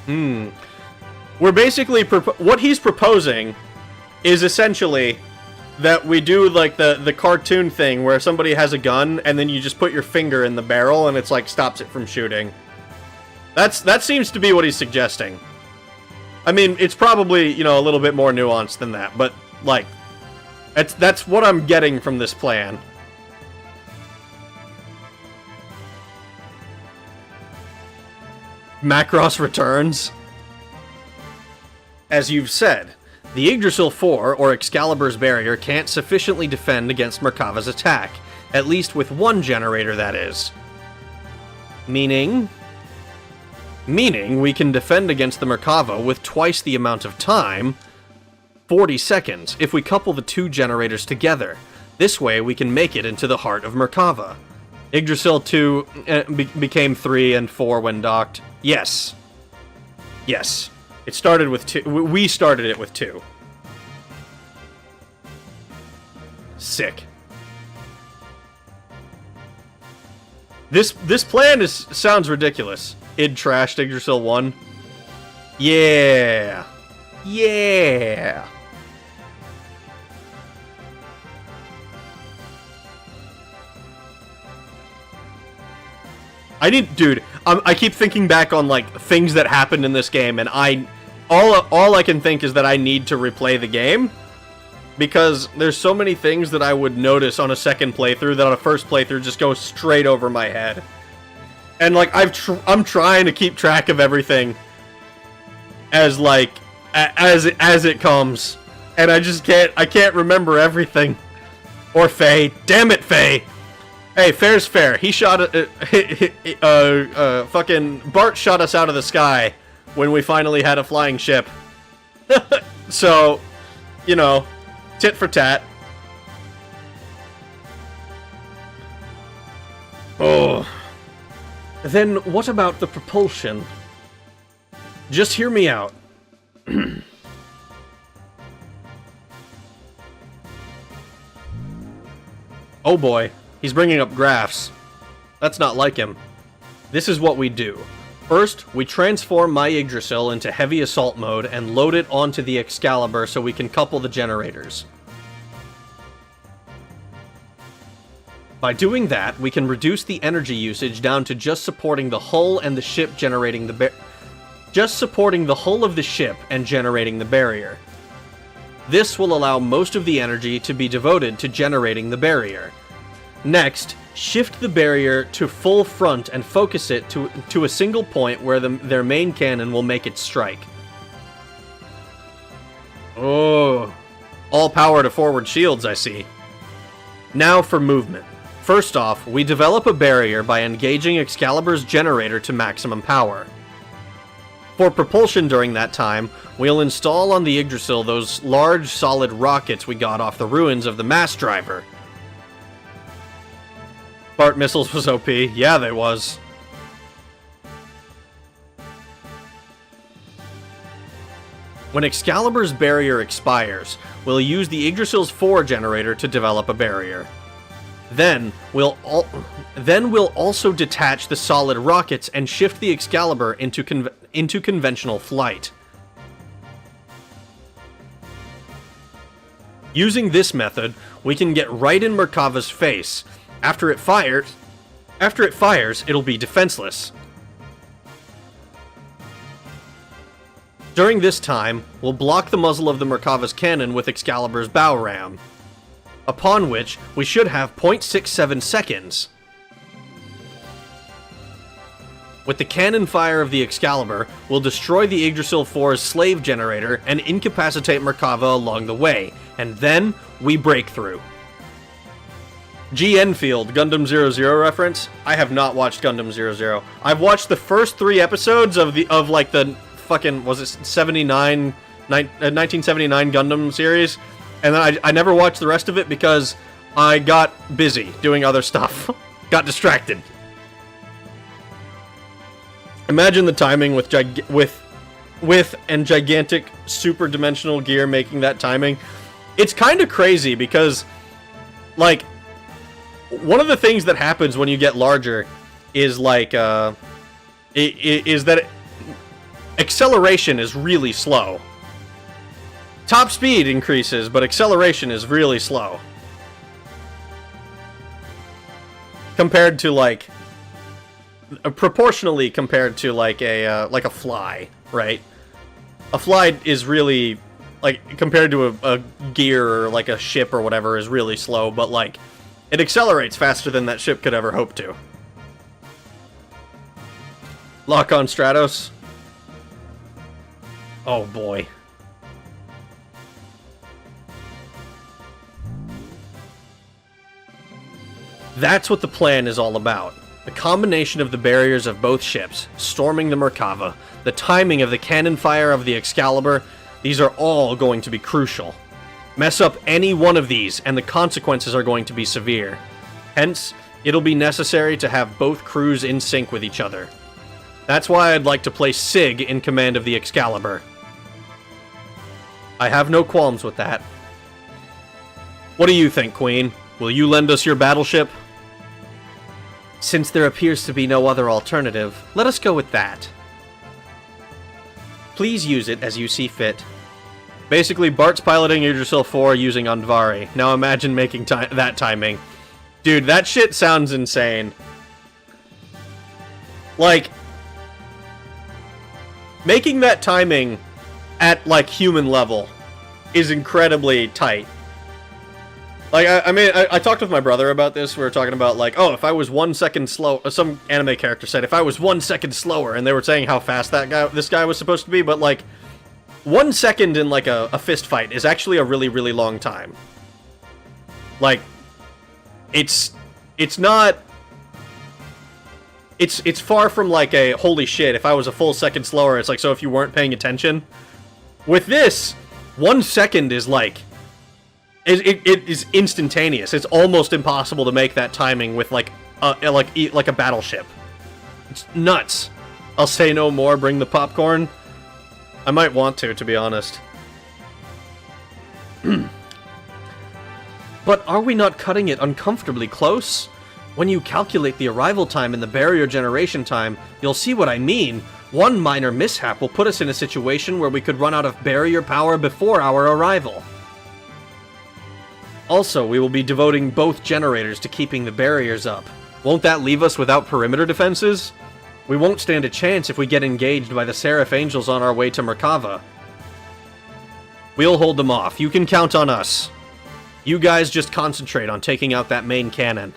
We're basically... what he's proposing is essentially that we do, like, the cartoon thing where somebody has a gun and then you just put your finger in the barrel and it's, like, stops it from shooting. That seems to be what he's suggesting. I mean, it's probably, you know, a little bit more nuanced than that, but, like, that's what I'm getting from this plan. Macross returns. As you've said, the Yggdrasil 4, or Excalibur's barrier, can't sufficiently defend against Merkava's attack. At least with one generator, that is. Meaning we can defend against the Merkava with twice the amount of time, 40 seconds, if we couple the 2 generators together. This way, we can make it into the heart of Merkava. Yggdrasil 2 became 3 and 4 when docked. Yes. Yes. It started with 2. We started it with 2. Sick. This plan sounds ridiculous. Id trashed Yggdrasil 1. Yeah. Yeah. Dude, I keep thinking back on, like, things that happened in this game, and all I can think is that I need to replay the game, because there's so many things that I would notice on a second playthrough that on a first playthrough just go straight over my head. And, like, I'm trying to keep track of everything as, like, as it comes, and I can't remember everything. Or Faye. Damn it, Faye! Hey, fair's fair. He shot fucking Bart shot us out of the sky when we finally had a flying ship. So, you know, tit for tat. Oh. Then what about the propulsion? Just hear me out. Oh boy. He's bringing up graphs. That's not like him. This is what we do. First, we transform my Yggdrasil into heavy assault mode and load it onto the Excalibur so we can couple the generators. By doing that, we can reduce the energy usage down to just supporting the hull and the ship generating the just supporting the hull of the ship and generating the barrier. This will allow most of the energy to be devoted to generating the barrier. Next, shift the barrier to full front and focus it to a single point where their main cannon will make its strike. Oh, all power to forward shields, I see. Now for movement. First off, we develop a barrier by engaging Excalibur's generator to maximum power. For propulsion during that time, we'll install on the Yggdrasil those large solid rockets we got off the ruins of the mass driver. Bart missiles was OP. Yeah, they was. When Excalibur's barrier expires, we'll use the Yggdrasil's 4 generator to develop a barrier. Then we'll also detach the solid rockets and shift the Excalibur into conventional flight. Using this method, we can get right in Merkava's face. After it fires, it'll be defenseless. During this time, we'll block the muzzle of the Merkava's cannon with Excalibur's bow ram, upon which we should have 0.67 seconds. With the cannon fire of the Excalibur, we'll destroy the Yggdrasil 4's slave generator and incapacitate Merkava along the way, and then we break through. G. Enfield, Gundam 00 reference? I have not watched Gundam 00. I've watched the first 3 episodes of the fucking, was it 1979 Gundam series, and then I never watched the rest of it because I got busy doing other stuff. Got distracted. Imagine the timing with gigantic super dimensional gear making that timing. It's kind of crazy because, like, one of the things that happens when you get larger is like is that acceleration is really slow. Top speed increases, but acceleration is really slow compared to like. Proportionally compared to like a fly, right? A fly is really, like, compared to a gear or like a ship or whatever, is really slow, but like it accelerates faster than that ship could ever hope to. Lock on Stratos. Oh boy. That's what the plan is all about. The combination of the barriers of both ships, storming the Merkava, the timing of the cannon fire of the Excalibur, these are all going to be crucial. Mess up any one of these, and the consequences are going to be severe. Hence, it'll be necessary to have both crews in sync with each other. That's why I'd like to place Sig in command of the Excalibur. I have no qualms with that. What do you think, Queen? Will you lend us your battleship? Since there appears to be no other alternative, let us go with that. Please use it as you see fit. Basically, Bart's piloting Yggdrasil 4 using Andvari. Now imagine making that timing. Dude, that shit sounds insane. Like, making that timing at, like, human level is incredibly tight. Like, I mean, I talked with my brother about this. We were talking about, like, oh, if I was 1 second slow... Some anime character said, if I was 1 second slower, and they were saying how fast this guy was supposed to be, but, like, 1 second in, like, a fist fight is actually a really, really long time. Like, it's not... It's far from, like, a, holy shit, if I was a full second slower, it's like, so if you weren't paying attention. With this, 1 second is, like... It is instantaneous. It's almost impossible to make that timing with, like a battleship. It's nuts. I'll say no more, bring the popcorn. I might want to be honest. But are we not cutting it uncomfortably close? When you calculate the arrival time and the barrier generation time, you'll see what I mean. One minor mishap will put us in a situation where we could run out of barrier power before our arrival. Also, we will be devoting both generators to keeping the barriers up. Won't that leave us without perimeter defenses? We won't stand a chance if we get engaged by the Seraph Angels on our way to Merkava. We'll hold them off. You can count on us. You guys just concentrate on taking out that main cannon.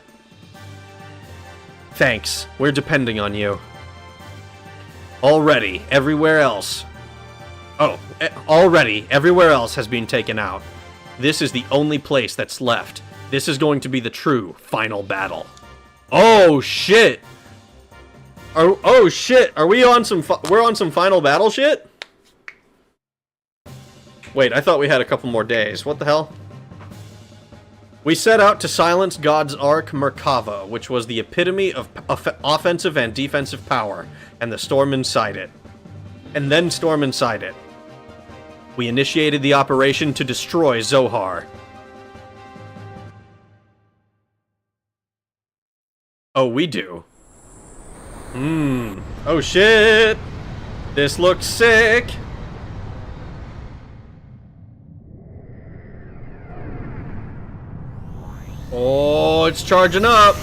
Thanks. We're depending on you. Already, everywhere else has been taken out. This is the only place that's left. This is going to be the true final battle. Oh shit! Oh shit! Are we on some? We're on some final battle shit? Wait, I thought we had a couple more days. What the hell? We set out to silence God's Ark Merkava, which was the epitome of offensive and defensive power, and the storm inside it. And then storm inside it. We initiated the operation to destroy Zohar. Oh, we do. Oh shit! This looks sick! Oh, it's charging up.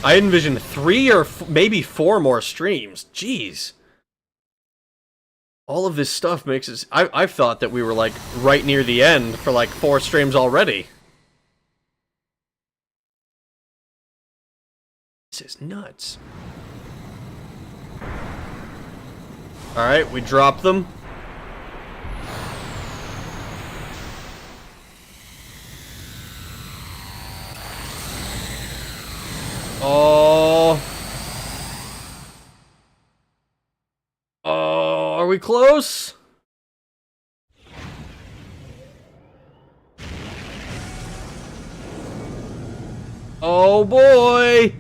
I envision 3 or maybe 4 more streams. Jeez. All of this stuff makes us... I've thought that we were, like, right near the end for, like, 4 streams already. This is nuts. Alright, we drop them. Oh. Oh, are we close? Oh boy.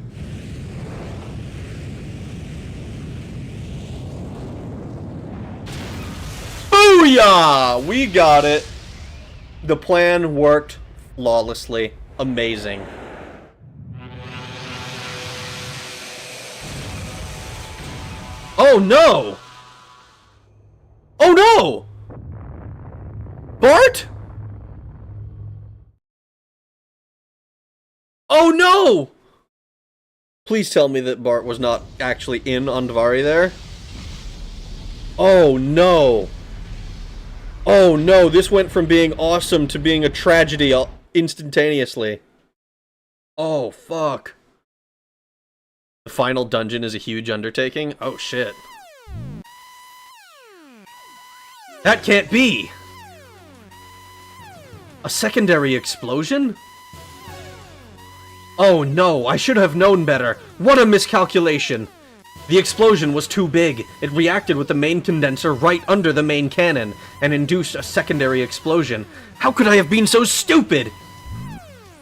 Booyah! We got it. The plan worked flawlessly. Amazing. Oh no! Oh no! Bart? Oh no! Please tell me that Bart was not actually in Andvari there. Oh no! Oh no, this went from being awesome to being a tragedy instantaneously. Oh fuck. The final dungeon is a huge undertaking? Oh shit. That can't be! A secondary explosion? Oh no, I should have known better. What a miscalculation! The explosion was too big. It reacted with the main condenser right under the main cannon, and induced a secondary explosion. How could I have been so stupid?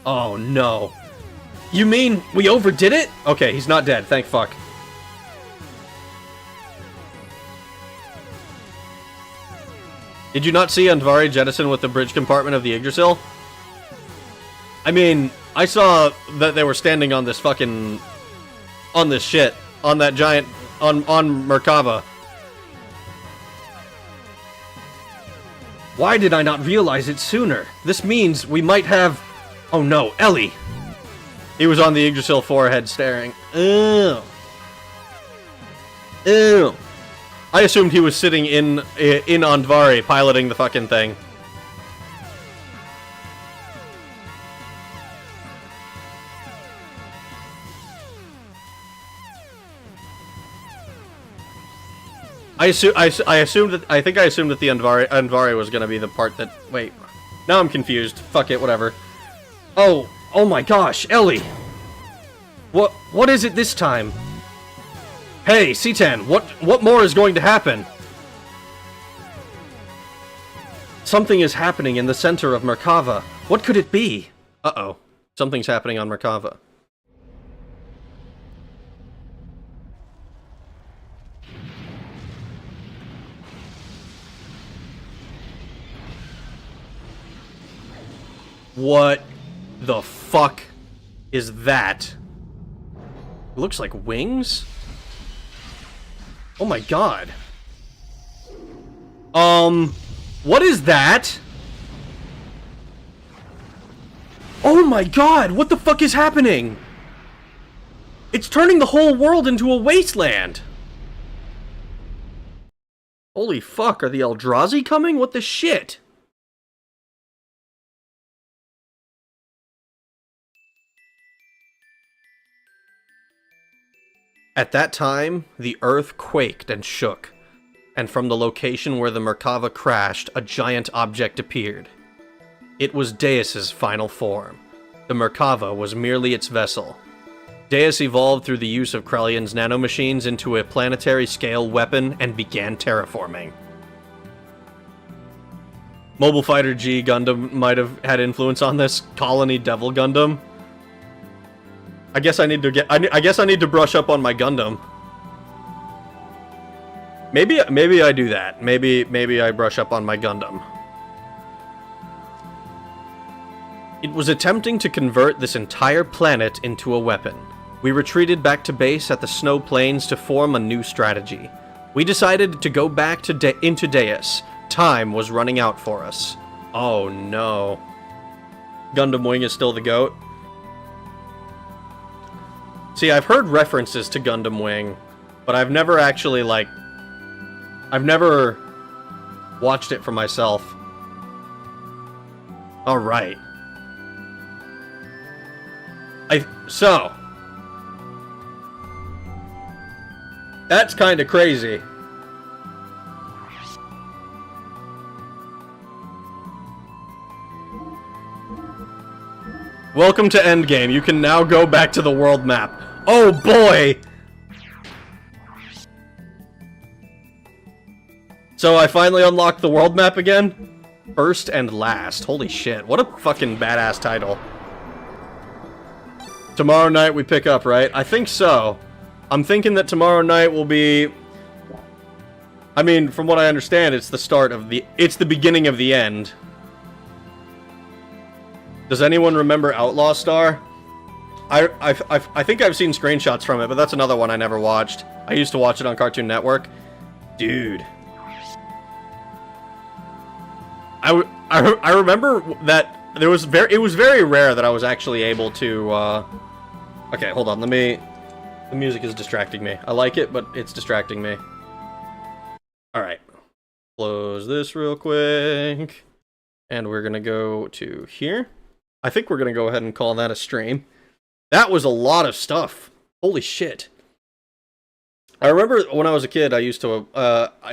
Oh no. You mean we overdid it? Okay, he's not dead, thank fuck. Did you not see Andvari jettison with the bridge compartment of the Yggdrasil? I mean, I saw that they were standing on this fucking... on this shit. On that giant... on Merkava. Why did I not realize it sooner? This means we might have... Oh no, Ellie! He was on the Yggdrasil forehead staring. Ew. Ew. I assumed he was sitting in Andvari piloting the fucking thing. I assumed that the Andvari was gonna be the part that... Wait. Now I'm confused. Fuck it, whatever. Oh my gosh, Ellie! What is it this time? Hey, Citan, what more is going to happen? Something is happening in the center of Merkava. What could it be? Uh-oh. Something's happening on Merkava. What the fuck is that? It looks like wings? Oh my god. What is that? Oh my god, what the fuck is happening? It's turning the whole world into a wasteland. Holy fuck, are the Eldrazi coming? What the shit? At that time, the earth quaked and shook, and from the location where the Merkava crashed, a giant object appeared. It was Deus's final form. The Merkava was merely its vessel. Deus evolved through the use of Krellion's nanomachines into a planetary-scale weapon and began terraforming. Mobile Fighter G Gundam might have had influence on this. Colony Devil Gundam. I guess I need to brush up on my Gundam. Maybe I do that. Maybe I brush up on my Gundam. It was attempting to convert this entire planet into a weapon. We retreated back to base at the Snow Plains to form a new strategy. We decided to go back to into Deus. Time was running out for us. Oh no. Gundam Wing is still the GOAT. See, I've heard references to Gundam Wing, but I've never actually, like... I've never watched it for myself. Alright. So... That's kinda crazy. Welcome to Endgame. You can now go back to the world map. Oh boy! So I finally unlocked the world map again? First and last. Holy shit. What a fucking badass title. Tomorrow night we pick up, right? I think so. I'm thinking that tomorrow night will be... I mean, from what I understand, it's the start of the... It's the beginning of the end. Does anyone remember Outlaw Star? I think I've seen screenshots from it, but that's another one I never watched. I used to watch it on Cartoon Network. Dude. I remember that it was very rare that I was actually able to, okay, hold on, the music is distracting me. I like it, but it's distracting me. Alright. Close this real quick. And we're gonna go to here. I think we're gonna go ahead and call that a stream. That was a lot of stuff. Holy shit. I remember when I was a kid, I used to,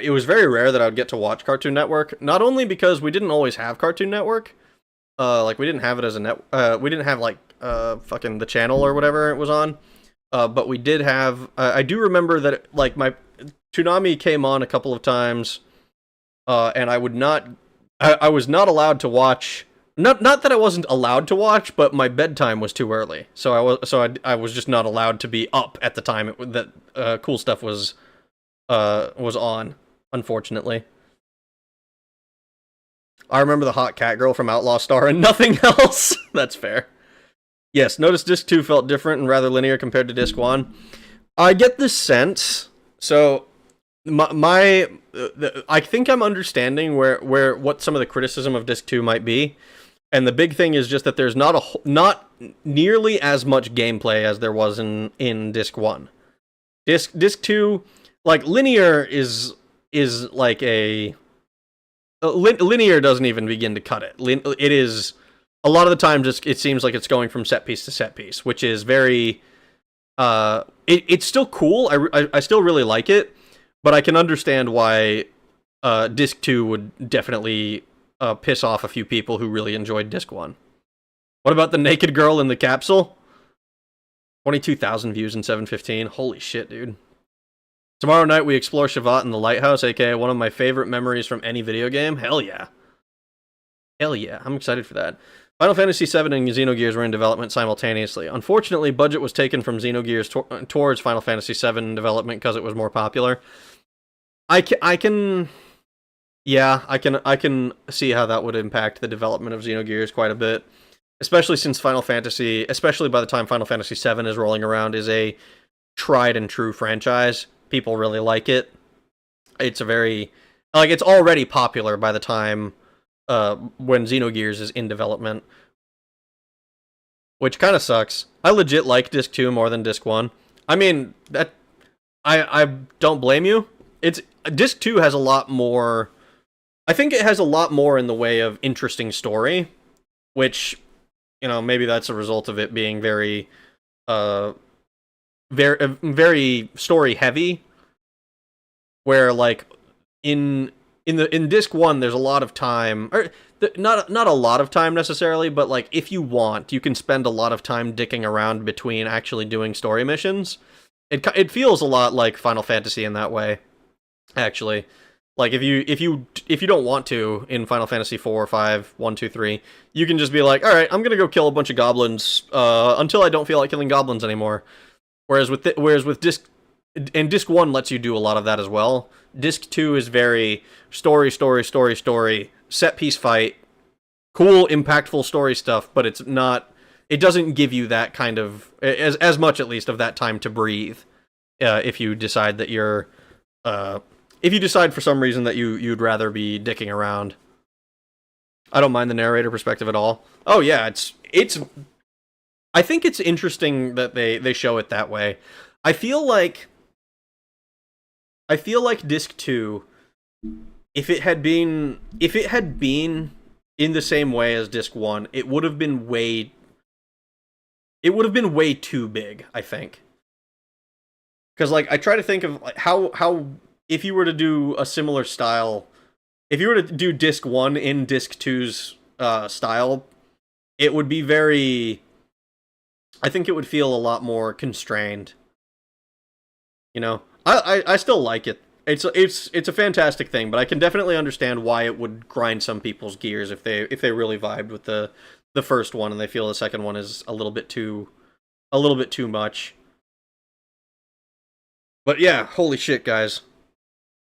it was very rare that I would get to watch Cartoon Network, not only because we didn't always have Cartoon Network, like, we didn't have it as a we didn't have, like, fucking the channel or whatever it was on, but we did have, I do remember that, like, my Toonami came on a couple of times, and I was not allowed to watch, not that I wasn't allowed to watch, but my bedtime was too early, so I was just not allowed to be up at the time that cool stuff was on, unfortunately. I remember the hot cat girl from Outlaw Star and nothing else. That's fair. Yes, notice Disc 2 felt different and rather linear compared to Disc 1. I get this sense, so I think I'm understanding what some of the criticism of Disc 2 might be. And the big thing is just that there's not nearly as much gameplay as there was in Disc 1. Disc 2, like, linear is like a... linear doesn't even begin to cut it. It is... A lot of the times, it seems like it's going from set piece to set piece, which is very... it's still cool. I still really like it, but I can understand why Disc 2 would definitely... piss off a few people who really enjoyed Disc 1. What about the naked girl in the capsule? 22,000 views in 7:15. Holy shit, dude. Tomorrow night we explore Shavat in the Lighthouse, aka one of my favorite memories from any video game. Hell yeah. Hell yeah, I'm excited for that. Final Fantasy VII and Xenogears were in development simultaneously. Unfortunately, budget was taken from Xenogears towards Final Fantasy VII development because it was more popular. I can see how that would impact the development of Xenogears quite a bit, especially since especially by the time Final Fantasy VII is rolling around, is a tried and true franchise. People really like it. It's a very, like, it's already popular by the time when Xenogears is in development, which kind of sucks. I legit like Disc 2 more than Disc 1. I mean, that I don't blame you. Disc 2 has a lot more... I think it has a lot more in the way of interesting story, which, you know, maybe that's a result of it being very story heavy, where, like, in Disc 1 there's a lot of time, or not a lot of time necessarily, but, like, if you want, you can spend a lot of time dicking around between actually doing story missions. It feels a lot like Final Fantasy in that way, actually. Like, if you don't want to in Final Fantasy 4, 5, 1, 2, 3, you can just be like, alright, I'm gonna go kill a bunch of goblins until I don't feel like killing goblins anymore. Whereas with Disc 1 lets you do a lot of that as well. Disc 2 is very story, set piece fight, cool, impactful story stuff, but it doesn't give you that kind of, as much at least, of that time to breathe, if you decide that you're, if you decide for some reason that you'd rather be dicking around. I don't mind the narrator perspective at all. Oh yeah, it's I think it's interesting that they show it that way. I feel like disc 2, if it had been in the same way as disc 1, it would have been way too big, I think. Cuz like I try to think of like how if you were to do a similar style, if you were to do disc 1 in disc two's style, it would be very, I think it would feel a lot more constrained. You know, I still like it. It's a fantastic thing, but I can definitely understand why it would grind some people's gears if they really vibed with the first one and they feel the second one is a little bit too much. But yeah, holy shit, guys.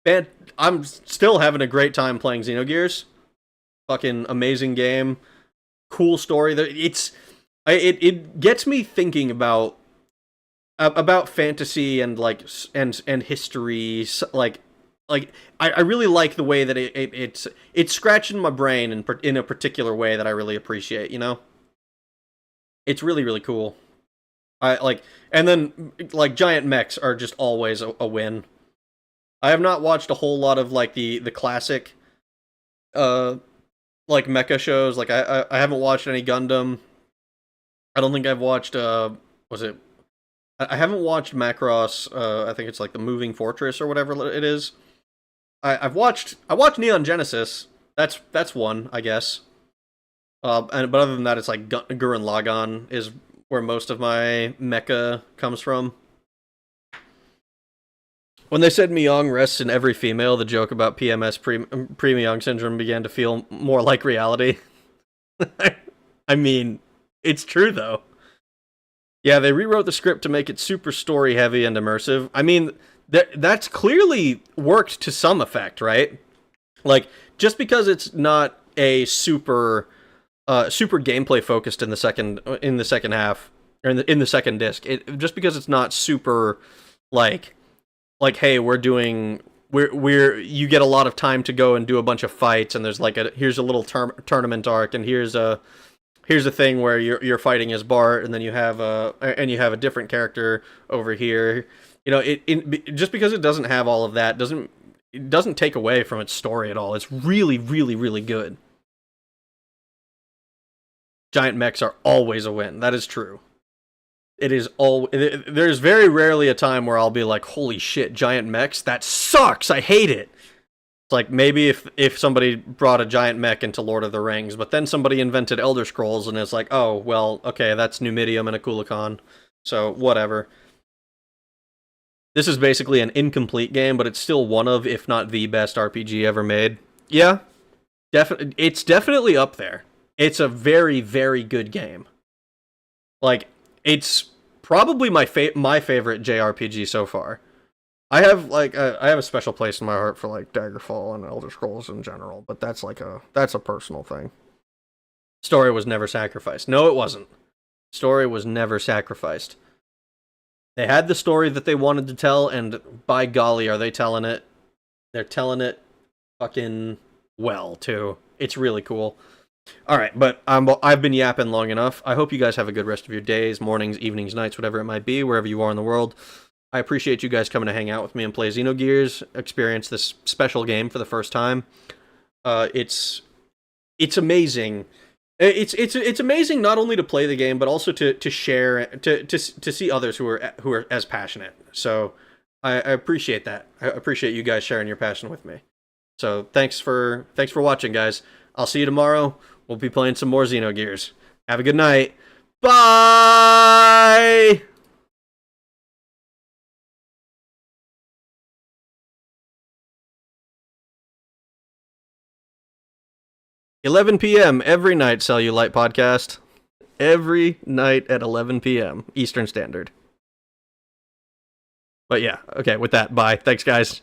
Man, I'm still having a great time playing Xenogears. Fucking amazing game. Cool story. It gets me thinking about fantasy and like and history. Like I really like the way that it's scratching my brain in a particular way that I really appreciate. You know, it's really really cool. I like, and then like giant mechs are just always a win. I have not watched a whole lot of like the classic like mecha shows. Like I haven't watched any Gundam. I don't think I've watched was it, I haven't watched Macross. I think it's like the Moving Fortress or whatever it is. I watched Neon Genesis. That's one, I guess. But other than that, it's like Gurren Lagann is where most of my mecha comes from. When they said Miyong rests in every female, the joke about PMS pre-Miyong syndrome began to feel more like reality. I mean, it's true though. Yeah, they rewrote the script to make it super story heavy and immersive. I mean, that's clearly worked to some effect, right? Like, just because it's not a super gameplay focused in the second half, or in the second disc, just because it's not super like hey, we're you get a lot of time to go and do a bunch of fights, and there's like here's a little tournament arc, and here's a thing where you're fighting as Bart, and then you have a different character over here. You know, just because it doesn't have all of that doesn't take away from its story at all. It's really, really, really good. Giant mechs are always a win. That is true. It is there's very rarely a time where I'll be like, holy shit, giant mechs? That sucks! I hate it! It's like, maybe if somebody brought a giant mech into Lord of the Rings, but then somebody invented Elder Scrolls, and it's like, oh, well, okay, that's Numidium and a Kukulkan, so whatever. This is basically an incomplete game, but it's still one of, if not the best RPG ever made. Yeah, it's definitely up there. It's a very, very good game. Like, it's probably my favorite JRPG so far. I have a special place in my heart for like Daggerfall and Elder Scrolls in general, but that's a personal thing. Story was never sacrificed. No, it wasn't. Story was never sacrificed. They had the story that they wanted to tell, and by golly, are they telling it? They're telling it fucking well, too. It's really cool. Alright, but I've been yapping long enough. I hope you guys have a good rest of your days, mornings, evenings, nights, whatever it might be, wherever you are in the world. I appreciate you guys coming to hang out with me and play Xenogears, experience this special game for the first time. It's amazing. It's amazing not only to play the game, but also to share, to see others who are as passionate. So I appreciate that. I appreciate you guys sharing your passion with me. So thanks for watching, guys. I'll see you tomorrow. We'll be playing some more Xenogears. Have a good night. Bye! (11 p.m. every night, Cellulite Podcast. Every night at 11 p.m. Eastern Standard. But yeah, okay, with that, bye. Thanks, guys.